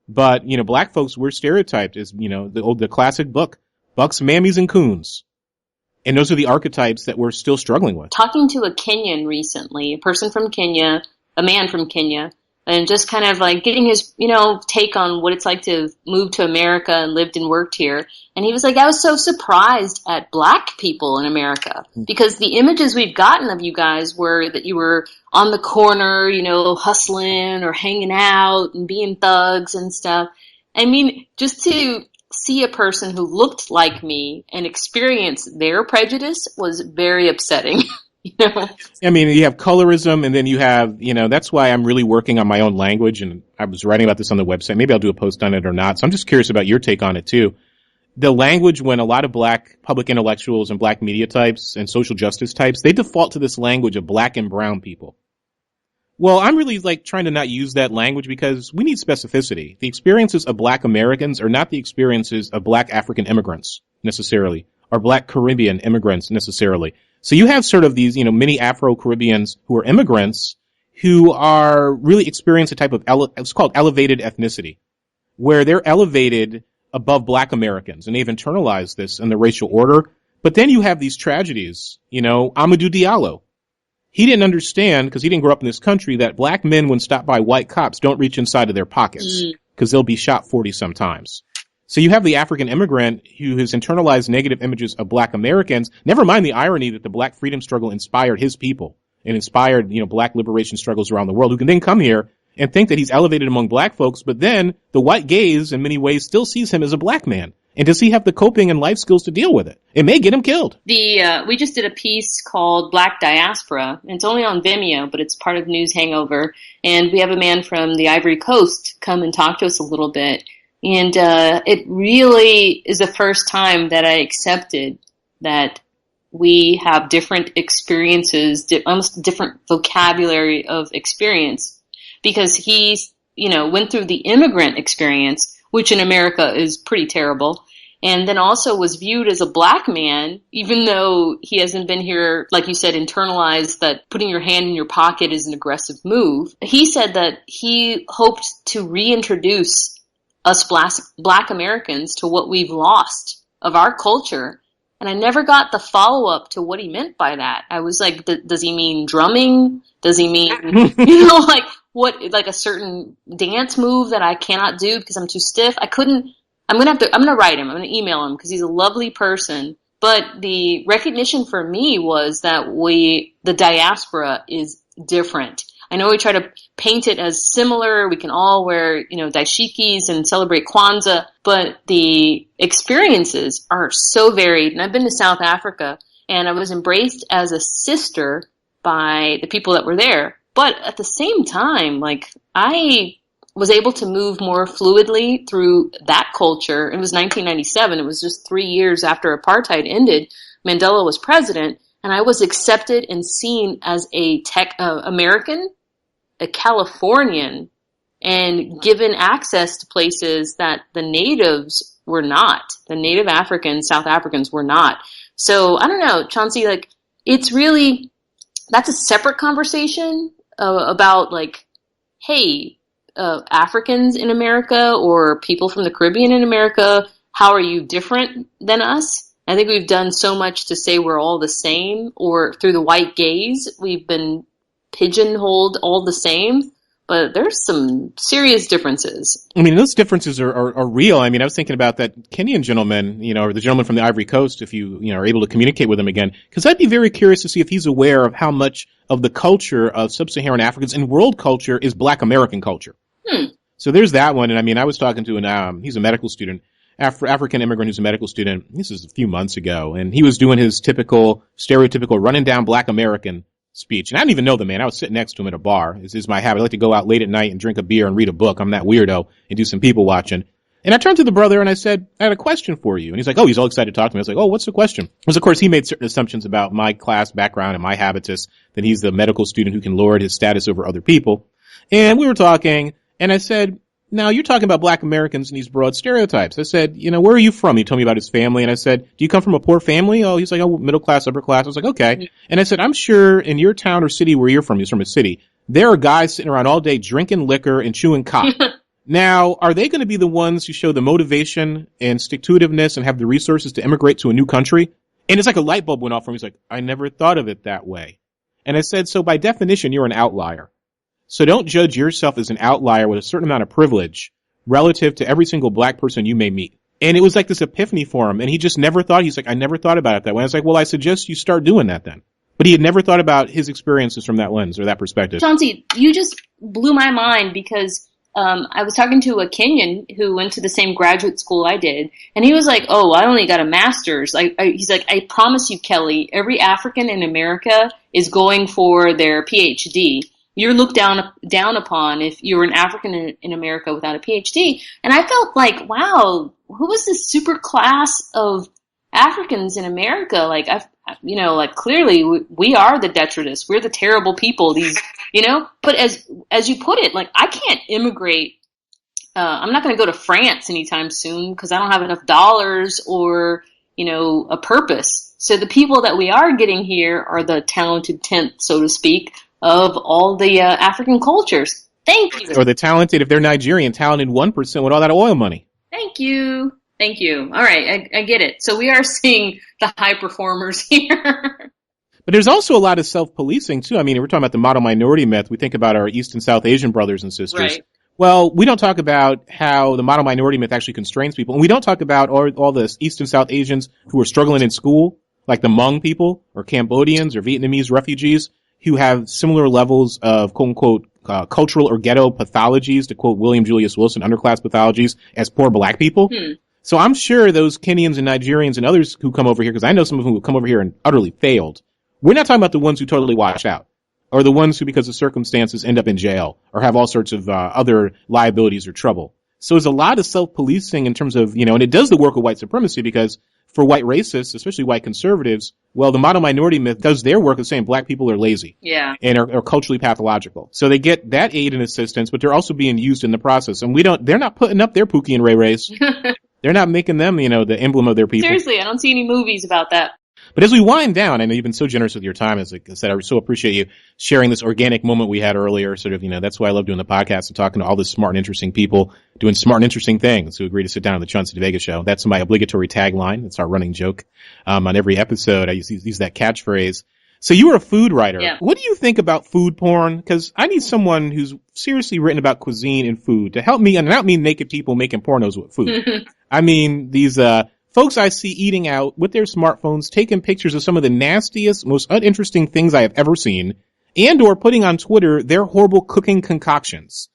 But, Black folks were stereotyped as, the classic book, bucks, mammies, and coons. And those are the archetypes that we're still struggling with. Talking to a Kenyan recently, a person from Kenya, a man from Kenya, and just kind of like getting his, take on what it's like to move to America and lived and worked here. And he was like, I was so surprised at Black people in America because the images we've gotten of you guys were that you were on the corner, hustling or hanging out and being thugs and stuff. I mean, just to see a person who looked like me and experience their prejudice was very upsetting. I mean, you have colorism and then you have, that's why I'm really working on my own language. And I was writing about this on the website. Maybe I'll do a post on it or not. So I'm just curious about your take on it too. The language, when a lot of Black public intellectuals and Black media types and social justice types, they default to this language of Black and brown people. Well, I'm really trying to not use that language because we need specificity. The experiences of Black Americans are not the experiences of Black African immigrants necessarily, or Black Caribbean immigrants necessarily. So you have sort of these, many Afro-Caribbeans who are immigrants who are really experience a type of, it's called elevated ethnicity, where they're elevated above Black Americans, and they've internalized this in the racial order. But then you have these tragedies, Amadou Diallo. He didn't understand, because he didn't grow up in this country, that Black men, when stopped by white cops, don't reach inside of their pockets, because they'll be shot 40 sometimes. So you have the African immigrant who has internalized negative images of Black Americans. Never mind the irony that the Black freedom struggle inspired his people and inspired, Black liberation struggles around the world, who can then come here and think that he's elevated among black folks, but then the white gaze in many ways still sees him as a black man. And does he have the coping and life skills to deal with it? It may get him killed. We just did a piece called Black Diaspora. It's only on Vimeo, but it's part of News Hangover. And we have a man from the Ivory Coast come and talk to us a little bit. And it really is the first time that I accepted that we have different experiences, almost different vocabulary of experience. Because he's, went through the immigrant experience, which in America is pretty terrible, and then also was viewed as a black man, even though he hasn't been here, like you said, internalized that putting your hand in your pocket is an aggressive move. He said that he hoped to reintroduce us black Americans to what we've lost of our culture. And I never got the follow-up to what he meant by that. I was like, does he mean drumming? Does he mean, like a certain dance move that I cannot do because I'm too stiff? I'm going to write him. I'm going to email him because he's a lovely person. But the recognition for me was that the diaspora is different. I know we try to paint it as similar. We can all wear, dashikis and celebrate Kwanzaa, but the experiences are so varied. And I've been to South Africa, and I was embraced as a sister by the people that were there. But at the same time, I was able to move more fluidly through that culture. It was 1997. It was just 3 years after apartheid ended. Mandela was president, and I was accepted and seen as a American, a Californian, and given access to places that the natives were not. The native Africans, South Africans were not. So I don't know, Chauncey, it's really, that's a separate conversation about hey, Africans in America or people from the Caribbean in America, how are you different than us? I think we've done so much to say we're all the same, or through the white gaze, we've been pigeonholed all the same, but there's some serious differences. I mean, those differences are real. I mean, I was thinking about that Kenyan gentleman, or the gentleman from the Ivory Coast, if you are able to communicate with him again, because I'd be very curious to see if he's aware of how much of the culture of sub-Saharan Africans and world culture is Black American culture. So there's that one. And I mean, I was talking to he's a medical student, African immigrant who's a medical student. This is a few months ago, and he was doing his stereotypical running down Black American speech. And I didn't even know the man. I was sitting next to him at a bar. This is my habit. I like to go out late at night and drink a beer and read a book. I'm that weirdo, and do some people watching. And I turned to the brother and I said, I had a question for you. And he's like, oh, he's all excited to talk to me. I was like, oh, what's the question? Because, of course, he made certain assumptions about my class background and my habitus, that he's the medical student who can lord his status over other people. And we were talking, and I said, now you're talking about Black Americans and these broad stereotypes. I said, where are you from? He told me about his family. And I said, do you come from a poor family? Oh, he's like, oh, middle class, upper class. I was like, okay. And I said, I'm sure in your town or city where you're from, he's from a city, there are guys sitting around all day drinking liquor and chewing cock. Now, are they going to be the ones who show the motivation and stick-to-itiveness and have the resources to immigrate to a new country? And it's like a light bulb went off for me. He's like, I never thought of it that way. And I said, so by definition, you're an outlier. So don't judge yourself as an outlier with a certain amount of privilege relative to every single Black person you may meet. And it was like this epiphany for him. And he just never thought, he's like, I never thought about it that way. I was like, well, I suggest you start doing that then. But he had never thought about his experiences from that lens or that perspective. Chauncey, you just blew my mind because I was talking to a Kenyan who went to the same graduate school I did, and he was like, oh, I only got a master's. He's like, I promise you, Keli, every African in America is going for their PhD. You're looked down upon if you're an African in America without a PhD. And I felt like, wow, who is this super class of Africans in America? Clearly we are the detritus. We're the terrible people. But as you put it, I can't immigrate. I'm not going to go to France anytime soon because I don't have enough dollars or, a purpose. So the people that we are getting here are the talented tenth, so to speak, of all the African cultures. Thank you. Or the talented, if they're Nigerian, talented 1% with all that oil money. Thank you. All right, I get it. So we are seeing the high performers here. But there's also a lot of self-policing, too. I mean, we're talking about the model minority myth. We think about our East and South Asian brothers and sisters. Right. Well, we don't talk about how the model minority myth actually constrains people. And we don't talk about all the East and South Asians who are struggling in school, like the Hmong people or Cambodians or Vietnamese refugees who have similar levels of quote-unquote cultural or ghetto pathologies, to quote William Julius Wilson, underclass pathologies, as poor black people. So I'm sure those Kenyans and Nigerians and others who come over here, because I know some of them who come over here and utterly failed. We're not talking about the ones who totally washed out, or the ones who, because of circumstances, end up in jail or have all sorts of other liabilities or trouble. So there's a lot of self-policing in terms of, and it does the work of white supremacy, because for white racists, especially white conservatives, well, the model minority myth does their work of saying black people are lazy. Yeah. And are culturally pathological. So they get that aid and assistance, but they're also being used in the process. And they're not putting up their Pookie and Ray Rays. They're not making them, the emblem of their people. Seriously, I don't see any movies about that. But as we wind down, I know you've been so generous with your time. As I said, I so appreciate you sharing this organic moment we had earlier. Sort of, that's why I love doing the podcast and talking to all the smart and interesting people doing smart and interesting things who agree to sit down on the Chauncey DeVega Show. That's my obligatory tagline. It's our running joke. On every episode, I use that catchphrase. So you were a food writer. Yeah. What do you think about food porn? Because I need someone who's seriously written about cuisine and food to help me, and I don't mean naked people making pornos with food. I mean these folks I see eating out with their smartphones, taking pictures of some of the nastiest, most uninteresting things I have ever seen, and or putting on Twitter their horrible cooking concoctions.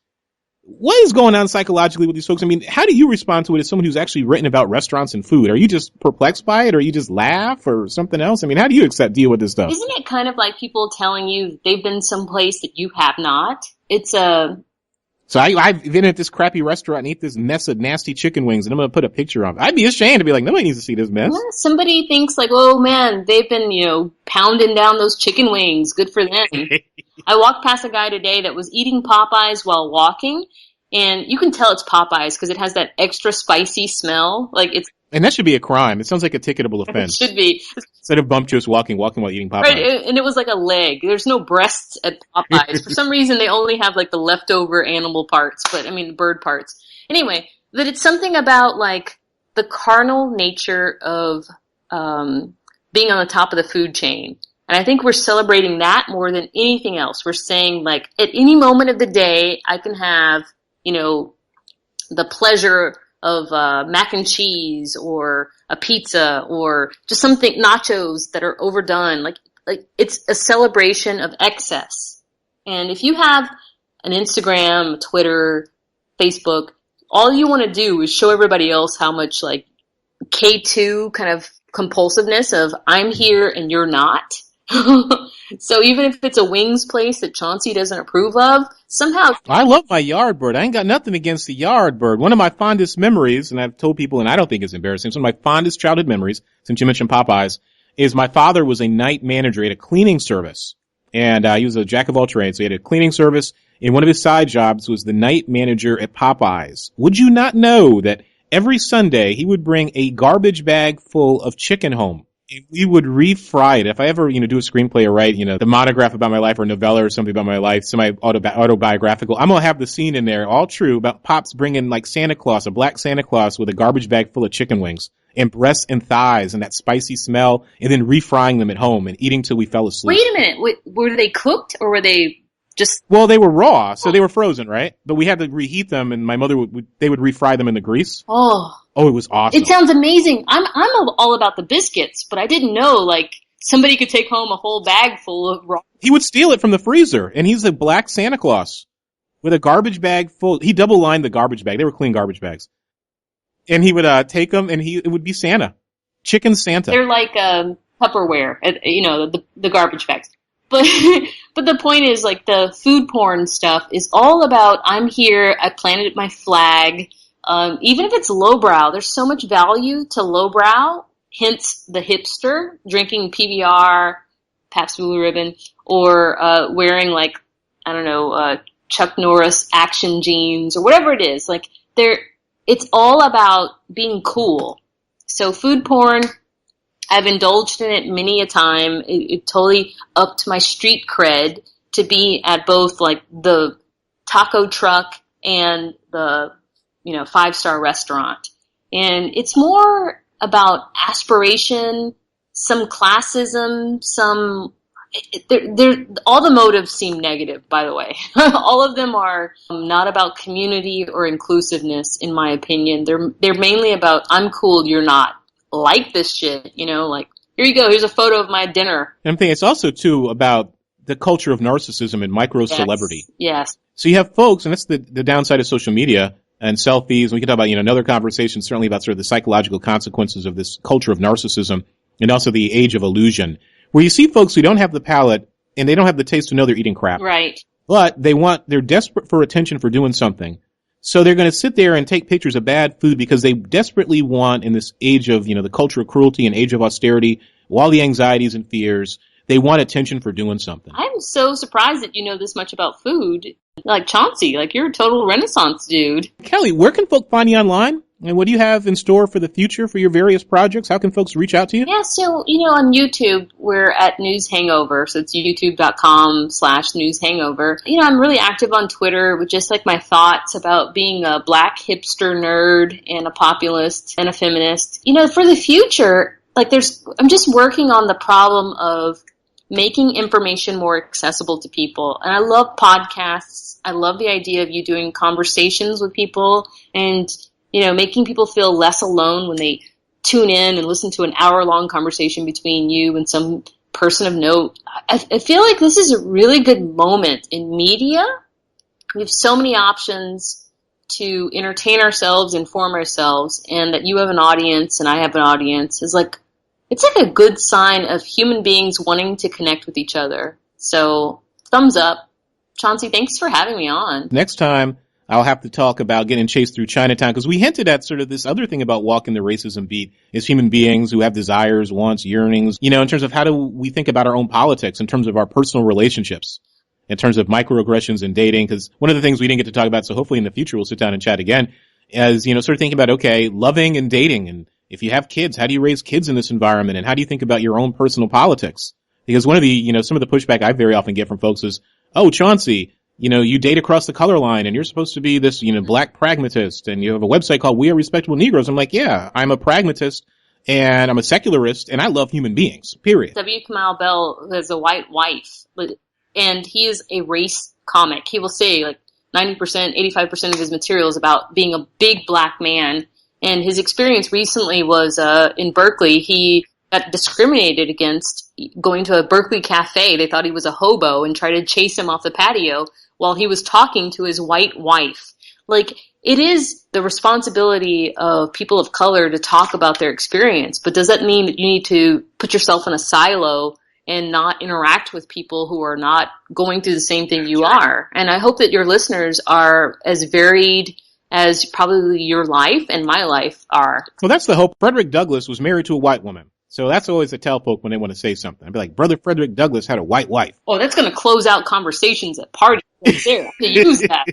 What is going on psychologically with these folks? I mean, how do you respond to it as someone who's actually written about restaurants and food? Are you just perplexed by it, or you just laugh, or something else? I mean, how do you deal with this stuff? Isn't it kind of like people telling you they've been someplace that you have not? It's a... So I've been at this crappy restaurant and eat this mess of nasty chicken wings, and I'm going to put a picture of it. I'd be ashamed to be like, nobody needs to see this mess. Well, somebody thinks like, oh man, they've been, pounding down those chicken wings. Good for them. I walked past a guy today that was eating Popeyes while walking, and you can tell it's Popeyes because it has that extra spicy smell. And that should be a crime. It sounds like a ticketable offense. It should be. Instead of bumptious walking while eating Popeyes. Right, and it was like a leg. There's no breasts at Popeyes. For some reason, they only have the leftover animal parts, bird parts. Anyway, but it's something about the carnal nature of being on the top of the food chain. And I think we're celebrating that more than anything else. We're saying at any moment of the day, I can have, the pleasure of mac and cheese or a pizza or just something, nachos that are overdone. It's a celebration of excess. And if you have an Instagram, Twitter, Facebook, all you want to do is show everybody else how much K2 kind of compulsiveness of I'm here and you're not. So even if it's a wings place that Chauncey doesn't approve of, somehow... I love my Yardbird. I ain't got nothing against the Yardbird. One of my fondest memories, and I've told people, and I don't think it's embarrassing, some of my fondest childhood memories, since you mentioned Popeyes, is my father was a night manager at a cleaning service. And he was a jack of all trades. So he had a cleaning service, and one of his side jobs was the night manager at Popeyes. Would you not know that every Sunday he would bring a garbage bag full of chicken home? We would refry it. If I ever, do a screenplay or write, the monograph about my life or novella or something about my life, semi-autobiographical, I'm going to have the scene in there, all true, about Pops bringing Santa Claus, a black Santa Claus with a garbage bag full of chicken wings and breasts and thighs and that spicy smell, and then refrying them at home and eating till we fell asleep. Wait a minute. Were they cooked or were they just... Well, they were raw, so they were frozen, right? But we had to reheat them, and my mother they would refry them in the grease. Oh, it was awesome. It sounds amazing. I'm all about the biscuits, but I didn't know somebody could take home a whole bag full of raw. He would steal it from the freezer, and he's a black Santa Claus with a garbage bag full. He double lined the garbage bag. They were clean garbage bags, and he would take them, and it would be Santa, chicken Santa. They're like Tupperware, the garbage bags. But the point is the food porn stuff is all about I'm here, I planted my flag. Even if it's lowbrow, there's so much value to lowbrow, hence the hipster, drinking PBR, Pabst Blue Ribbon, or wearing Chuck Norris action jeans or whatever it is. It's all about being cool. So food porn, I've indulged in it many a time. It totally upped my street cred to be at both the taco truck and the 5-star restaurant. And it's more about aspiration, some classism, all the motives seem negative, by the way. All of them are not about community or inclusiveness, in my opinion. They're mainly about I'm cool, you're not. Like this shit, here you go, here's a photo of my dinner. And I'm thinking it's also too about the culture of narcissism and micro celebrity. Yes. So you have folks, and that's the downside of social media and selfies. We can talk about, another conversation certainly about sort of the psychological consequences of this culture of narcissism and also the age of illusion, where you see folks who don't have the palate and they don't have the taste to know they're eating crap. Right. But they're desperate for attention for doing something. So they're going to sit there and take pictures of bad food because they desperately want, in this age of, the culture of cruelty and age of austerity, all the anxieties and fears, they want attention for doing something. I'm so surprised that you know this much about food. Like Chauncey, like you're a total Renaissance dude. Keli, where can folk find you online? And what do you have in store for the future for your various projects? How can folks reach out to you? Yeah, so, on YouTube, we're at News Hangover. So it's youtube.com/News Hangover. I'm really active on Twitter with just like my thoughts about being a black hipster nerd and a populist and a feminist. For the future, I'm just working on the problem of making information more accessible to people. And I love podcasts. I love the idea of you doing conversations with people and making people feel less alone when they tune in and listen to an hour-long conversation between you and some person of note. I feel like this is a really good moment in media. We have so many options to entertain ourselves, inform ourselves, and that you have an audience and I have an audience is it's like a good sign of human beings wanting to connect with each other. So, thumbs up. Chauncey, thanks for having me on. Next time, I'll have to talk about getting chased through Chinatown, because we hinted at sort of this other thing about walking the racism beat as human beings who have desires, wants, yearnings, in terms of how do we think about our own politics, in terms of our personal relationships, in terms of microaggressions and dating, because one of the things we didn't get to talk about, so hopefully in the future we'll sit down and chat again, is, sort of thinking about, okay, loving and dating, and if you have kids, how do you raise kids in this environment, and how do you think about your own personal politics? Because one of the, some of the pushback I very often get from folks is, oh, Chauncey, you date across the color line and you're supposed to be this, black pragmatist, and you have a website called We Are Respectable Negroes. I'm like, yeah, I'm a pragmatist and I'm a secularist and I love human beings, period. W. Kamau Bell has a white wife and he is a race comic. He will say 90%, 85% of his material is about being a big black man. And his experience recently was, in Berkeley, he got discriminated against going to a Berkeley cafe. They thought he was a hobo and tried to chase him off the patio while he was talking to his white wife. It is the responsibility of people of color to talk about their experience, but does that mean that you need to put yourself in a silo and not interact with people who are not going through the same thing you are? And I hope that your listeners are as varied as probably your life and my life are. Well, that's the hope. Frederick Douglass was married to a white woman. So that's always a tell folk when they want to say something. I'd be like, Brother Frederick Douglass had a white wife. Oh, that's going to close out conversations at parties right there. To use that.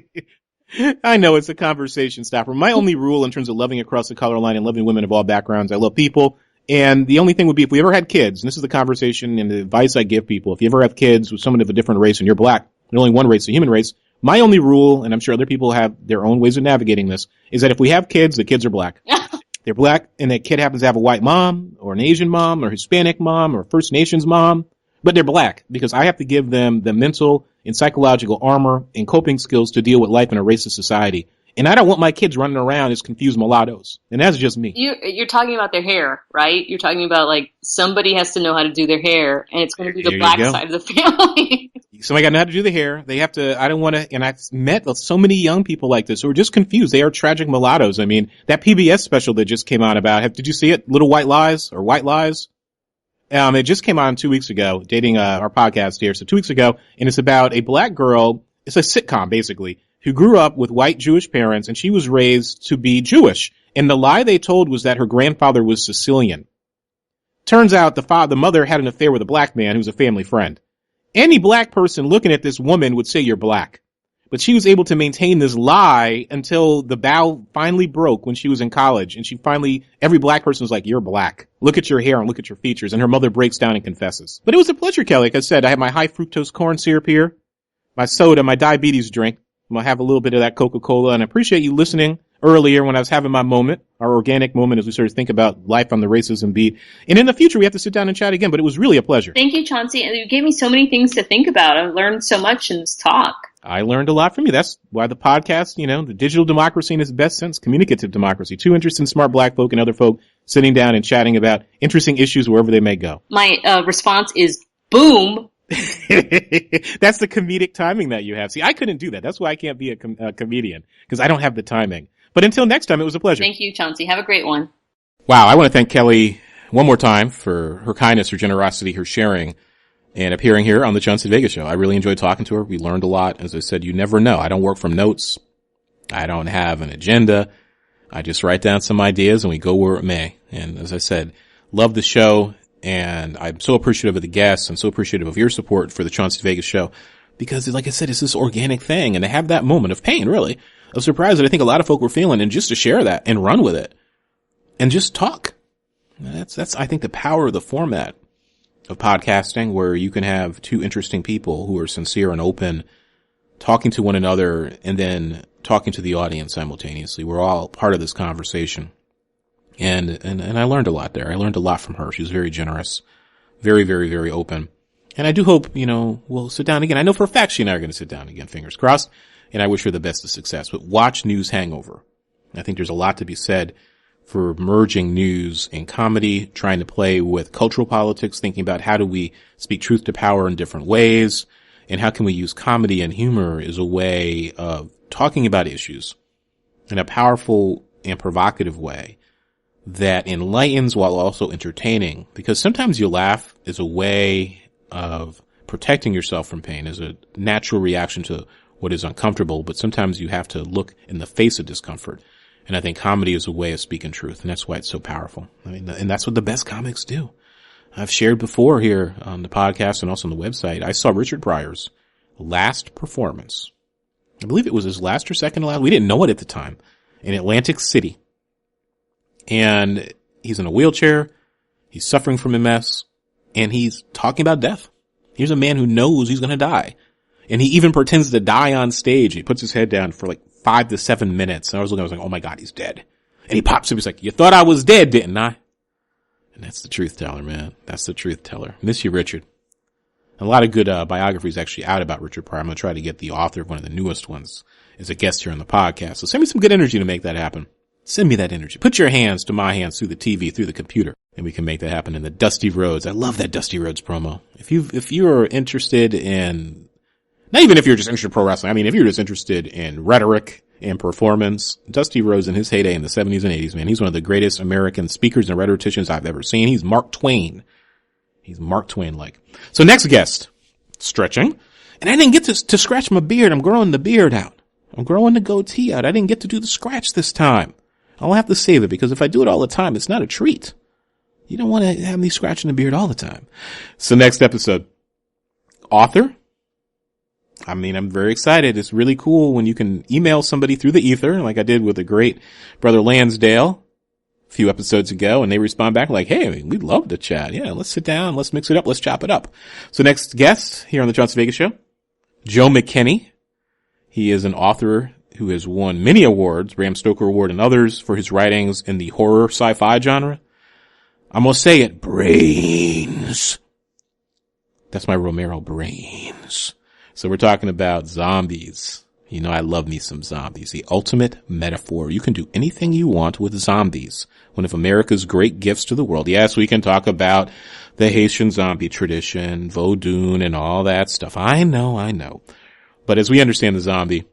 I know it's a conversation stopper. My only rule in terms of loving across the color line and loving women of all backgrounds, I love people. And the only thing would be if we ever had kids, and this is the conversation and the advice I give people, if you ever have kids with someone of a different race and you're black, and only one race, the human race, my only rule, and I'm sure other people have their own ways of navigating this, is that if we have kids, the kids are black. They're black, and that kid happens to have a white mom, or an Asian mom, or Hispanic mom, or First Nations mom, but they're black, because I have to give them the mental and psychological armor and coping skills to deal with life in a racist society. And I don't want my kids running around as confused mulattoos. And that's just me. You're talking about their hair, right? You're talking about somebody has to know how to do their hair, and it's going to be the black side of the family. Somebody got to know how to do the hair. They have to, I don't want to, and I've met so many young people like this who are just confused. They are tragic mulattoes. I mean, that PBS special that just came out about, did you see it? Little White Lies or White Lies? It just came on 2 weeks ago, dating our podcast here. So 2 weeks ago, and it's about a black girl. It's a sitcom, basically, who grew up with white Jewish parents, and she was raised to be Jewish. And the lie they told was that her grandfather was Sicilian. Turns out the mother had an affair with a black man who's a family friend. Any black person looking at this woman would say you're black. But she was able to maintain this lie until the bow finally broke when she was in college. And every black person was like, you're black. Look at your hair and look at your features. And her mother breaks down and confesses. But it was a pleasure, Keli. Like I said, I have my high fructose corn syrup here, my soda, my diabetes drink. I'm going to have a little bit of that Coca-Cola. And I appreciate you listening earlier when I was having my moment, our organic moment, as we sort of think about life on the racism beat. And in the future, we have to sit down and chat again, but it was really a pleasure. Thank you, Chauncey. And you gave me so many things to think about. I've learned so much in this talk. I learned a lot from you. That's why the podcast, the digital democracy in its best sense, communicative democracy. Two interesting, smart black folk and other folk sitting down and chatting about interesting issues wherever they may go. My response is boom. That's the comedic timing that you have. See, I couldn't do that. That's why I can't be a comedian, because I don't have the timing. But until next time, it was a pleasure. Thank you, Chauncey. Have a great one. Wow. I want to thank Keli one more time for her kindness, her generosity, her sharing, and appearing here on the Chauncey DeVega Show. I really enjoyed talking to her. We learned a lot. As I said, you never know. I don't work from notes. I don't have an agenda. I just write down some ideas and we go where it may. And as I said, love the show. And I'm so appreciative of the guests. I'm so appreciative of your support for the Chauncey DeVega Show, because like I said, it's this organic thing. And to have that moment of pain, really, of surprise that I think a lot of folk were feeling, and just to share that and run with it and just talk. That's, I think, the power of the format of podcasting, where you can have two interesting people who are sincere and open, talking to one another and then talking to the audience simultaneously. We're all part of this conversation. And I learned a lot there. I learned a lot from her. She was very generous, very, very, very open. And I do hope, we'll sit down again. I know for a fact she and I are going to sit down again, fingers crossed. And I wish her the best of success. But watch News Hangover. I think there's a lot to be said for merging news and comedy, trying to play with cultural politics, thinking about how do we speak truth to power in different ways, and how can we use comedy and humor as a way of talking about issues in a powerful and provocative way that enlightens while also entertaining. Because sometimes you laugh as a way of protecting yourself from pain, as a natural reaction to what is uncomfortable, but sometimes you have to look in the face of discomfort. And I think comedy is a way of speaking truth, and that's why it's so powerful. I mean, and that's what the best comics do. I've shared before here on the podcast and also on the website. I saw Richard Pryor's last performance. I believe it was his last or second to last. We didn't know it at the time. In Atlantic City. And he's in a wheelchair. He's suffering from MS. And he's talking about death. Here's a man who knows he's going to die. And he even pretends to die on stage. He puts his head down for like 5 to 7 minutes. And I was like, oh my God, he's dead. And he pops up. He's like, you thought I was dead, didn't I? And that's the truth teller, man. That's the truth teller. Miss you, Richard. A lot of good biographies actually out about Richard Pryor. I'm going to try to get the author of one of the newest ones as a guest here on the podcast. So send me some good energy to make that happen. Send me that energy. Put your hands to my hands through the TV, through the computer, and we can make that happen in the Dusty Rhodes. I love that Dusty Rhodes promo. If you're interested in, not even if you're just interested in pro wrestling, I mean, if you're just interested in rhetoric and performance, Dusty Rhodes in his heyday in the 70s and 80s, man, he's one of the greatest American speakers and rhetoricians I've ever seen. He's Mark Twain. He's Mark Twain-like. So next guest, stretching. And I didn't get to scratch my beard. I'm growing the beard out. I'm growing the goatee out. I didn't get to do the scratch this time. I'll have to save it, because if I do it all the time, it's not a treat. You don't want to have me scratching the beard all the time. So next episode, author. I mean, I'm very excited. It's really cool when you can email somebody through the ether, like I did with the great brother Lansdale a few episodes ago, and they respond back like, hey, we'd love to chat. Yeah, let's sit down. Let's mix it up. Let's chop it up. So next guest here on the Chauncey DeVega Show, Joe McKinney. He is an author who has won many awards, Bram Stoker Award and others, for his writings in the horror sci-fi genre. I'm going to say it, brains. That's my Romero, brains. So we're talking about zombies. You know, I love me some zombies. The ultimate metaphor. You can do anything you want with zombies. One of America's great gifts to the world. Yes, we can talk about the Haitian zombie tradition, Vodun, and all that stuff. I know. But as we understand the zombie,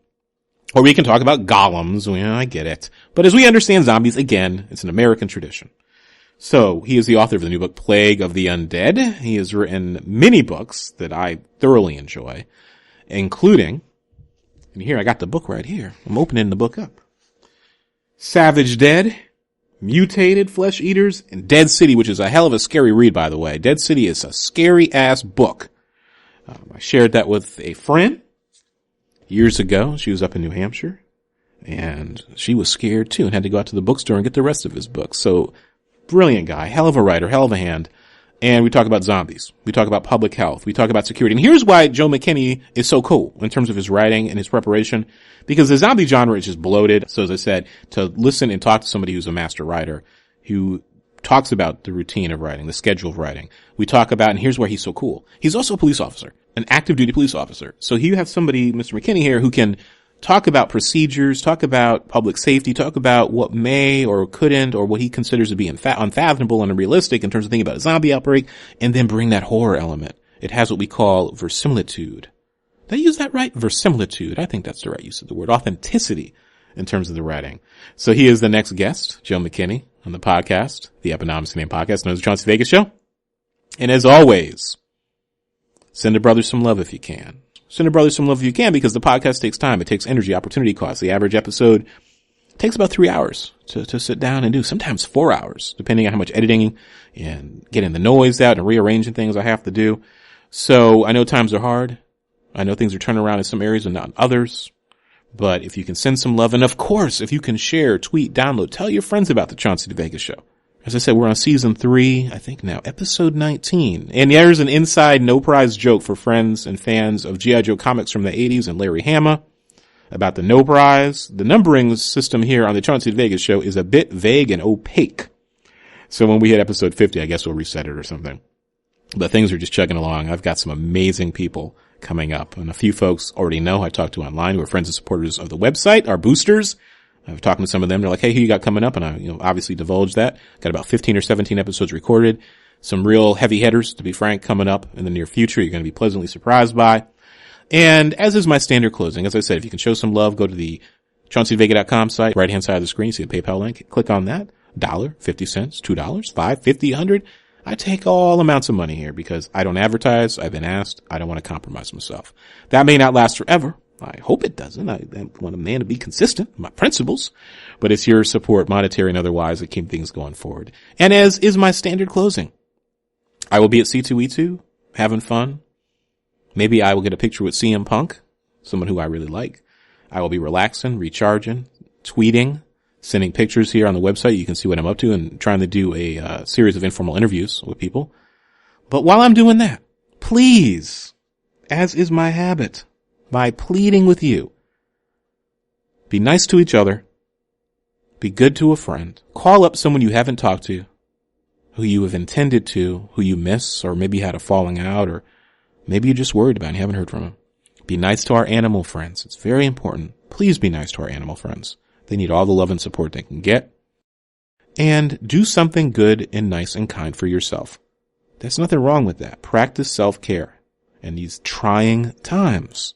or we can talk about golems. Well, I get it. But as we understand zombies, again, it's an American tradition. So he is the author of the new book, Plague of the Undead. He has written many books that I thoroughly enjoy, including, and here I got the book right here. I'm opening the book up. Savage Dead, Mutated Flesh Eaters, and Dead City, which is a hell of a scary read, by the way. Dead City is a scary ass book. I shared that with a friend years ago. She was up in New Hampshire, and she was scared too and had to go out to the bookstore and get the rest of his books. So, brilliant guy, hell of a writer, hell of a hand. And we talk about zombies. We talk about public health. We talk about security. And here's why Joe McKinney is so cool in terms of his writing and his preparation, because the zombie genre is just bloated. So as I said, to listen and talk to somebody who's a master writer who talks about the routine of writing, the schedule of writing. We talk about, and here's why he's so cool. He's also a police officer, an active duty police officer. So you have somebody, Mr. McKinney here, who can talk about procedures, talk about public safety, talk about what may or couldn't, or what he considers to be unfathomable and unrealistic in terms of thinking about a zombie outbreak, and then bring that horror element It has what we call verisimilitude. Did I use that right? Verisimilitude. I think that's the right use of the word. Authenticity in terms of the writing. So he is the next guest, Joe McKinney, on the podcast, the Eponymous Name Podcast, known as the Chauncey DeVega Show. And as always, send a brother some love if you can. Send a brother some love if you can, because the podcast takes time. It takes energy, opportunity costs. The average episode takes about 3 hours to sit down and do, sometimes 4 hours, depending on how much editing and getting the noise out and rearranging things I have to do. So I know times are hard. I know things are turning around in some areas and not in others. But if you can send some love, and of course, if you can share, tweet, download, tell your friends about the Chauncey DeVega Show. As I said, we're on season 3, I think now, episode 19. And there's an inside no prize joke for friends and fans of G.I. Joe comics from the 80s and Larry Hama about the no prize. The numbering system here on the Chauncey DeVega Show is a bit vague and opaque. So when we hit episode 50, I guess we'll reset it or something. But things are just chugging along. I've got some amazing people coming up. And a few folks already know I talked to online who are friends and supporters of the website, our boosters. I've talked to some of them. They're like, hey, who you got coming up? And I, obviously divulged that. Got about 15 or 17 episodes recorded. Some real heavy hitters, to be frank, coming up in the near future. You're going to be pleasantly surprised by. And as is my standard closing, as I said, if you can show some love, go to the ChaunceyDeVega.com site, right-hand side of the screen, see a PayPal link. Click on that. $1, 50 cents, $2, $5, $50, $100. I take all amounts of money here because I don't advertise. I've been asked. I don't want to compromise myself. That may not last forever. I hope it doesn't. I want a man to be consistent in my principles, but it's your support, monetary and otherwise, that keep things going forward. And as is my standard closing, I will be at C2E2 having fun. Maybe I will get a picture with CM Punk, someone who I really like. I will be relaxing, recharging, tweeting, sending pictures here on the website. You can see what I'm up to and trying to do a series of informal interviews with people. But while I'm doing that, please, as is my habit, by pleading with you, be nice to each other, be good to a friend, call up someone you haven't talked to, who you have intended to, who you miss, or maybe had a falling out, or maybe you're just worried about and you haven't heard from them. Be nice to our animal friends. It's very important. Please be nice to our animal friends. They need all the love and support they can get. And do something good and nice and kind for yourself. There's nothing wrong with that. Practice self-care in these trying times.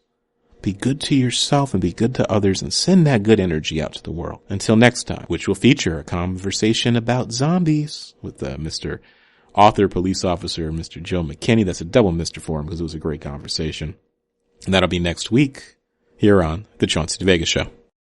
Be good to yourself and be good to others and send that good energy out to the world. Until next time, which will feature a conversation about zombies with Mr. Author, Police Officer, Mr. Joe McKinney. That's a double Mr. for him because it was a great conversation. And that'll be next week here on The Chauncey DeVega Show.